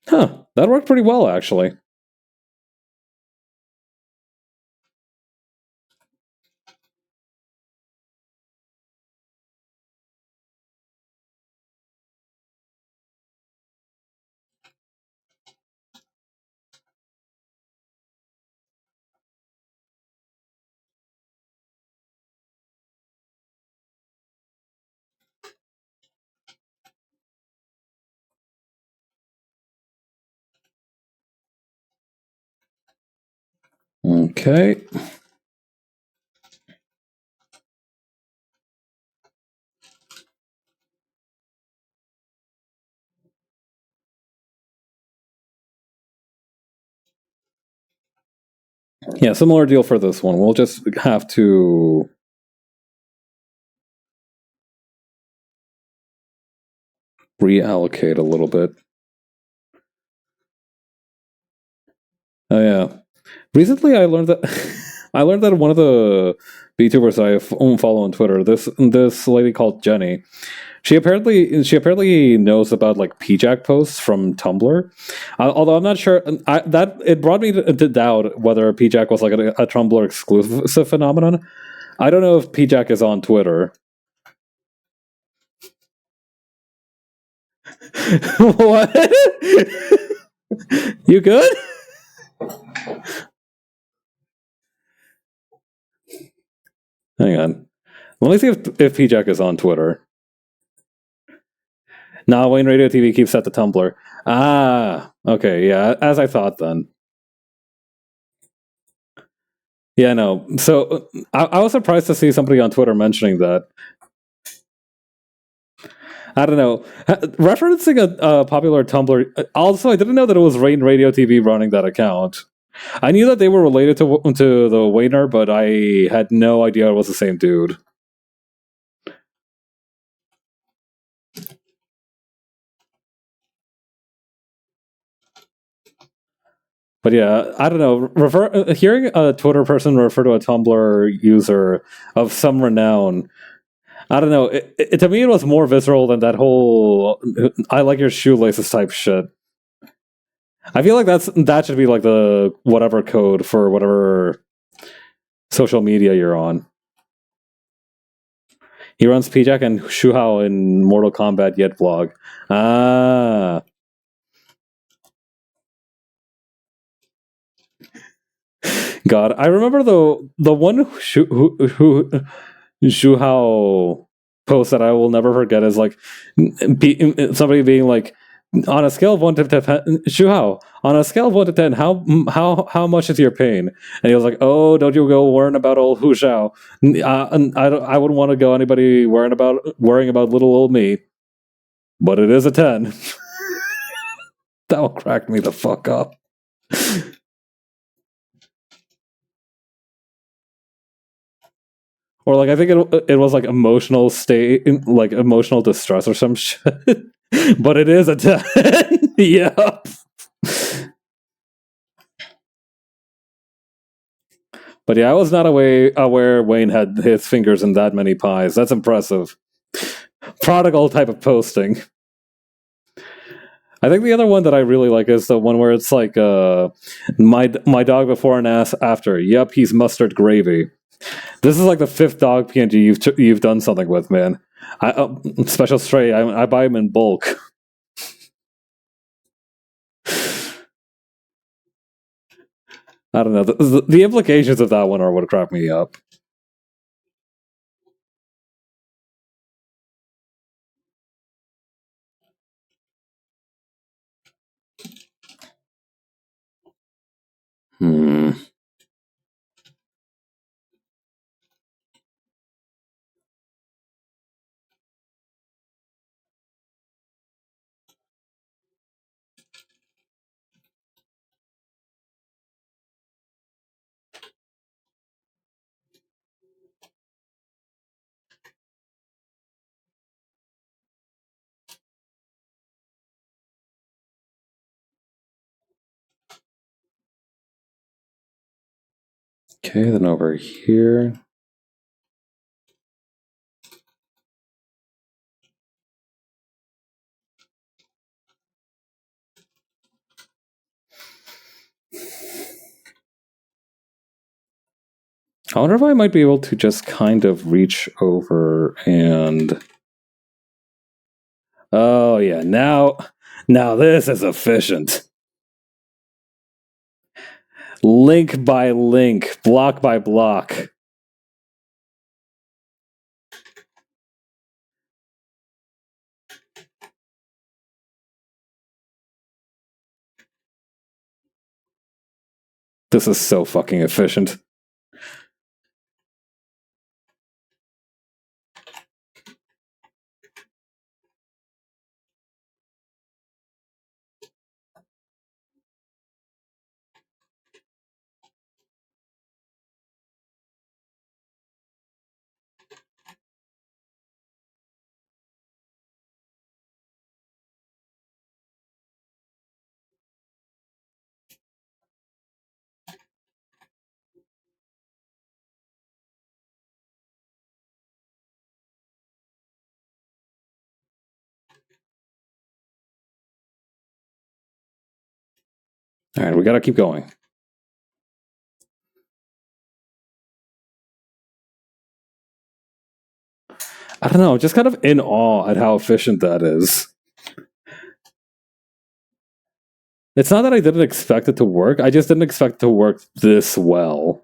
Huh, that worked pretty well, actually. Okay. Yeah, similar deal for this one. We'll just have to... reallocate a little bit. Oh yeah. Recently I learned that one of the VTubers I follow on Twitter, this lady called Jenny, she apparently knows about like PJack posts from Tumblr. Although I'm not sure, that it brought me to doubt whether PJack was like a Tumblr exclusive phenomenon. I don't know if PJack is on Twitter. What? You good? Hang on. Let me see if PJack is on Twitter. No, Wayne Radio TV keeps set to Tumblr. Ah, okay, yeah, as I thought then. Yeah, no. So I was surprised to see somebody on Twitter mentioning that. I don't know. Referencing a popular Tumblr. Also, I didn't know that it was Rain Radio TV running that account. I knew that they were related to the Wayner, but I had no idea it was the same dude. But yeah, I don't know. Hearing a Twitter person refer to a Tumblr user of some renown, I don't know. To me, it was more visceral than that whole "I like your shoelaces" type shit. I feel like that should be like the whatever code for whatever social media you're on. He runs PJack and Shuhao in Mortal Kombat Yet blog. Ah, God, I remember the one who Shuhao post that I will never forget is like somebody being like, on a scale of 1 to 10, Shuhao, on a scale of 1 to 10, how much is your pain? And he was like, oh, don't you go worrying about old Hu Shao. I wouldn't want to go anybody worrying about little old me. But it is a 10. That will crack me the fuck up. Or like I think it was like emotional state, like emotional distress or some shit. But it is a 10. Yeah. But yeah, I was not aware Wayne had his fingers in that many pies. That's impressive. Prodigal type of posting. I think the other one that I really like is the one where it's like my dog before and after. Yep, he's mustard gravy. This is like the fifth dog PNG you've done something with, man. Special stray. I buy them in bulk. I don't know. The implications of that one are what crack me up. Hmm. Okay, then over here. I wonder if I might be able to just kind of reach over and. Oh yeah, now this is efficient. Link by link, block by block. This is so fucking efficient. All right, we gotta keep going. I don't know, just kind of in awe at how efficient that is. It's not that I didn't expect it to work, I just didn't expect it to work this well.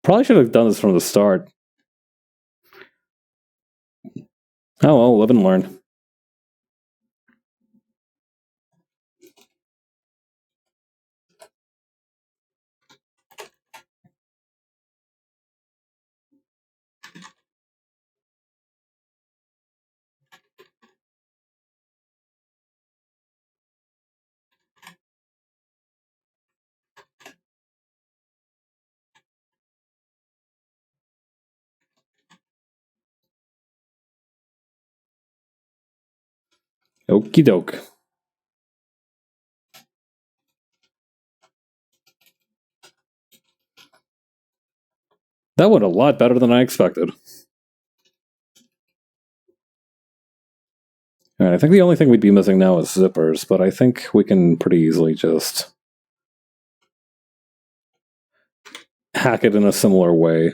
Probably should have done this from the start. Oh well, live and learn. Okie doke. That went a lot better than I expected. Alright, I think the only thing we'd be missing now is zippers, but I think we can pretty easily just hack it in a similar way.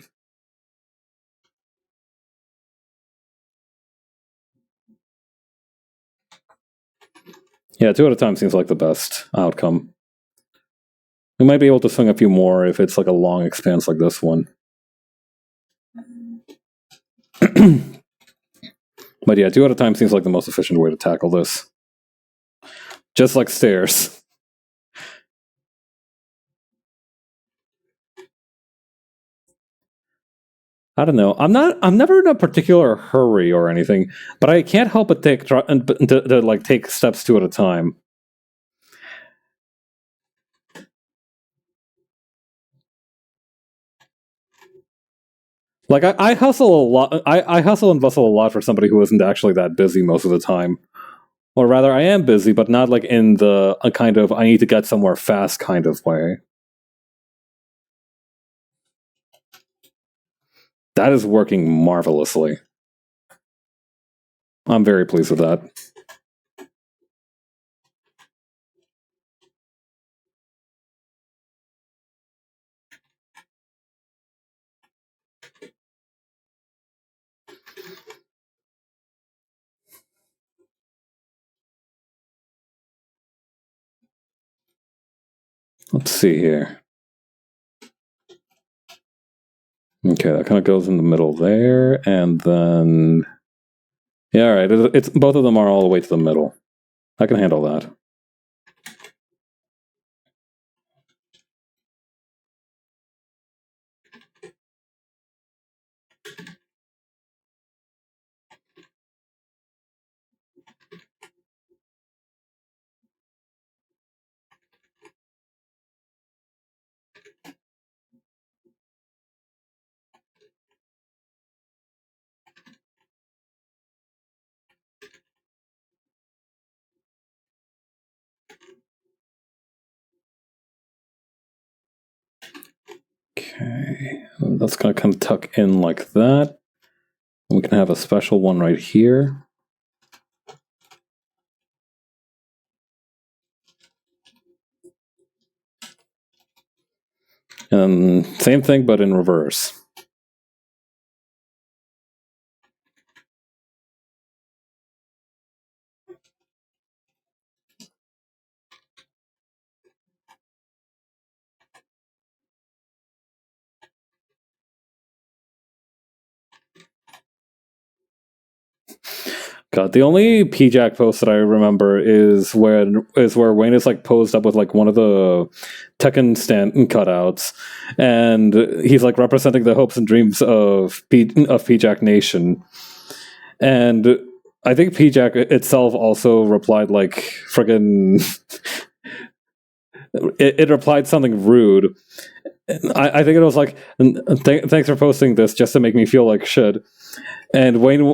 Yeah, 2 at a time seems like the best outcome. We might be able to swing a few more if it's like a long expanse like this one. But yeah, 2 at a time seems like the most efficient way to tackle this. Just like stairs. I don't know. I'm never in a particular hurry or anything, but I can't help but to like take steps 2 at a time. Like I hustle a lot. I hustle and bustle a lot for somebody who isn't actually that busy most of the time. Or rather, I am busy, but not like in the a kind of I need to get somewhere fast kind of way. That is working marvelously. I'm very pleased with that. Let's see here. Okay, that kind of goes in the middle there, and then yeah, all right. It's both of them are all the way to the middle. I can handle that. Okay, that's going to kind of tuck in like that. We can have a special one right here. And same thing, but in reverse. God, the only P-Jack post that I remember is where Wayne is like posed up with like one of the Tekken stand cutouts, and he's like representing the hopes and dreams of P-Jack Nation, and I think P-Jack itself also replied like friggin' it replied something rude. I think it was like, thanks for posting this just to make me feel like shit. And Wayne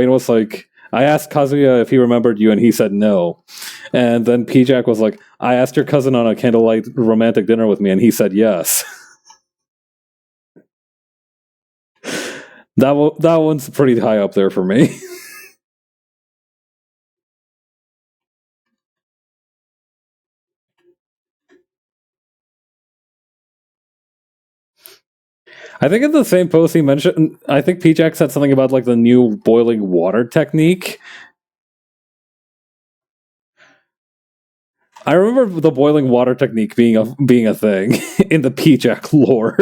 was like, I asked Kazuya if he remembered you, and he said no. And then P-Jack was like, I asked your cousin on a candlelight romantic dinner with me, and he said yes. That one's pretty high up there for me. I think in the same post he mentioned, I think P-Jack said something about like the new boiling water technique. I remember the boiling water technique being a thing in the P-Jack lore.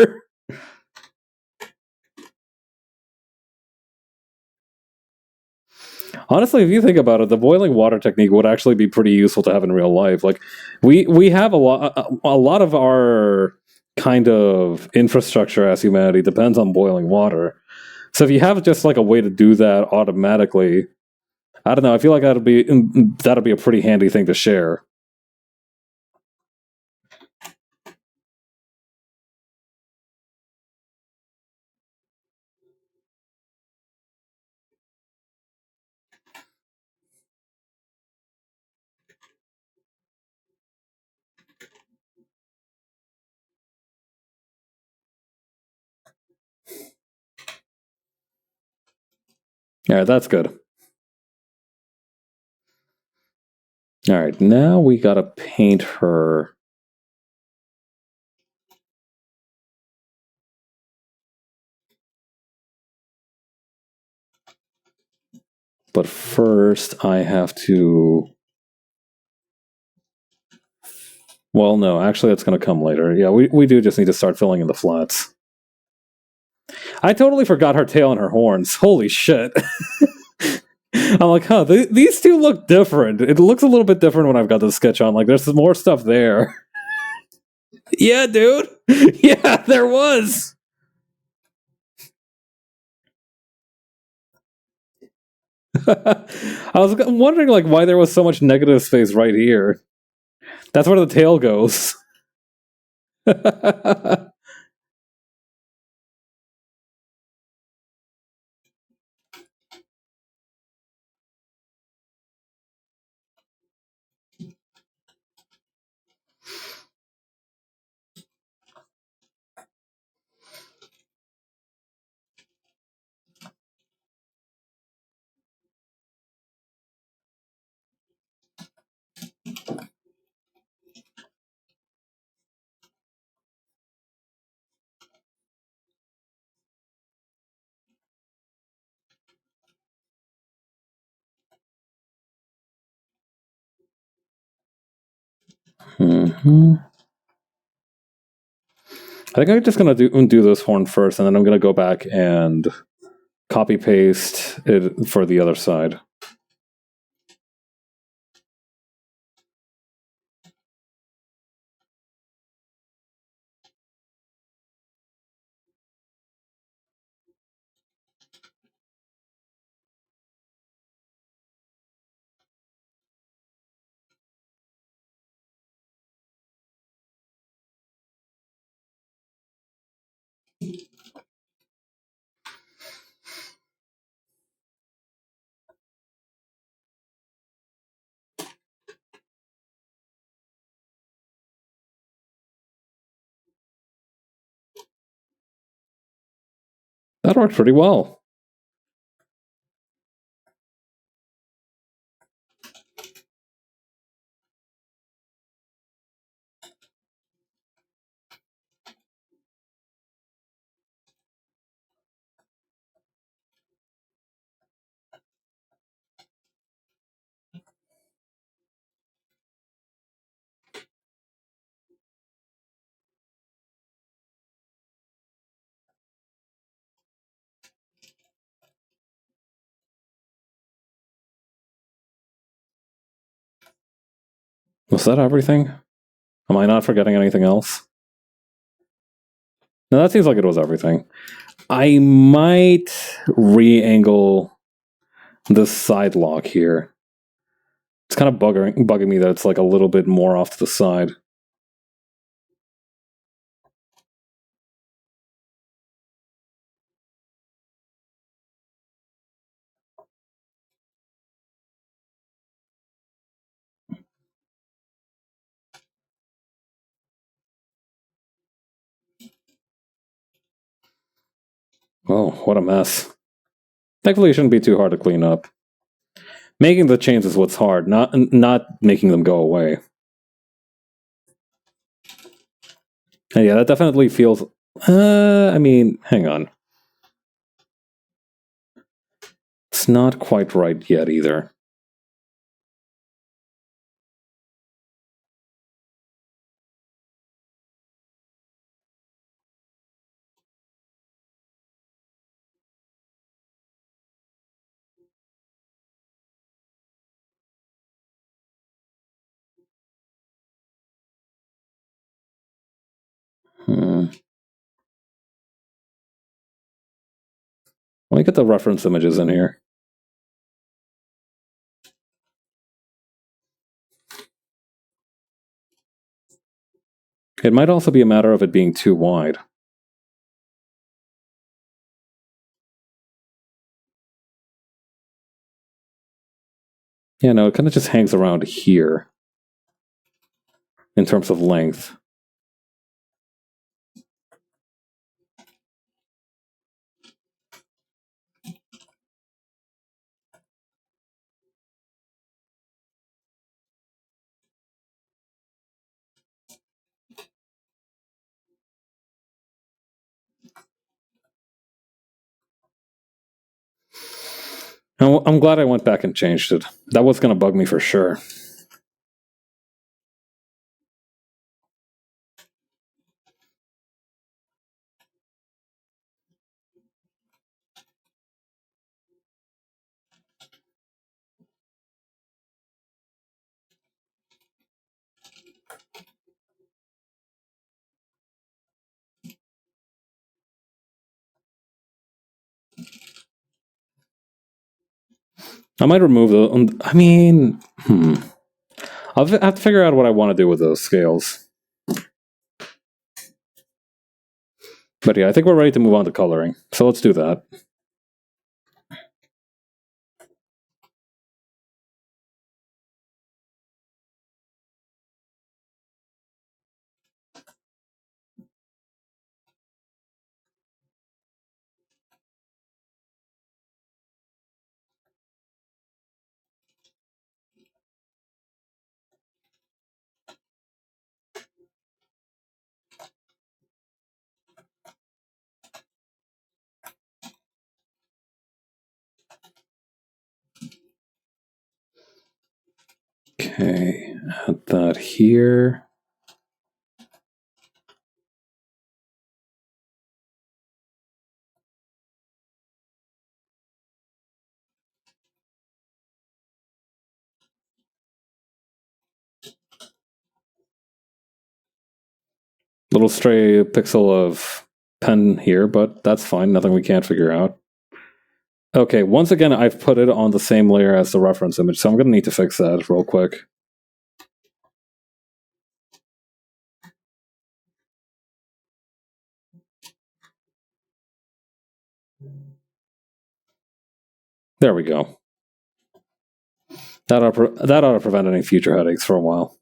Honestly, if you think about it, the boiling water technique would actually be pretty useful to have in real life. Like we have a lot of our kind of infrastructure as humanity depends on boiling water. So if you have just like a way to do that automatically, I don't know. I feel like that'd be a pretty handy thing to share. Yeah, that's good. All right, now we gotta paint her. But first, I have to. Well, no, actually, that's going to come later. Yeah, we do just need to start filling in the flats. I totally forgot her tail and her horns. Holy shit. I'm like, huh, these two look different. It looks a little bit different when I've got the sketch on. Like, there's more stuff there. Yeah, dude. Yeah, there was. I was wondering, like, why there was so much negative space right here. That's where the tail goes. Hmm. I think I'm just gonna do this horn first, and then I'm gonna go back and copy paste it for the other side. That worked pretty well. Was that everything? Am I not forgetting anything else? No, that seems like it was everything. I might re-angle this side lock here. It's kind of bugging me that it's like a little bit more off to the side. Oh, what a mess. Thankfully, it shouldn't be too hard to clean up. Making the change is what's hard, not making them go away. And yeah, that definitely feels. I mean, hang on. It's not quite right yet either. me get the reference images in here. It might also be a matter of it being too wide. Yeah, no, it kind of just hangs around here in terms of length. I'm glad I went back and changed it. That was going to bug me for sure. I might remove the. I mean, I'll have to figure out what I want to do with those scales. But yeah, I think we're ready to move on to coloring. So let's do that. Okay, add that here. Little stray pixel of pen here, but that's fine. Nothing we can't figure out. Okay, once again, I've put it on the same layer as the reference image, so I'm going to need to fix that real quick. There we go. That ought to prevent any future headaches for a while.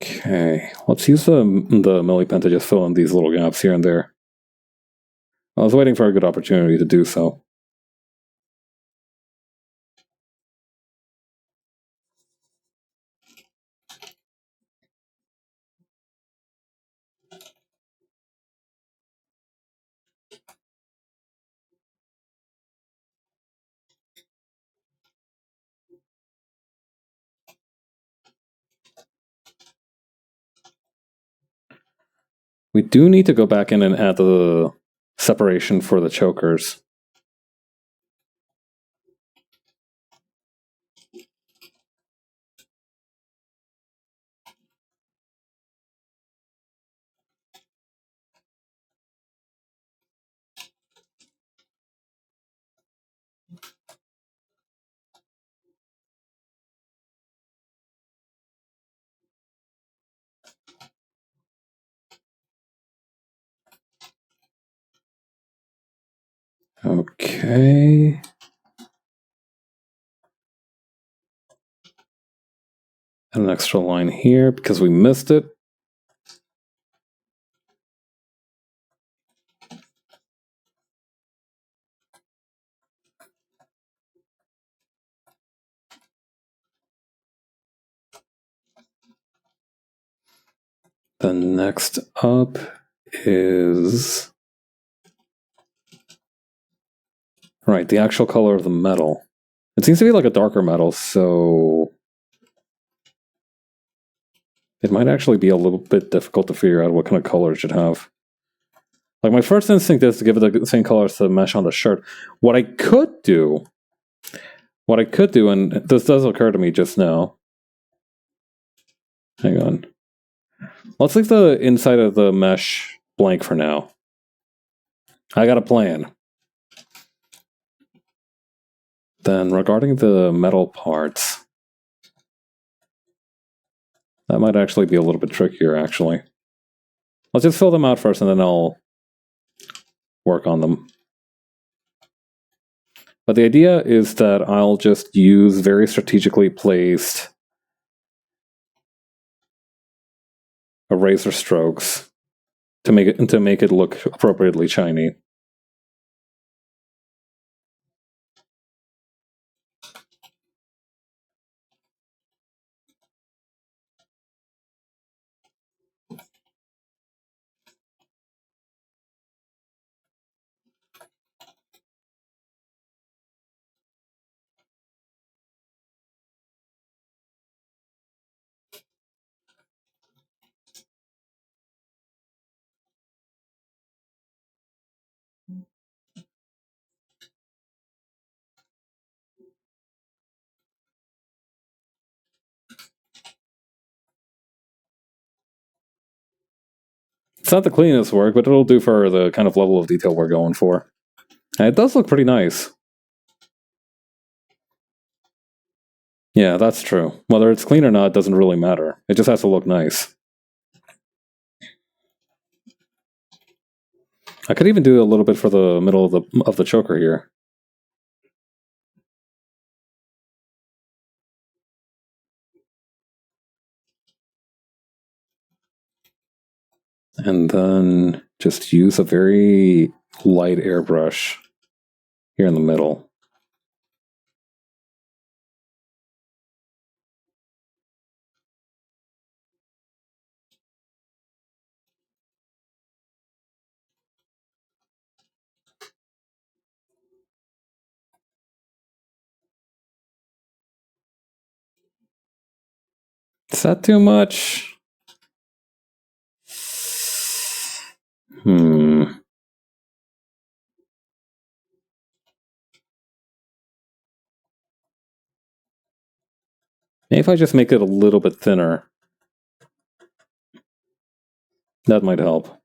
Okay, let's use the Milli Pen to just fill in these little gaps here and there. I was waiting for a good opportunity to do so. We do need to go back in and add the separation for the chokers. Okay. Add an extra line here because we missed it. The next up is Right, the actual color of the metal. It seems to be like a darker metal, so it might actually be a little bit difficult to figure out what kind of color it should have. Like, my first instinct is to give it the same color as the mesh on the shirt. What I could do, and this does occur to me just now. Hang on. Let's leave the inside of the mesh blank for now. I got a plan. Then, regarding the metal parts, that might actually be a little bit trickier, actually. Let's just fill them out first, and then I'll work on them. But the idea is that I'll just use very strategically placed eraser strokes to make it look appropriately shiny. It's not the cleanest work, but it'll do for the kind of level of detail we're going for. And it does look pretty nice. Yeah, that's true. Whether it's clean or not doesn't really matter. It just has to look nice. I could even do a little bit for the middle of the choker here. And then just use a very light airbrush here in the middle. Is that too much? Maybe if I just make it a little bit thinner, that might help.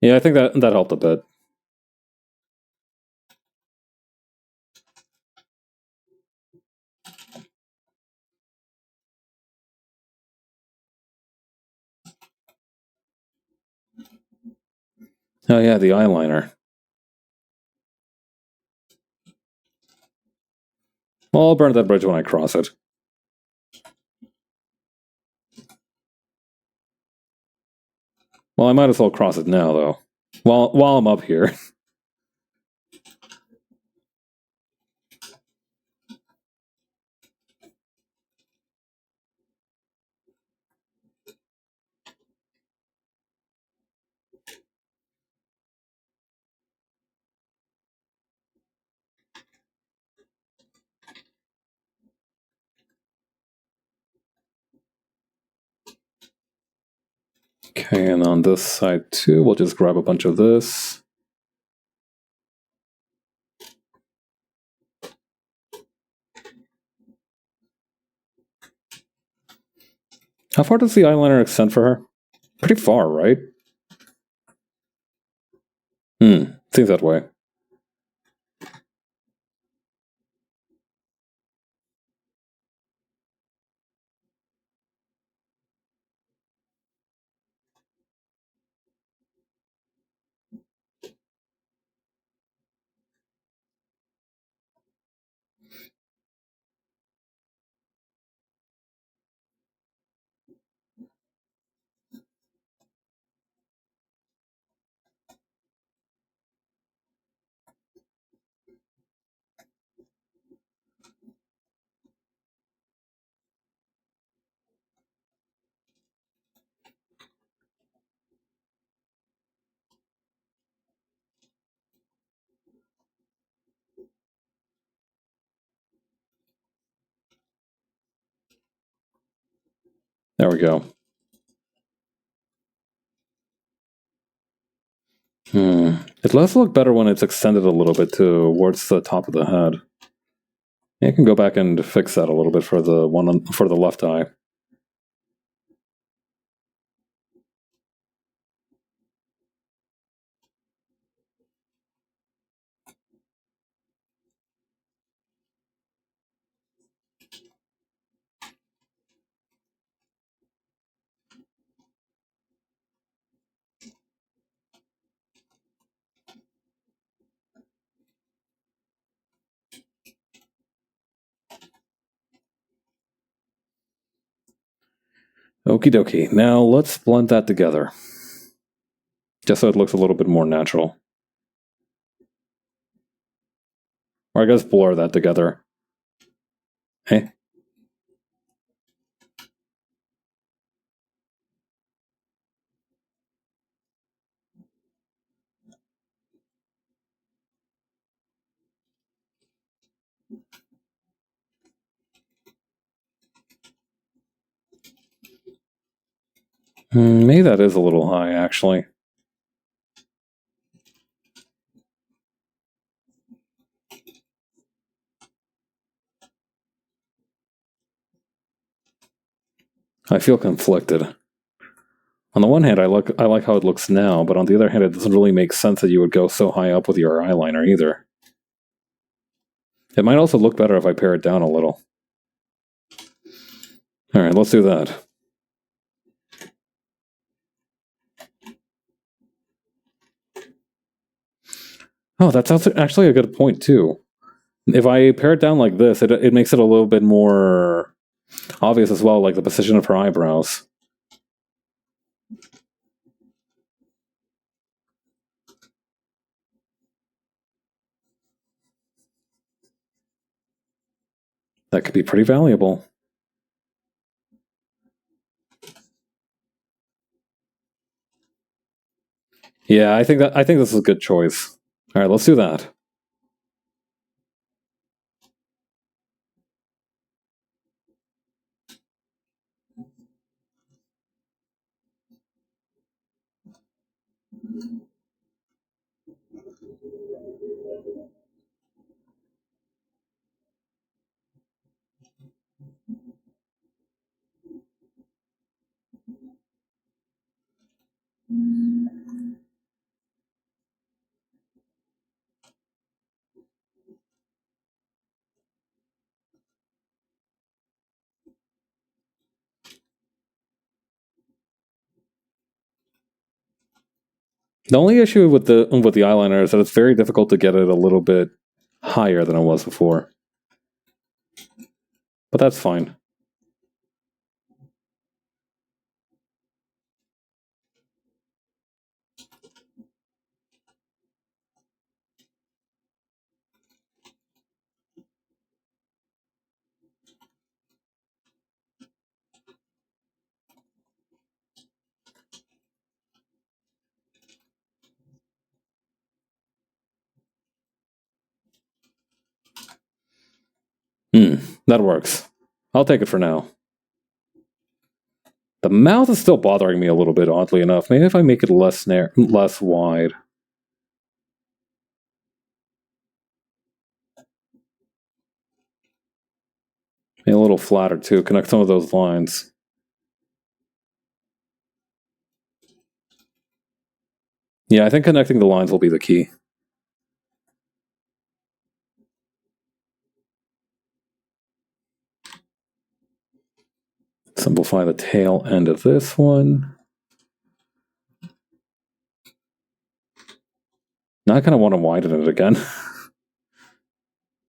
Yeah, I think that helped a bit. Oh yeah, the eyeliner. Well, I'll burn that bridge when I cross it. Well, I might as well cross it now, though. While I'm up here. Okay, and on this side too, we'll just grab a bunch of this. How far does the eyeliner extend for her? Pretty far, right? Seems that way. There we go. It does look better when it's extended a little bit towards the top of the head. I can go back and fix that a little bit for the one for the left eye. Okie dokie. Now let's blend that together. Just so it looks a little bit more natural. Or I guess blur that together. Hey. Maybe that is a little high, actually. I feel conflicted. On the one hand, I like how it looks now, but on the other hand, it doesn't really make sense that you would go so high up with your eyeliner either. It might also look better if I pare it down a little. Alright, let's do that. Oh, that's actually a good point, too. If I pare it down like this, it makes it a little bit more obvious as well, like the position of her eyebrows. That could be pretty valuable. Yeah, I think this is a good choice. All right, let's do that. The only issue with the eyeliner is that it's very difficult to get it a little bit higher than it was before. But that's fine. That works. I'll take it for now. The mouth is still bothering me a little bit, oddly enough. Maybe if I make it less wide. Maybe a little flatter too. Connect some of those lines. Yeah, I think connecting the lines will be the key. Simplify the tail end of this one. Now I kind of want to widen it again.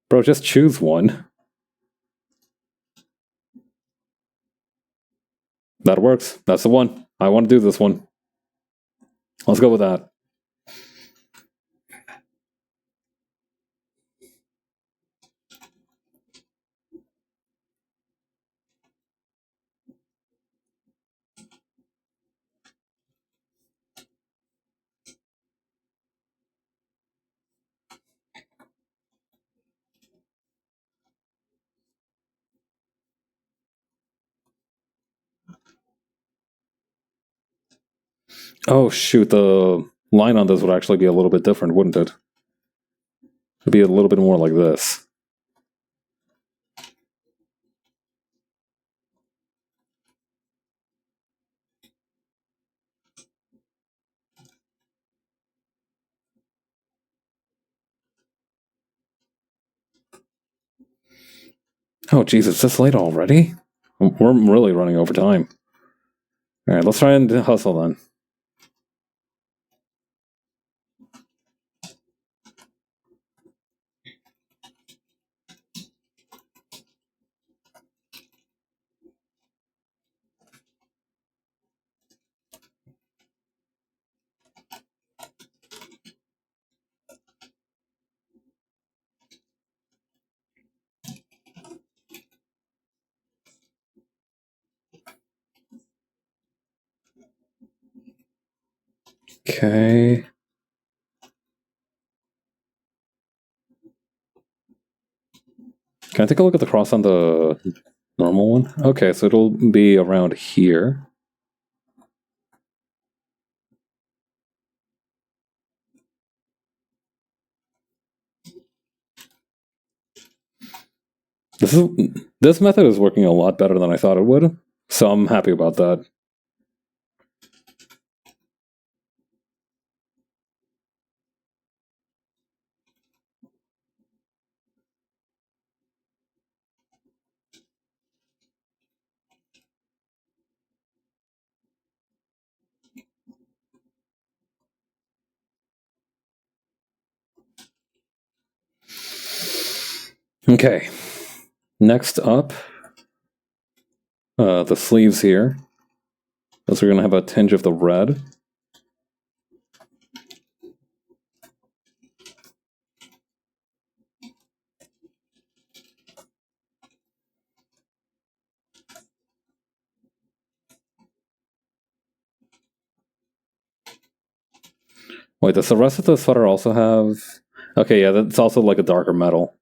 Bro, just choose one. That works. That's the one. I want to do this one. Let's go with that. Oh shoot, the line on this would actually be a little bit different, wouldn't it? It'd be a little bit more like this. Oh Jesus, this late already? We're really running over time. Alright, let's try and hustle then. Okay. Can I take a look at the cross on the normal one? Okay, so it'll be around here. This method is working a lot better than I thought it would, so I'm happy about that. Okay, next up, the sleeves here. Those are going to have a tinge of the red. Wait, does the rest of the sweater also have? Okay, yeah, that's also like a darker metal.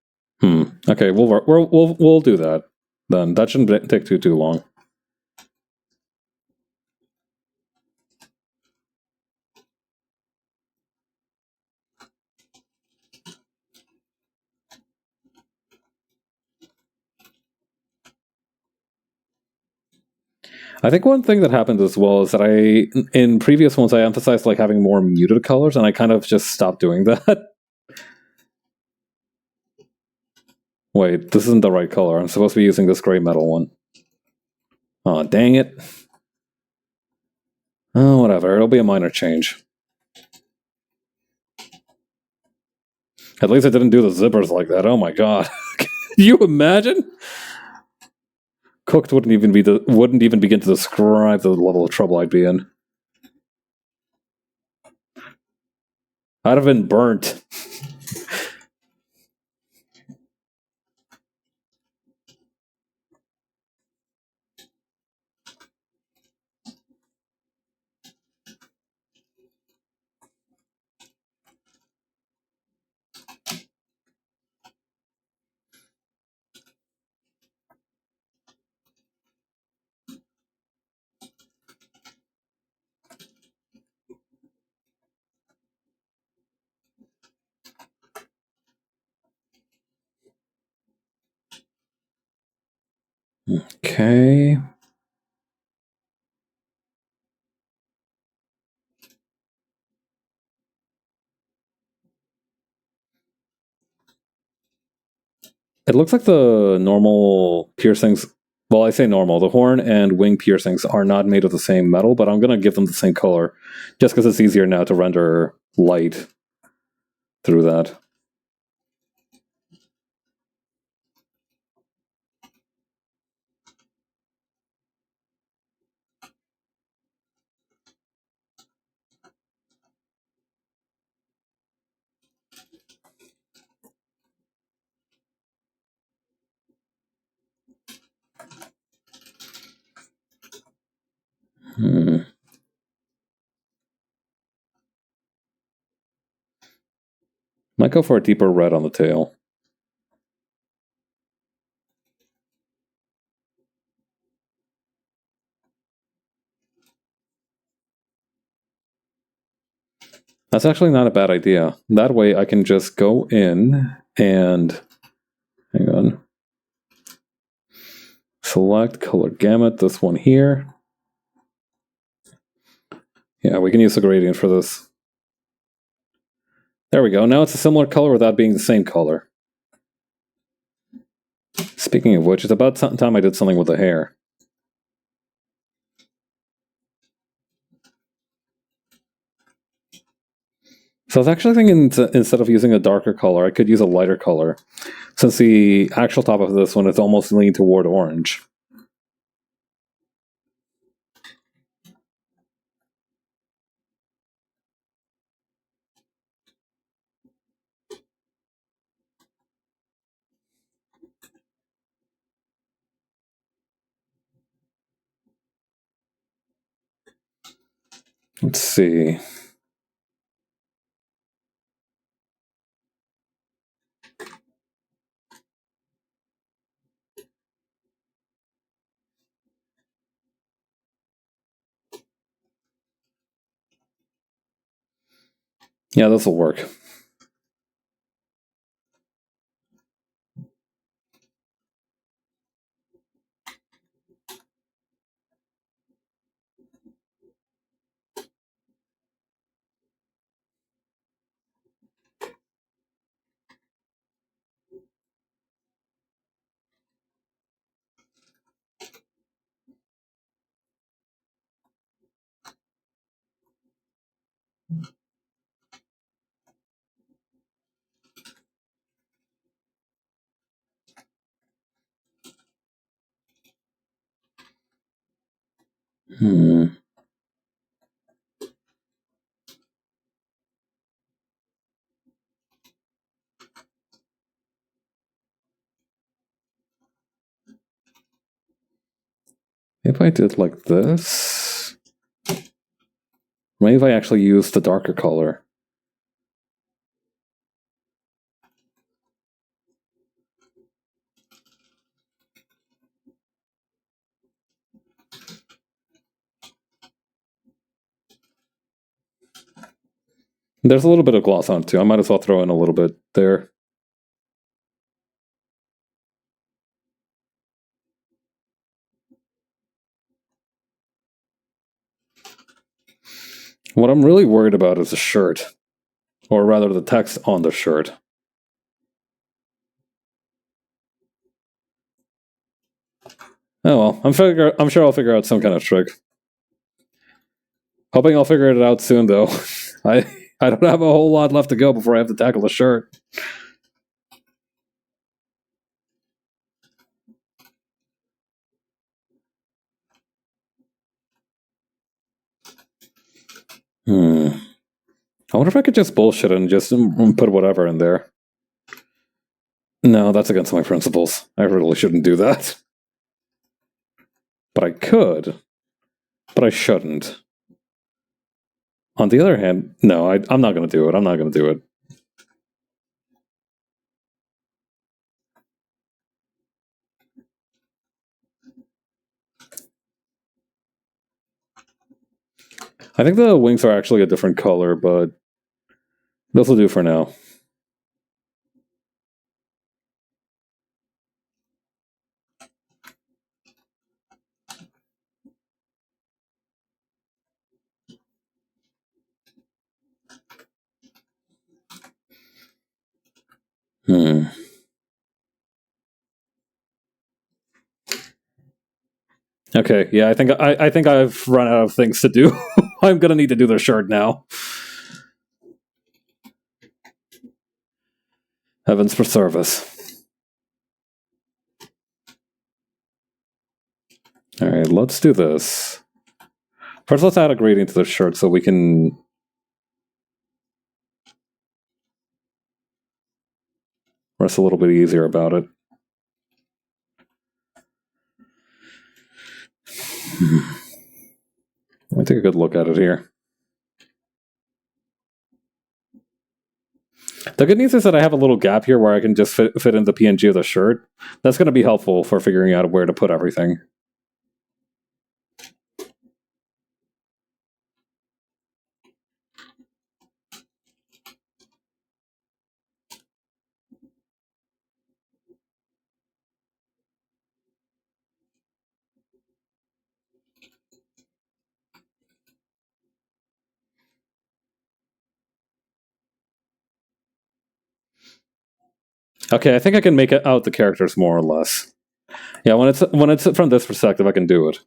Okay, we'll do that then. That shouldn't take too long. I think one thing that happened as well is that in previous ones, I emphasized like having more muted colors, and I kind of just stopped doing that. Wait, this isn't the right color. I'm supposed to be using this gray metal one. Oh, dang it. Oh, whatever. It'll be a minor change. At least I didn't do the zippers like that. Oh my god. Can you imagine? Cooked wouldn't even begin to describe the level of trouble I'd be in. I'd have been burnt. Okay. It looks like the normal piercings. Well, I say normal. The horn and wing piercings are not made of the same metal, but I'm going to give them the same color just because it's easier now to render light through that. Hmm. Might go for a deeper red on the tail. That's actually not a bad idea. That way I can just go in and, hang on, select color gamut, this one here. Yeah, we can use the gradient for this. There we go. Now it's a similar color without being the same color. Speaking of which, it's about time I did something with the hair. So I was actually thinking instead of using a darker color, I could use a lighter color, since the actual top of this one is almost leaning toward orange. Let's see. Yeah, this will work. If I did like this, maybe if I actually use the darker color. There's a little bit of gloss on it too. I might as well throw in a little bit there. What I'm really worried about is the shirt, or rather the text on the shirt. Oh well, I'm sure I'll figure out some kind of trick. Hoping I'll figure it out soon, though. I don't have a whole lot left to go before I have to tackle the shirt. I wonder if I could just bullshit and just put whatever in there. No, that's against my principles. I really shouldn't do that. But I could. But I shouldn't. On the other hand, no, I'm not going to do it. I'm not going to do it. I think the wings are actually a different color, but this will do for now. Okay, yeah, I think I've run out of things to do. I'm gonna need to do the shirt now. Heavens for service. Alright, let's do this. First, let's add a gradient to the shirt so we can rest a little bit easier about it. Let me take a good look at it here. The good news is that I have a little gap here where I can just fit in the PNG of the shirt. That's going to be helpful for figuring out where to put everything. Okay, I think I can make out the characters more or less. Yeah, when it's from this perspective, I can do it.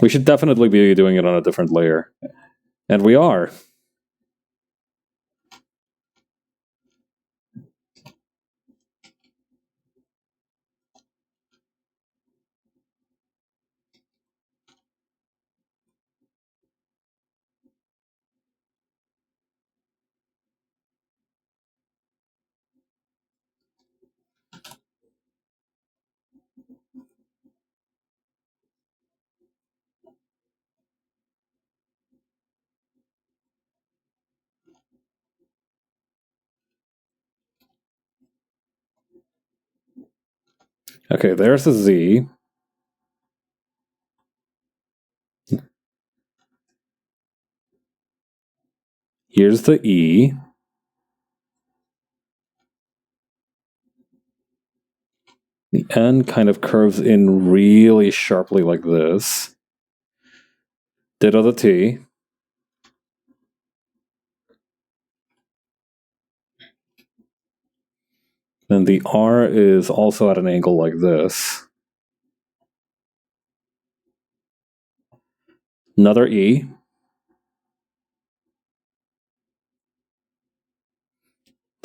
We should definitely be doing it on a different layer. And we are. Okay, there's a Z. Here's the E. The N kind of curves in really sharply like this. Ditto the T. Then the R is also at an angle like this. Another E.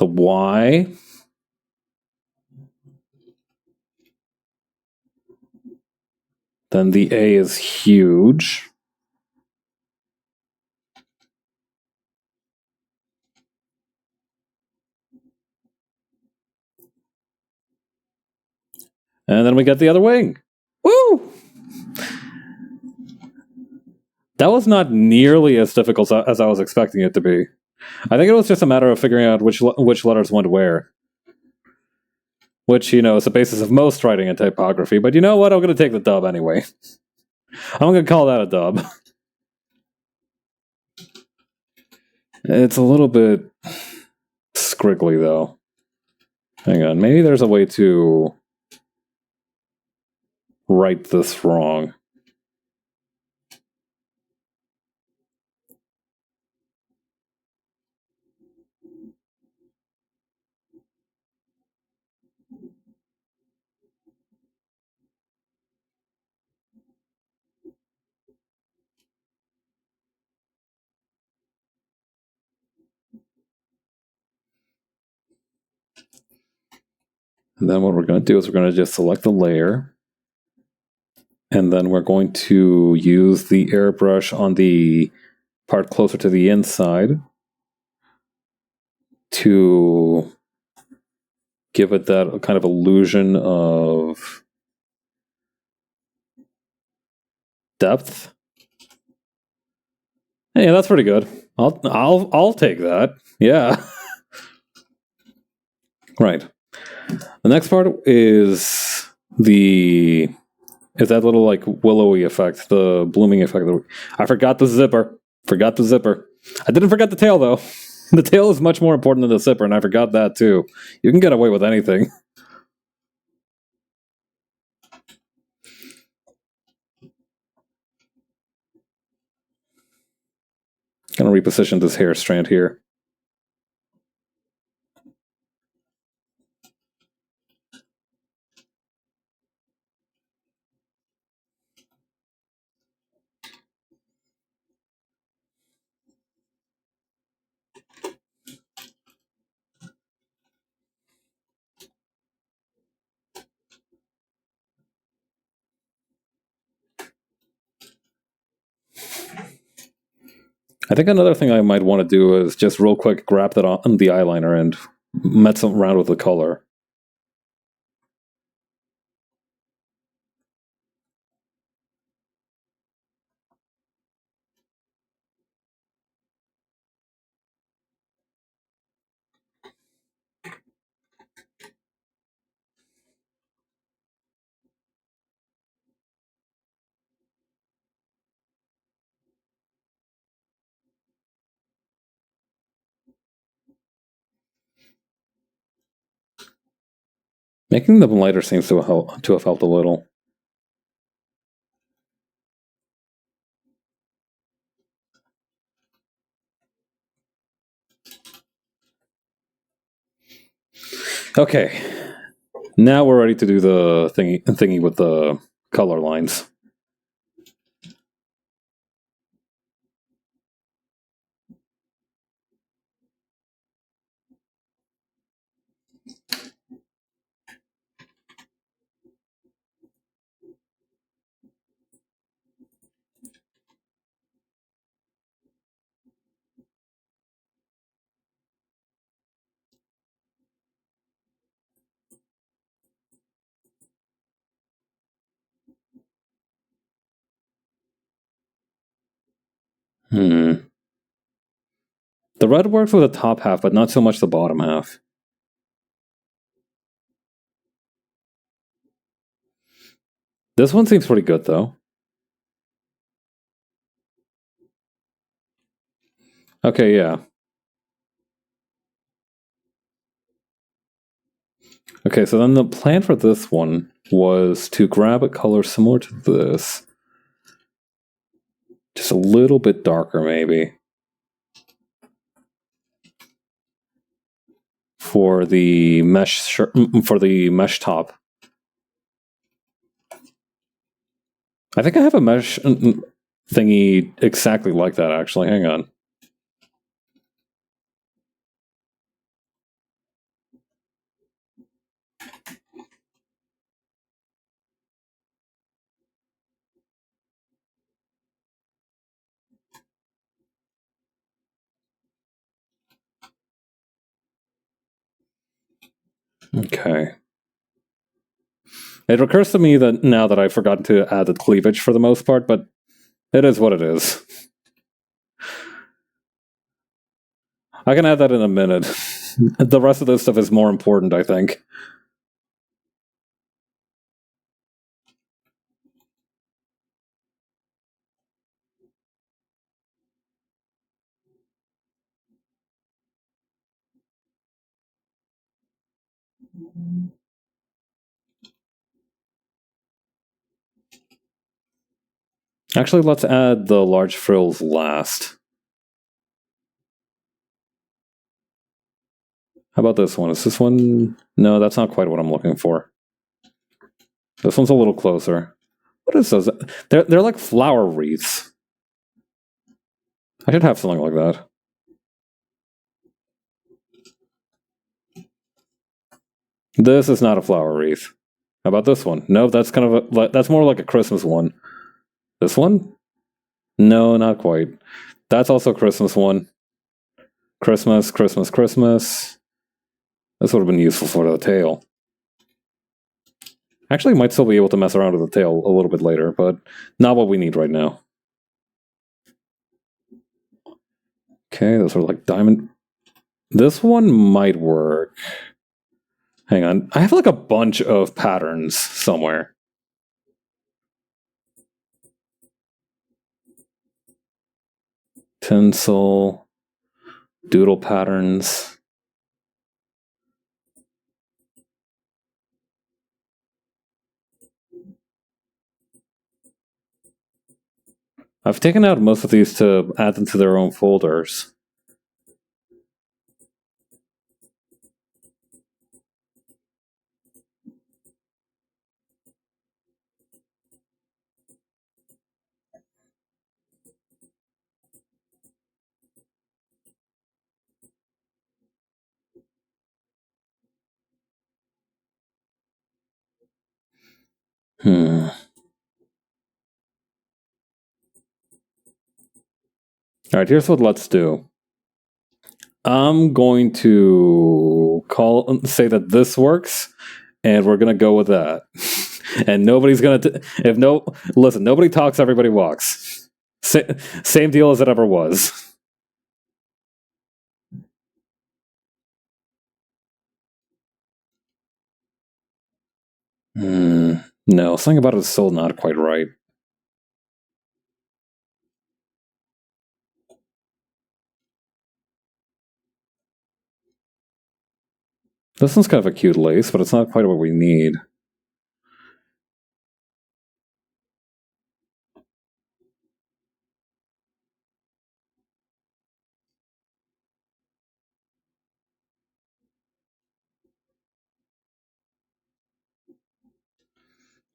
The Y. Then the A is huge. And then we get the other wing. Woo! That was not nearly as difficult as I was expecting it to be. I think it was just a matter of figuring out which letters went where. Which, is the basis of most writing in typography. But you know what? I'm going to take the dub anyway. I'm going to call that a dub. It's a little bit scriggly, though. Hang on. Maybe there's a way to write this wrong. And then what we're going to do is we're going to just select the layer. And then we're going to use the airbrush on the part closer to the inside to give it that kind of illusion of depth. Hey, that's pretty good. I'll take that. Yeah. Right. The next part is that little like willowy effect, the blooming effect. I forgot the zipper. Forgot the zipper. I didn't forget the tail though. The tail is much more important than the zipper, and I forgot that too. You can get away with anything. Gonna reposition this hair strand here. I think another thing I might want to do is just real quick grab that on the eyeliner and mess around with the color. Making them lighter seems to have helped a little. Okay, now we're ready to do the thingy with the color lines. Hmm. The red works with the top half, but not so much the bottom half. This one seems pretty good, though. Okay, yeah. Okay, so then the plan for this one was to grab a color similar to this. Just a little bit darker, maybe. For the mesh top. I think I have a mesh thingy exactly like that, actually. Hang on. Okay. It occurs to me that now that I've forgotten to add the cleavage for the most part, but it is what it is. I can add that in a minute. The rest of this stuff is more important, I think. Actually, let's add the large frills last. How about this one? Is this one? No, that's not quite what I'm looking for. This one's a little closer. What is those? They're like flower wreaths. I should have something like that. This is not a flower wreath. How about this one? No, that's kind of that's more like a Christmas one. This one? No, not quite. That's also a Christmas one. Christmas, Christmas, Christmas. This would have been useful for the tail. Actually, might still be able to mess around with the tail a little bit later, but not what we need right now. Okay, those are like diamond. This one might work. Hang on. I have like a bunch of patterns somewhere. Tinsel, doodle patterns. I've taken out most of these to add them to their own folders. Hmm. All right, here's what let's do. I'm going to say that this works, and we're gonna go with that. And nobody's gonna listen. Nobody talks, everybody walks. Same deal as it ever was. No, something about it is still not quite right. This one's kind of a cute lace, but it's not quite what we need.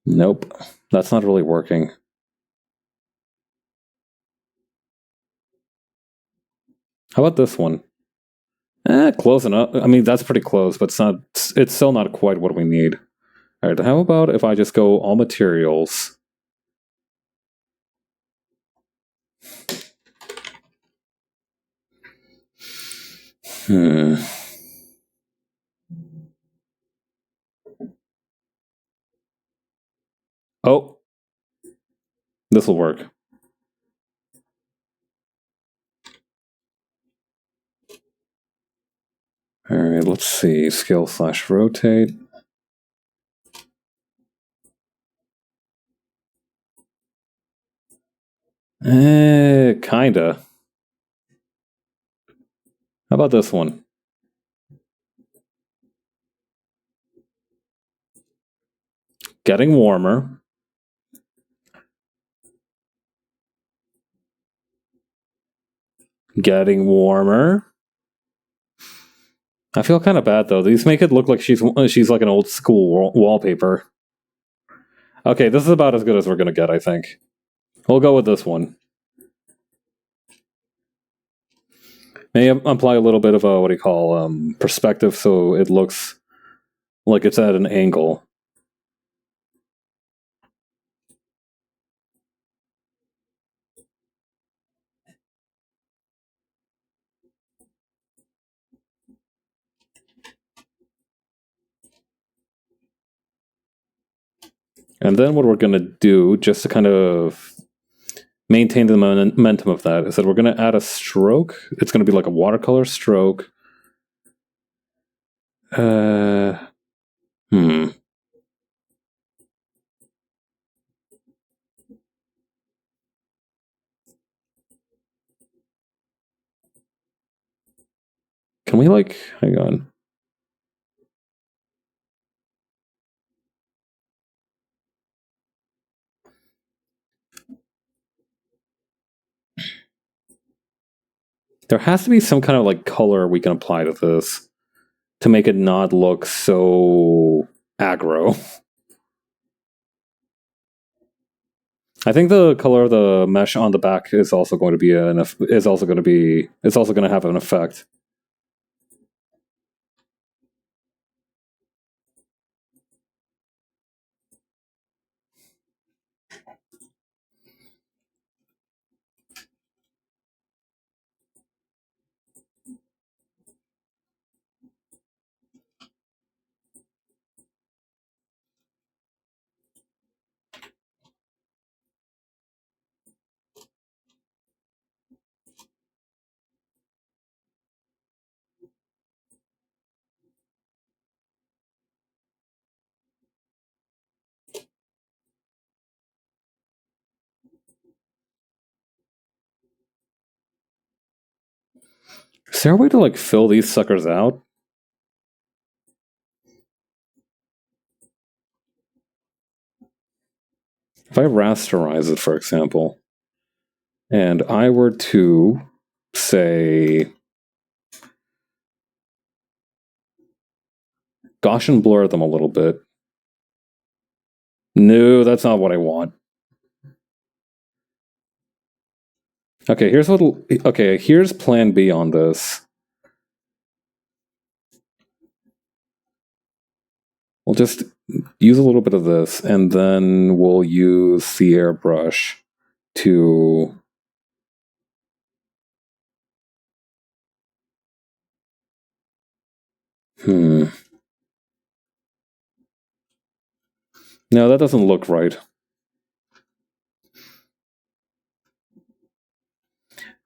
Nope, that's not really working. How about this one? Close enough. I mean, that's pretty close, but it's not. It's still not quite what we need. All right, how about if I just go all materials? Hmm. Oh, this will work. All right, let's see. Scale/rotate. Kinda. How about this one? Getting warmer. Getting warmer. I feel kind of bad though. These make it look like she's like an old school wallpaper. Okay, this is about as good as we're gonna get, I think. We'll go with this one. Maybe apply a little bit of a what do you call perspective, so it looks like it's at an angle. And then what we're gonna do, just to kind of maintain the momentum of that, is that we're gonna add a stroke. It's gonna be like a watercolor stroke. Hmm. Can we like hang on? There has to be some kind of like color we can apply to this to make it not look so aggro. I think the color of the mesh on the back is also going to be it's also going to have an effect. Is there a way to like fill these suckers out? If I rasterize it, for example, and I were to say Gaussian blur them a little bit. No, that's not what I want. Okay, here's plan B on this. We'll just use a little bit of this, and then we'll use the airbrush to No, that doesn't look right.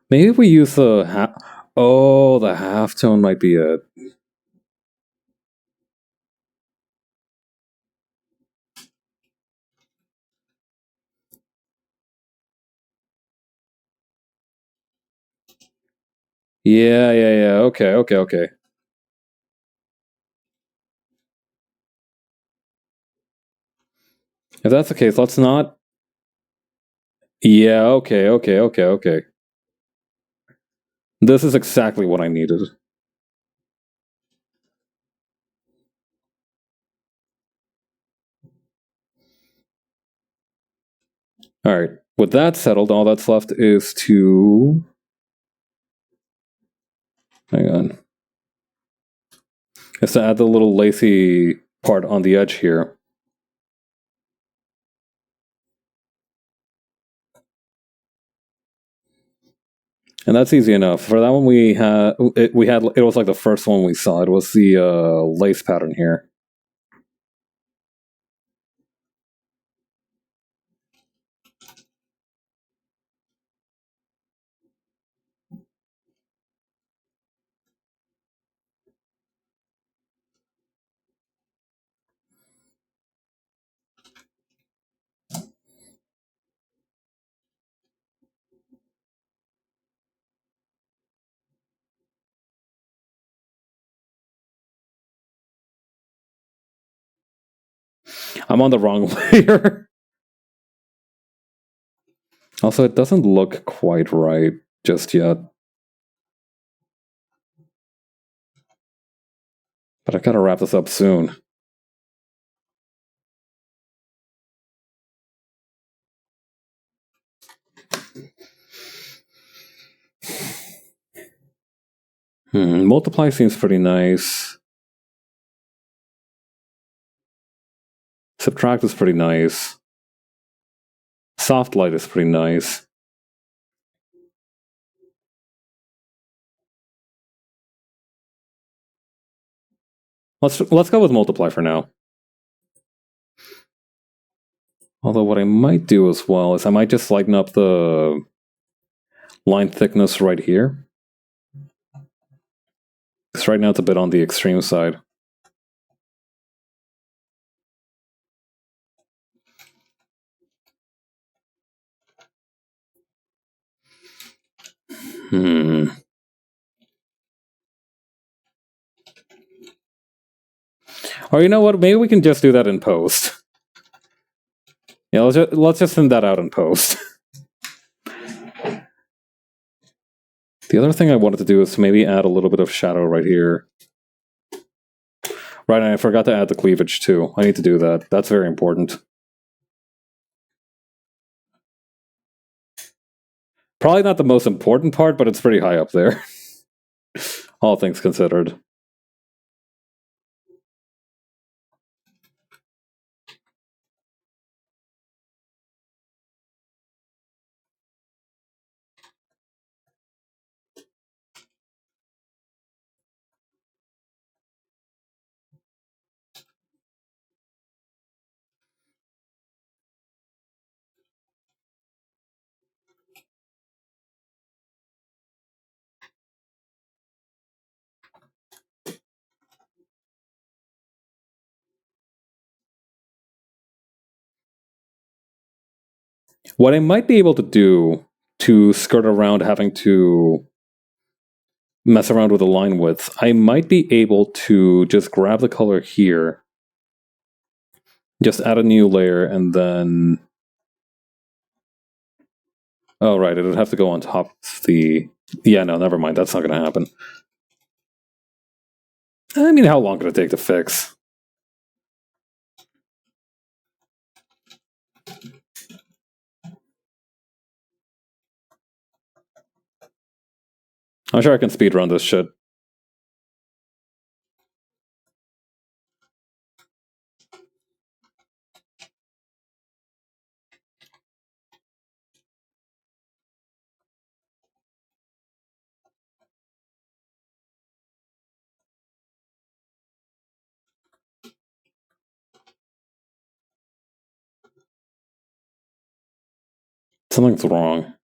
Maybe if we use the the halftone might be it. Yeah. Okay. If that's the case, let's not... Yeah, okay. This is exactly what I needed. Alright, with that settled, all that's left is to... Hang on. Is to add the little lacy part on the edge here. And that's easy enough. For that one, it was like the first one we saw. It was the lace pattern here. I'm on the wrong layer. Also, it doesn't look quite right just yet. But I gotta wrap this up soon. Multiply seems pretty nice. Subtract is pretty nice. Soft light is pretty nice. Let's go with multiply for now. Although what I might do as well is I might just lighten up the line thickness right here. Because right now it's a bit on the extreme side. Or you know what? Maybe we can just do that in post. Yeah, let's just send that out in post. The other thing I wanted to do is to maybe add a little bit of shadow right here. Right, and I forgot to add the cleavage too. I need to do that. That's very important. Probably not the most important part, but it's pretty high up there. All things considered. What I might be able to do to skirt around having to mess around with the line width, I might be able to just grab the color here, just add a new layer, and then... Oh, right, it would have to go on top of the... Yeah, no, never mind, that's not going to happen. I mean, how long could it take to fix? I'm sure I can speedrun this shit. Something's wrong.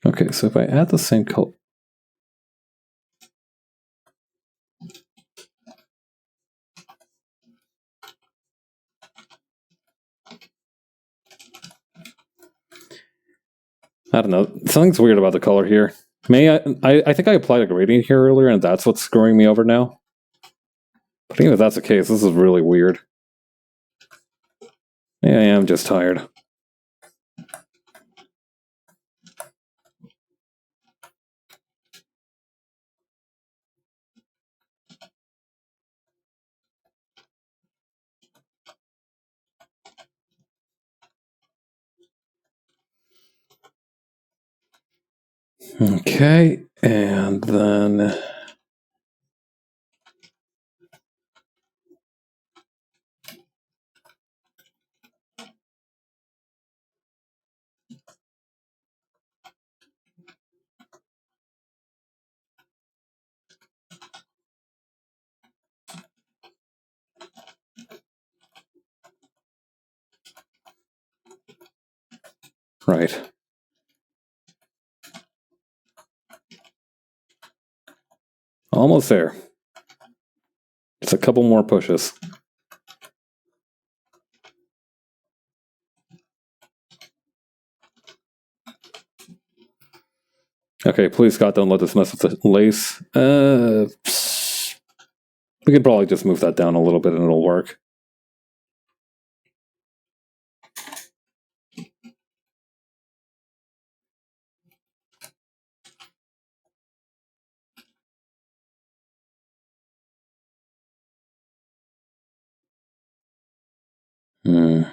Okay, so if I add the same color... I don't know, something's weird about the color here. I think I applied a gradient here earlier, and that's what's screwing me over now. But even if that's the case, this is really weird. Yeah, I am just tired. Okay, and then... Right. Almost there. Just a couple more pushes. Okay, please, God, don't let this mess with the lace. We could probably just move that down a little bit and it'll work. Hmm.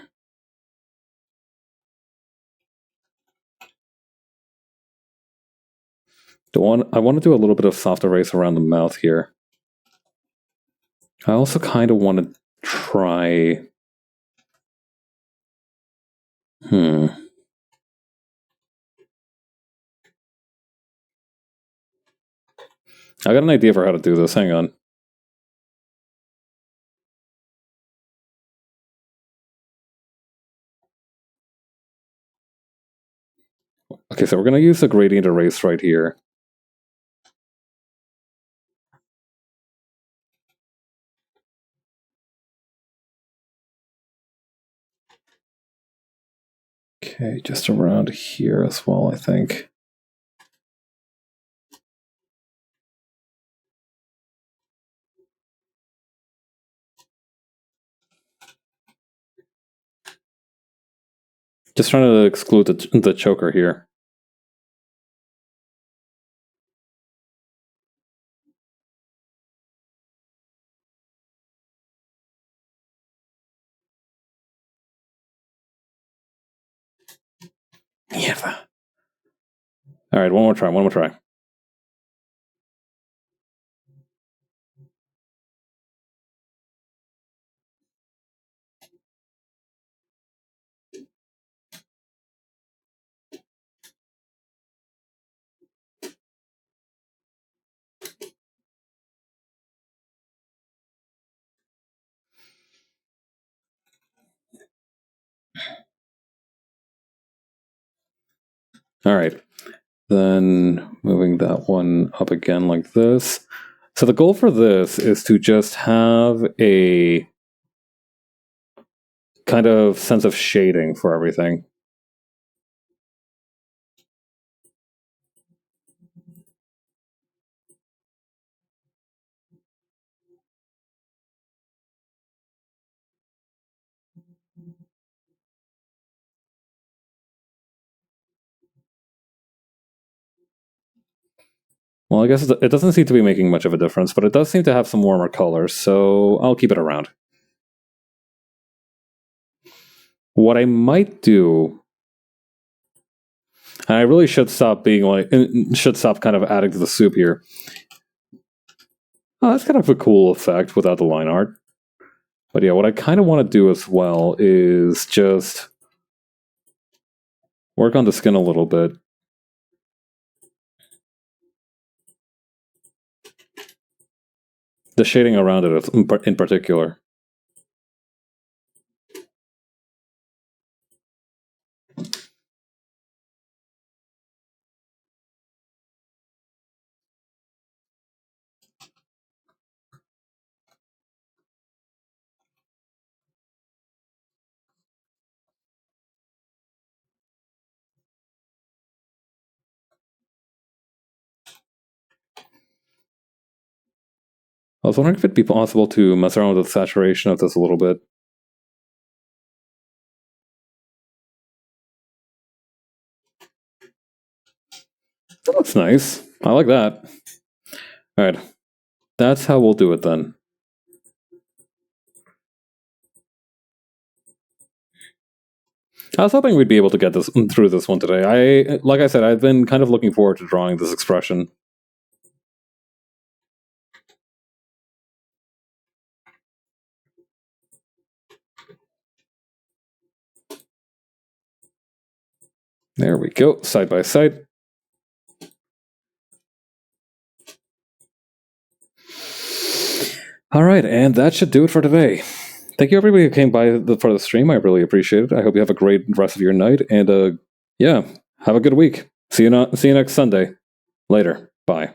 I want to do a little bit of soft erase around the mouth here. I also kind of want to try... I got an idea for how to do this. Hang on. Okay, so we're going to use the gradient erase right here. Okay, just around here as well, I think. Just trying to exclude the choker here. Yeah. All right, one more try. All right. Then moving that one up again like this. So the goal for this is to just have a kind of sense of shading for everything. Well, I guess it doesn't seem to be making much of a difference, but it does seem to have some warmer colors, so I'll keep it around. What I might do, and I really should stop kind of adding to the soup here. Oh, that's kind of a cool effect without the line art. But yeah, what I kind of want to do as well is just work on the skin a little bit. The shading around it in particular. I was wondering if it'd be possible to mess around with the saturation of this a little bit. That looks nice. I like that. Alright. That's how we'll do it then. I was hoping we'd be able to get this through this one today. Like I said, I've been kind of looking forward to drawing this expression. There we go, side by side. Alright, and that should do it for today. Thank you everybody who came by for the stream. I really appreciate it. I hope you have a great rest of your night, and yeah, have a good week. See you next Sunday. Later. Bye.